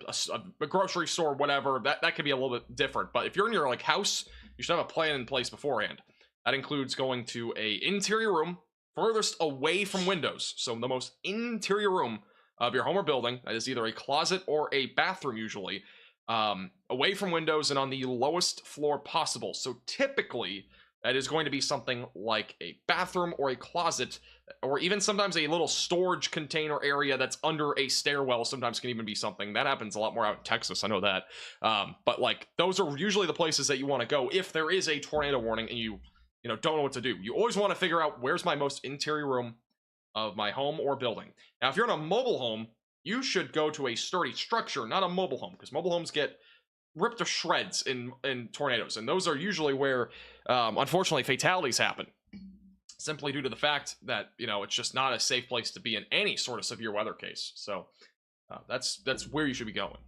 grocery store, whatever, that could be a little bit different. But if you're in your like house, you should have a plan in place beforehand. That includes going to a interior room furthest away from windows. So the most interior room of your home or building, that is either a closet or a bathroom usually, away from windows and on the lowest floor possible. So typically that is going to be something like a bathroom or a closet, or even sometimes a little storage container area that's under a stairwell. Sometimes can even be something that happens a lot more out in Texas, I know that. But like those are usually the places that you want to go if there is a tornado warning and you don't know what to do. You always want to figure out where's my most interior room of my home or building. Now, if you're in a mobile home, you should go to a sturdy structure, not a mobile home, because mobile homes get ripped to shreds in tornadoes, and those are usually where, unfortunately, fatalities happen. Simply due to the fact that, it's just not a safe place to be in any sort of severe weather case. So that's where you should be going.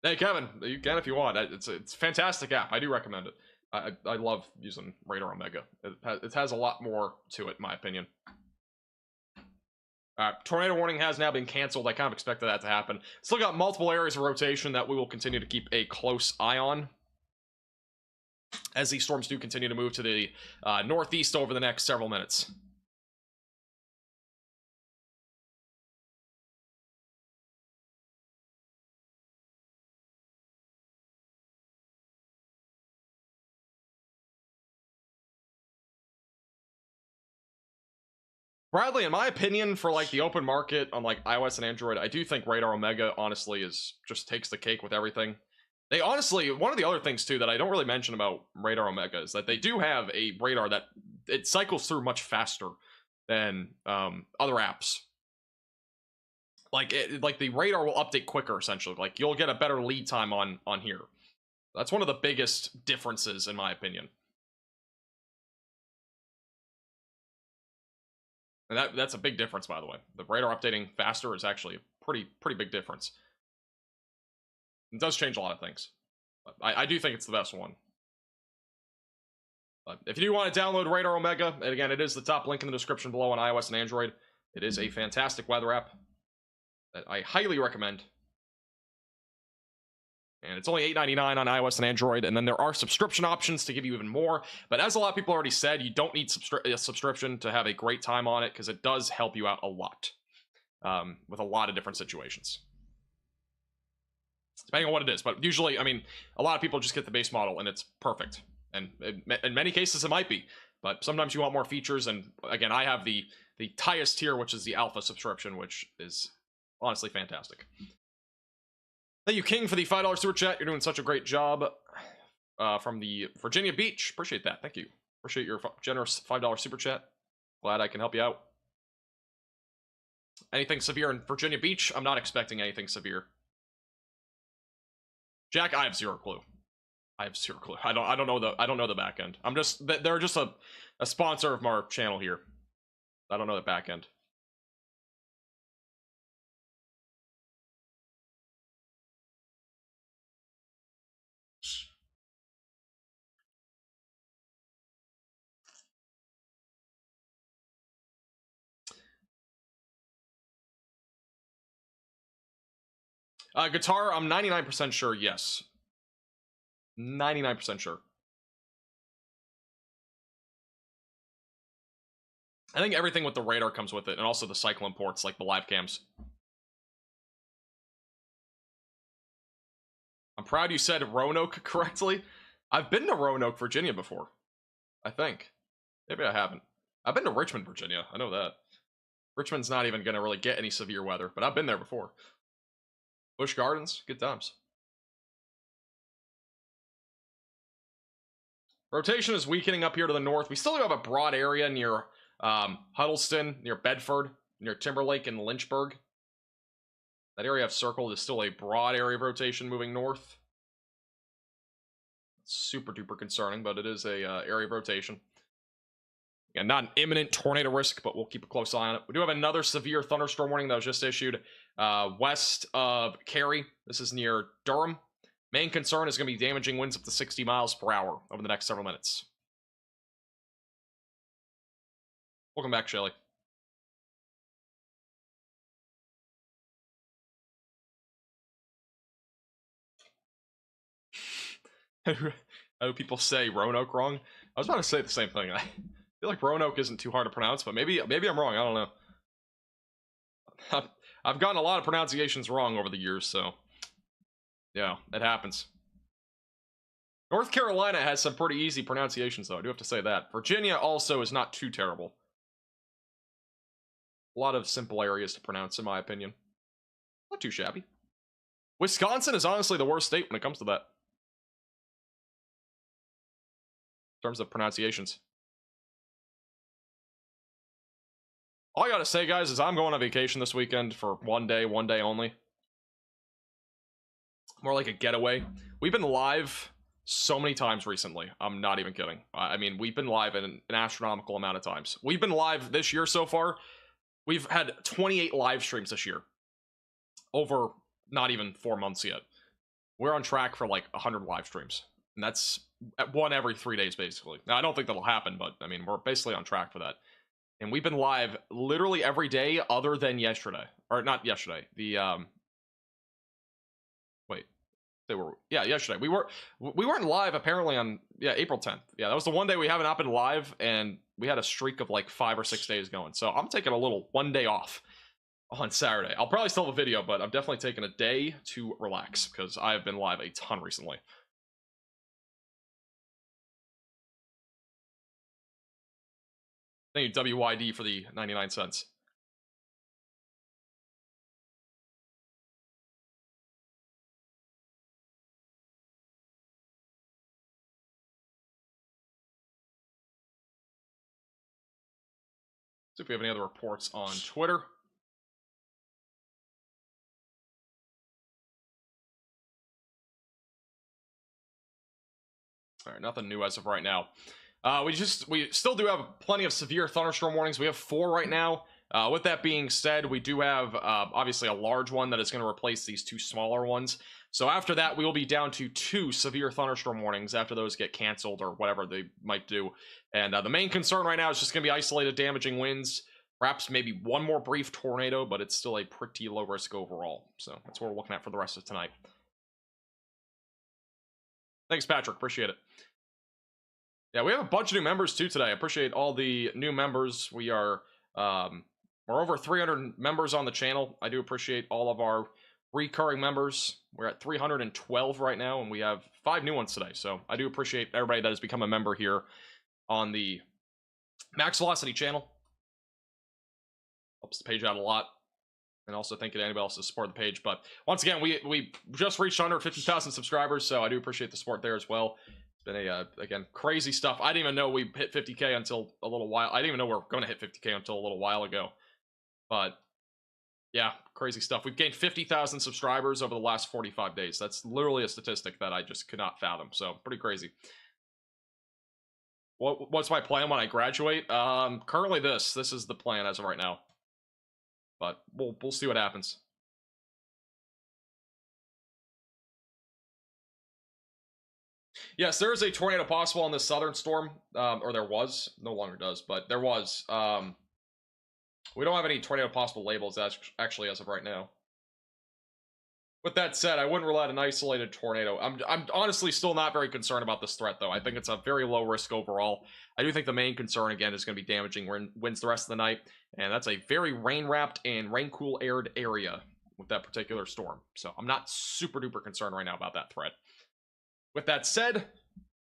Hey, Kevin, you can if you want. It's a fantastic app. I do recommend it. I love using Radar Omega. It has a lot more to it, in my opinion. Tornado warning has now been canceled. I kind of expected that to happen. Still got multiple areas of rotation that we will continue to keep a close eye on as these storms do continue to move to the northeast over the next several minutes. Bradley, in my opinion, for like the open market on like iOS and Android, I do think Radar Omega honestly just takes the cake with everything. They honestly, one of the other things too that I don't really mention about Radar Omega is that they do have a radar that it cycles through much faster than other apps. Like the radar will update quicker essentially. Like you'll get a better lead time on here. That's one of the biggest differences in my opinion. And that's a big difference, by the way. The radar updating faster is actually a pretty big difference. It does change a lot of things. But I do think it's the best one. But if you do want to download Radar Omega, and again, it is the top link in the description below on iOS and Android. It is a fantastic weather app that I highly recommend. And it's only $8.99 on iOS and Android, and then there are subscription options to give you even more. But as a lot of people already said, you don't need a subscription to have a great time on it, because it does help you out a lot with a lot of different situations. Depending on what it is, but usually, I mean, a lot of people just get the base model, and it's perfect. And in many cases, it might be, but sometimes you want more features, and again, I have the highest tier, which is the Alpha subscription, which is honestly fantastic. Thank you, King, for the $5 super chat. You're doing such a great job from the Virginia Beach. Appreciate that. Thank you. Appreciate your generous $5 super chat. Glad I can help you out. Anything severe in Virginia Beach? I'm not expecting anything severe. Jack, I have zero clue. I have zero clue. I don't know the back end. They're just a sponsor of our channel here. I don't know the back end. Guitar, I'm 99% sure, yes. 99% sure. I think everything with the radar comes with it, and also the cyclone ports, like the live cams. I'm proud you said Roanoke correctly. I've been to Roanoke, Virginia before. I think. Maybe I haven't. I've been to Richmond, Virginia. I know that. Richmond's not even going to really get any severe weather, but I've been there before. Busch Gardens, good times. Rotation is weakening up here to the north. We still do have a broad area near Huddleston, near Bedford, near Timberlake and Lynchburg. That area I've circled is still a broad area of rotation moving north. Super duper concerning, but it is a area of rotation. Again, not an imminent tornado risk, but we'll keep a close eye on it. We do have another severe thunderstorm warning that was just issued west of Cary. This is near Durham. Main concern is going to be damaging winds up to 60 miles per hour over the next several minutes. Welcome back, Shelly. How do people say Roanoke wrong? I was about to say the same thing. I feel like Roanoke isn't too hard to pronounce, but maybe I'm wrong. I don't know. I've gotten a lot of pronunciations wrong over the years, so yeah, it happens. North Carolina has some pretty easy pronunciations, though. I do have to say that. Virginia also is not too terrible. A lot of simple areas to pronounce, in my opinion. Not too shabby. Wisconsin is honestly the worst state when it comes to that. In terms of pronunciations. All I gotta say, guys, is I'm going on vacation this weekend for one day only. More like a getaway. We've been live so many times recently. I'm not even kidding. I mean, we've been live an astronomical amount of times. We've been live this year so far. We've had 28 live streams this year. Over not even 4 months yet. We're on track for like 100 live streams. And that's one every 3 days, basically. Now, I don't think that'll happen, but I mean, we're basically on track for that. And we've been live literally every day other than yesterday. Or not yesterday. Yesterday. We weren't live apparently on April 10th. Yeah, that was the one day we haven't not been live, and we had a streak of like 5 or 6 days going. So I'm taking a little one day off on Saturday. I'll probably still have a video, but I'm definitely taking a day to relax because I have been live a ton recently. Thank you, WYD, for the 99 cents. See if we have any other reports on Twitter. All right, nothing new as of right now. We still do have plenty of severe thunderstorm warnings. We have 4 right now. With that being said, we do have obviously a large one that is going to replace these 2 smaller ones. So after that, we will be down to 2 severe thunderstorm warnings after those get canceled or whatever they might do. And the main concern right now is just going to be isolated damaging winds. Perhaps maybe one more brief tornado, but it's still a pretty low risk overall. So that's what we're looking at for the rest of tonight. Thanks, Patrick. Appreciate it. Yeah, we have a bunch of new members too today. I appreciate all the new members. We are we're over 300 members on the channel. I do appreciate all of our recurring members. We're at 312 right now, and we have 5 new ones today. So I do appreciate everybody that has become a member here on the Max Velocity channel. Helps the page out a lot. And also thank you to anybody else to support the page. But once again, we just reached under 50,000 subscribers, so I do appreciate the support there as well. It's been again, crazy stuff. I didn't even know we hit 50K until a little while. I didn't even know we were going to hit 50K until a little while ago. But yeah, crazy stuff. We've gained 50,000 subscribers over the last 45 days. That's literally a statistic that I just could not fathom. So pretty crazy. What's my plan when I graduate? Currently this is the plan as of right now. But we'll see what happens. Yes, there is a tornado possible on this southern storm, or there was. No longer does, but there was. We don't have any tornado possible labels actually as of right now. With that said, I wouldn't rule out an isolated tornado. I'm honestly still not very concerned about this threat, though. I think it's a very low risk overall. I do think the main concern, again, is going to be damaging winds the rest of the night, and that's a very rain-wrapped and rain-cool-aired area with that particular storm. So I'm not super-duper concerned right now about that threat. With that said,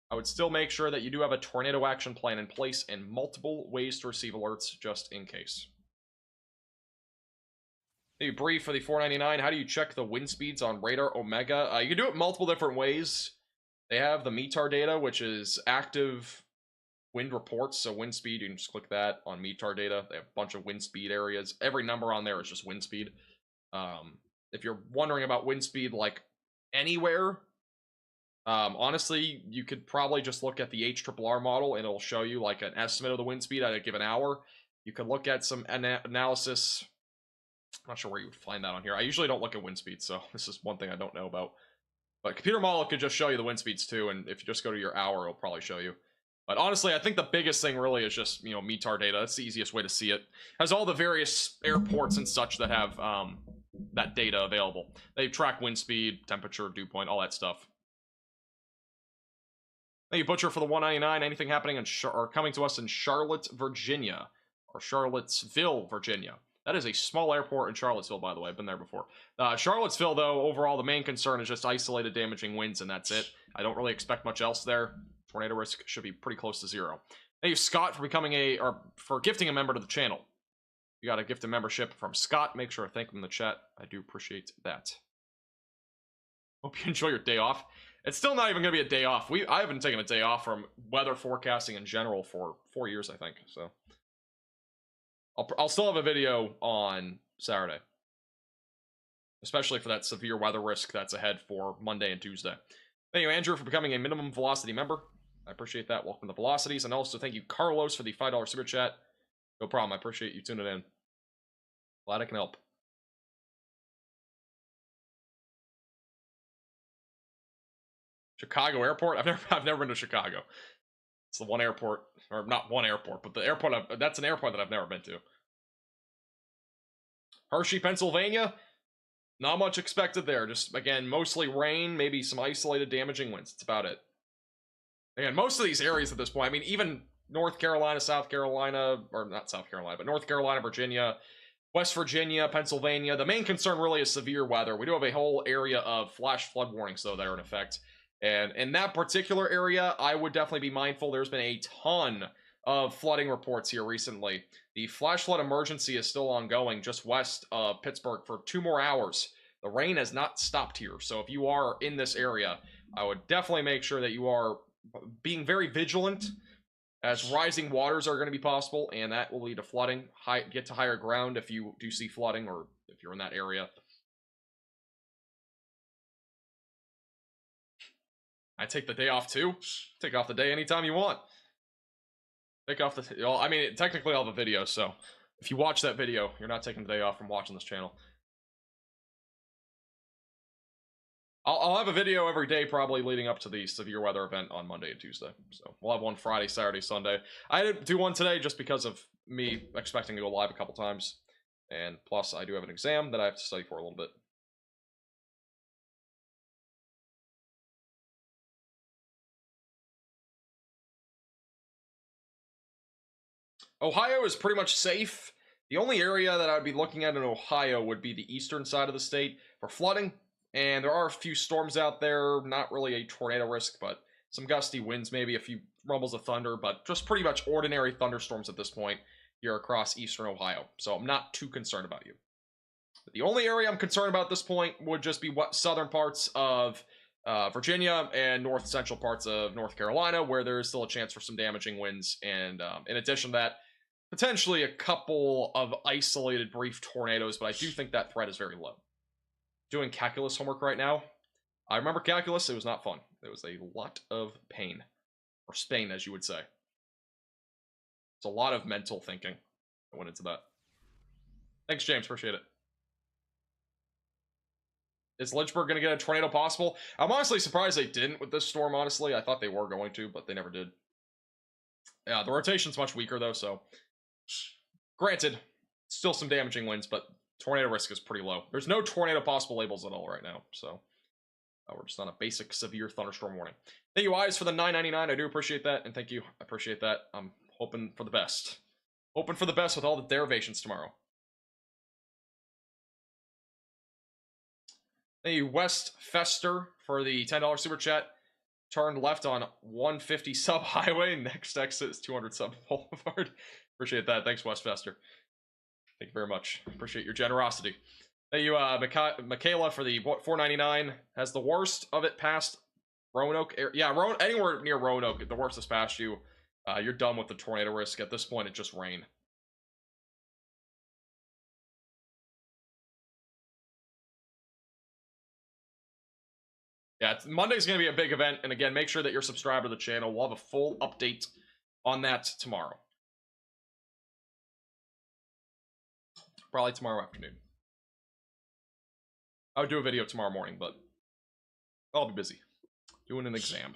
I would still make sure that you do have a tornado action plan in place and multiple ways to receive alerts just in case. Maybe brief for the 499. How do you check the wind speeds on radar Omega? You can do it multiple different ways. They have the METAR data, which is active wind reports. So wind speed, you can just click that on METAR data. They have a bunch of wind speed areas. Every number on there is just wind speed. If you're wondering about wind speed like anywhere, honestly, you could probably just look at the HRRR model and it'll show you like an estimate of the wind speed at a given hour. You can look at some analysis. I'm not sure where you would find that on here. I usually don't look at wind speeds, so this is one thing I don't know about. But computer model could just show you the wind speeds too, and if you just go to your hour, it'll probably show you. But honestly, I think the biggest thing really is just, you know, METAR data. That's the easiest way to see it. It has all the various airports and such that have that data available. They track wind speed, temperature, dew point, all that stuff. Thank you, Butcher, for the 199. Anything happening in or coming to us in Charlotte, Virginia, or Charlottesville, Virginia? That is a small airport in Charlottesville, by the way. I've been there before. Charlottesville, though, overall, the main concern is just isolated damaging winds, and that's it. I don't really expect much else there. Tornado risk should be pretty close to zero. Thank you, Scott, for becoming for gifting a member to the channel. You got a gift of membership from Scott. Make sure to thank him in the chat. I do appreciate that. Hope you enjoy your day off. It's still not even going to be a day off. I haven't taken a day off from weather forecasting in general for 4 years, I think. So I'll still have a video on Saturday, especially for that severe weather risk that's ahead for Monday and Tuesday. Thank you, Andrew, for becoming a minimum velocity member. I appreciate that. Welcome to Velocities. And also thank you, Carlos, for the $5 super chat. No problem. I appreciate you tuning in. Glad I can help. Chicago Airport? I've never been to Chicago. It's the one airport, or not one airport, but the airport, that's an airport that I've never been to. Hershey, Pennsylvania? Not much expected there. Just, again, mostly rain, maybe some isolated damaging winds. That's about it. Again, most of these areas at this point, I mean, even North Carolina, South Carolina, or not South Carolina, but North Carolina, Virginia, West Virginia, Pennsylvania. The main concern really is severe weather. We do have a whole area of flash flood warnings, though, that are in effect. And in that particular area, I would definitely be mindful. There's been a ton of flooding reports here recently. The flash flood emergency is still ongoing just west of Pittsburgh for 2 more hours. The rain has not stopped here. So if you are in this area, I would definitely make sure that you are being very vigilant, as rising waters are going to be possible, and that will lead to flooding. Get to higher ground if you do see flooding, or if you're in that area. I take the day off too. Take off the day anytime you want. Take off the... Well, I mean, technically I'll have a video, so if you watch that video, you're not taking the day off from watching this channel. I'll have a video every day probably leading up to the severe weather event on Monday and Tuesday. So we'll have one Friday, Saturday, Sunday. I didn't do one today just because of me expecting to go live a couple times. And plus, I do have an exam that I have to study for a little bit. Ohio is pretty much safe. The only area that I'd be looking at in Ohio would be the eastern side of the state for flooding. And there are a few storms out there, not really a tornado risk, but some gusty winds, maybe a few rumbles of thunder, but just pretty much ordinary thunderstorms at this point here across eastern Ohio. So I'm not too concerned about you. But the only area I'm concerned about at this point would just be what southern parts of Virginia and north central parts of North Carolina, where there is still a chance for some damaging winds. And in addition to that, potentially a couple of isolated brief tornadoes, but I do think that threat is very low. Doing calculus homework right now. I remember calculus. It was not fun. It was a lot of pain. Or Spain, as you would say. It's a lot of mental thinking that went into that. Thanks, James. Appreciate it. Is Lynchburg going to get a tornado possible? I'm honestly surprised they didn't with this storm, honestly. I thought they were going to, but they never did. Yeah, the rotation's much weaker, though, so... Granted, still some damaging winds, but tornado risk is pretty low. There's no tornado possible labels at all right now, so we're just on a basic severe thunderstorm warning. Thank you, Eyes, for the $9.99. I do appreciate that, and thank you. I appreciate that. I'm hoping for the best. Hoping for the best with all the derivations tomorrow. Thank you, West Fester, for the $10 super chat. Turn left on 150 sub highway. Next exit is 200 sub boulevard. Appreciate that. Thanks, West Fester. Thank you very much. Appreciate your generosity. Thank you, Michaela, for the $4.99. Has the worst of it past Roanoke? Yeah, anywhere near Roanoke, the worst has passed you. You're done with the tornado risk. At this point, it's just rain. Yeah, Monday's going to be a big event. And again, make sure that you're subscribed to the channel. We'll have a full update on that tomorrow. Probably tomorrow afternoon. I would do a video tomorrow morning, but I'll be busy doing an exam.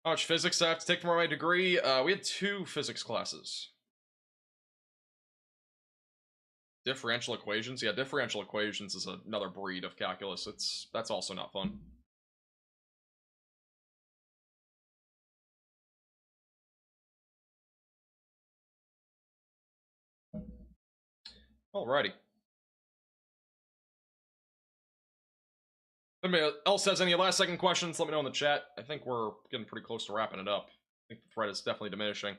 How much physics I have to take for my degree? We had 2 physics classes. Differential equations? Yeah, differential equations is another breed of calculus. That's also not fun. Alrighty. If anybody else has any last second questions, let me know in the chat. I think we're getting pretty close to wrapping it up. I think the thread is definitely diminishing.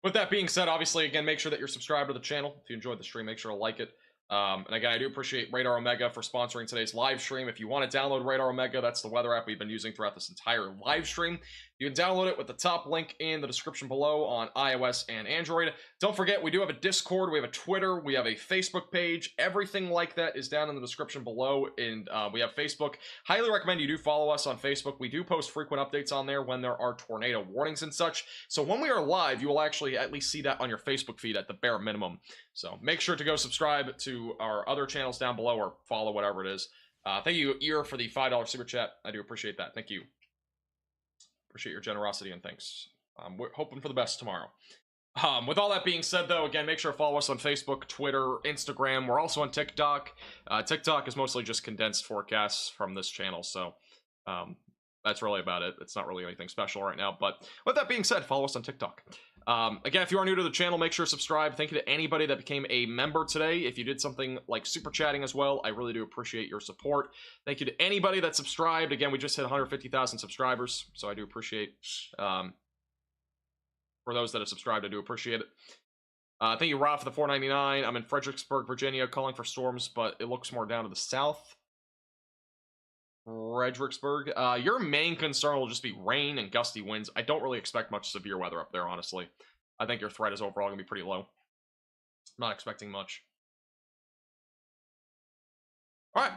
With that being said, obviously, again, make sure that you're subscribed to the channel. If you enjoyed the stream, make sure to like it. And again, I do appreciate Radar Omega for sponsoring today's live stream. If you want to download Radar Omega, that's the weather app we've been using throughout this entire live stream. You can download it with the top link in the description below on iOS and Android. Don't forget, we do have a Discord, we have a Twitter, we have a Facebook page. Everything like that is down in the description below, and we have Facebook. Highly recommend you do follow us on Facebook. We do post frequent updates on there when there are tornado warnings and such. So when we are live, you will actually at least see that on your Facebook feed at the bare minimum. So make sure to go subscribe to our other channels down below, or follow, whatever it is. Thank you, Ear, for the $5 super chat. I do appreciate that. Thank you. Appreciate your generosity, and thanks. We're hoping for the best tomorrow. With all that being said, though, again, make sure to follow us on Facebook, Twitter, Instagram. We're also on TikTok. TikTok is mostly just condensed forecasts from this channel, so that's really about it. It's not really anything special right now, but with that being said, follow us on TikTok. Again, if you are new to the channel, make sure to subscribe. Thank you to anybody that became a member today. If you did something like super chatting as well, I really do appreciate your support. Thank you to anybody that subscribed. Again, we just hit 150,000 subscribers, so I do appreciate, for those that have subscribed, I do appreciate it. Thank you, Rob, for the $4.99. I'm in Fredericksburg, Virginia, calling for storms, but it looks more down to the south. Fredericksburg. Your main concern will just be rain and gusty winds. I don't really expect much severe weather up there, honestly. I think your threat is overall going to be pretty low. Not expecting much. Alright.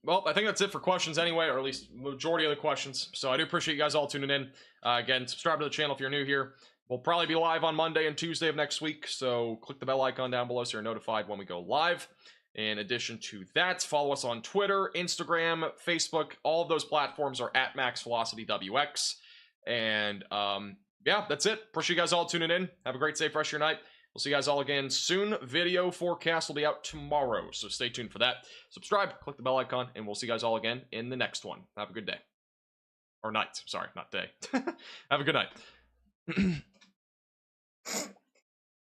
Well, I think that's it for questions anyway, or at least majority of the questions. So I do appreciate you guys all tuning in. Again, subscribe to the channel if you're new here. We'll probably be live on Monday and Tuesday of next week, so click the bell icon down below so you're notified when we go live. In addition to that, follow us on Twitter, Instagram, Facebook. All of those platforms are at MaxVelocityWX. And yeah, that's it. Appreciate you guys all tuning in. Have a great, safe rest of your night. We'll see you guys all again soon. Video forecast will be out tomorrow, so stay tuned for that. Subscribe, click the bell icon, and we'll see you guys all again in the next one. Have a good day. Or night. Sorry, not day. Have a good night.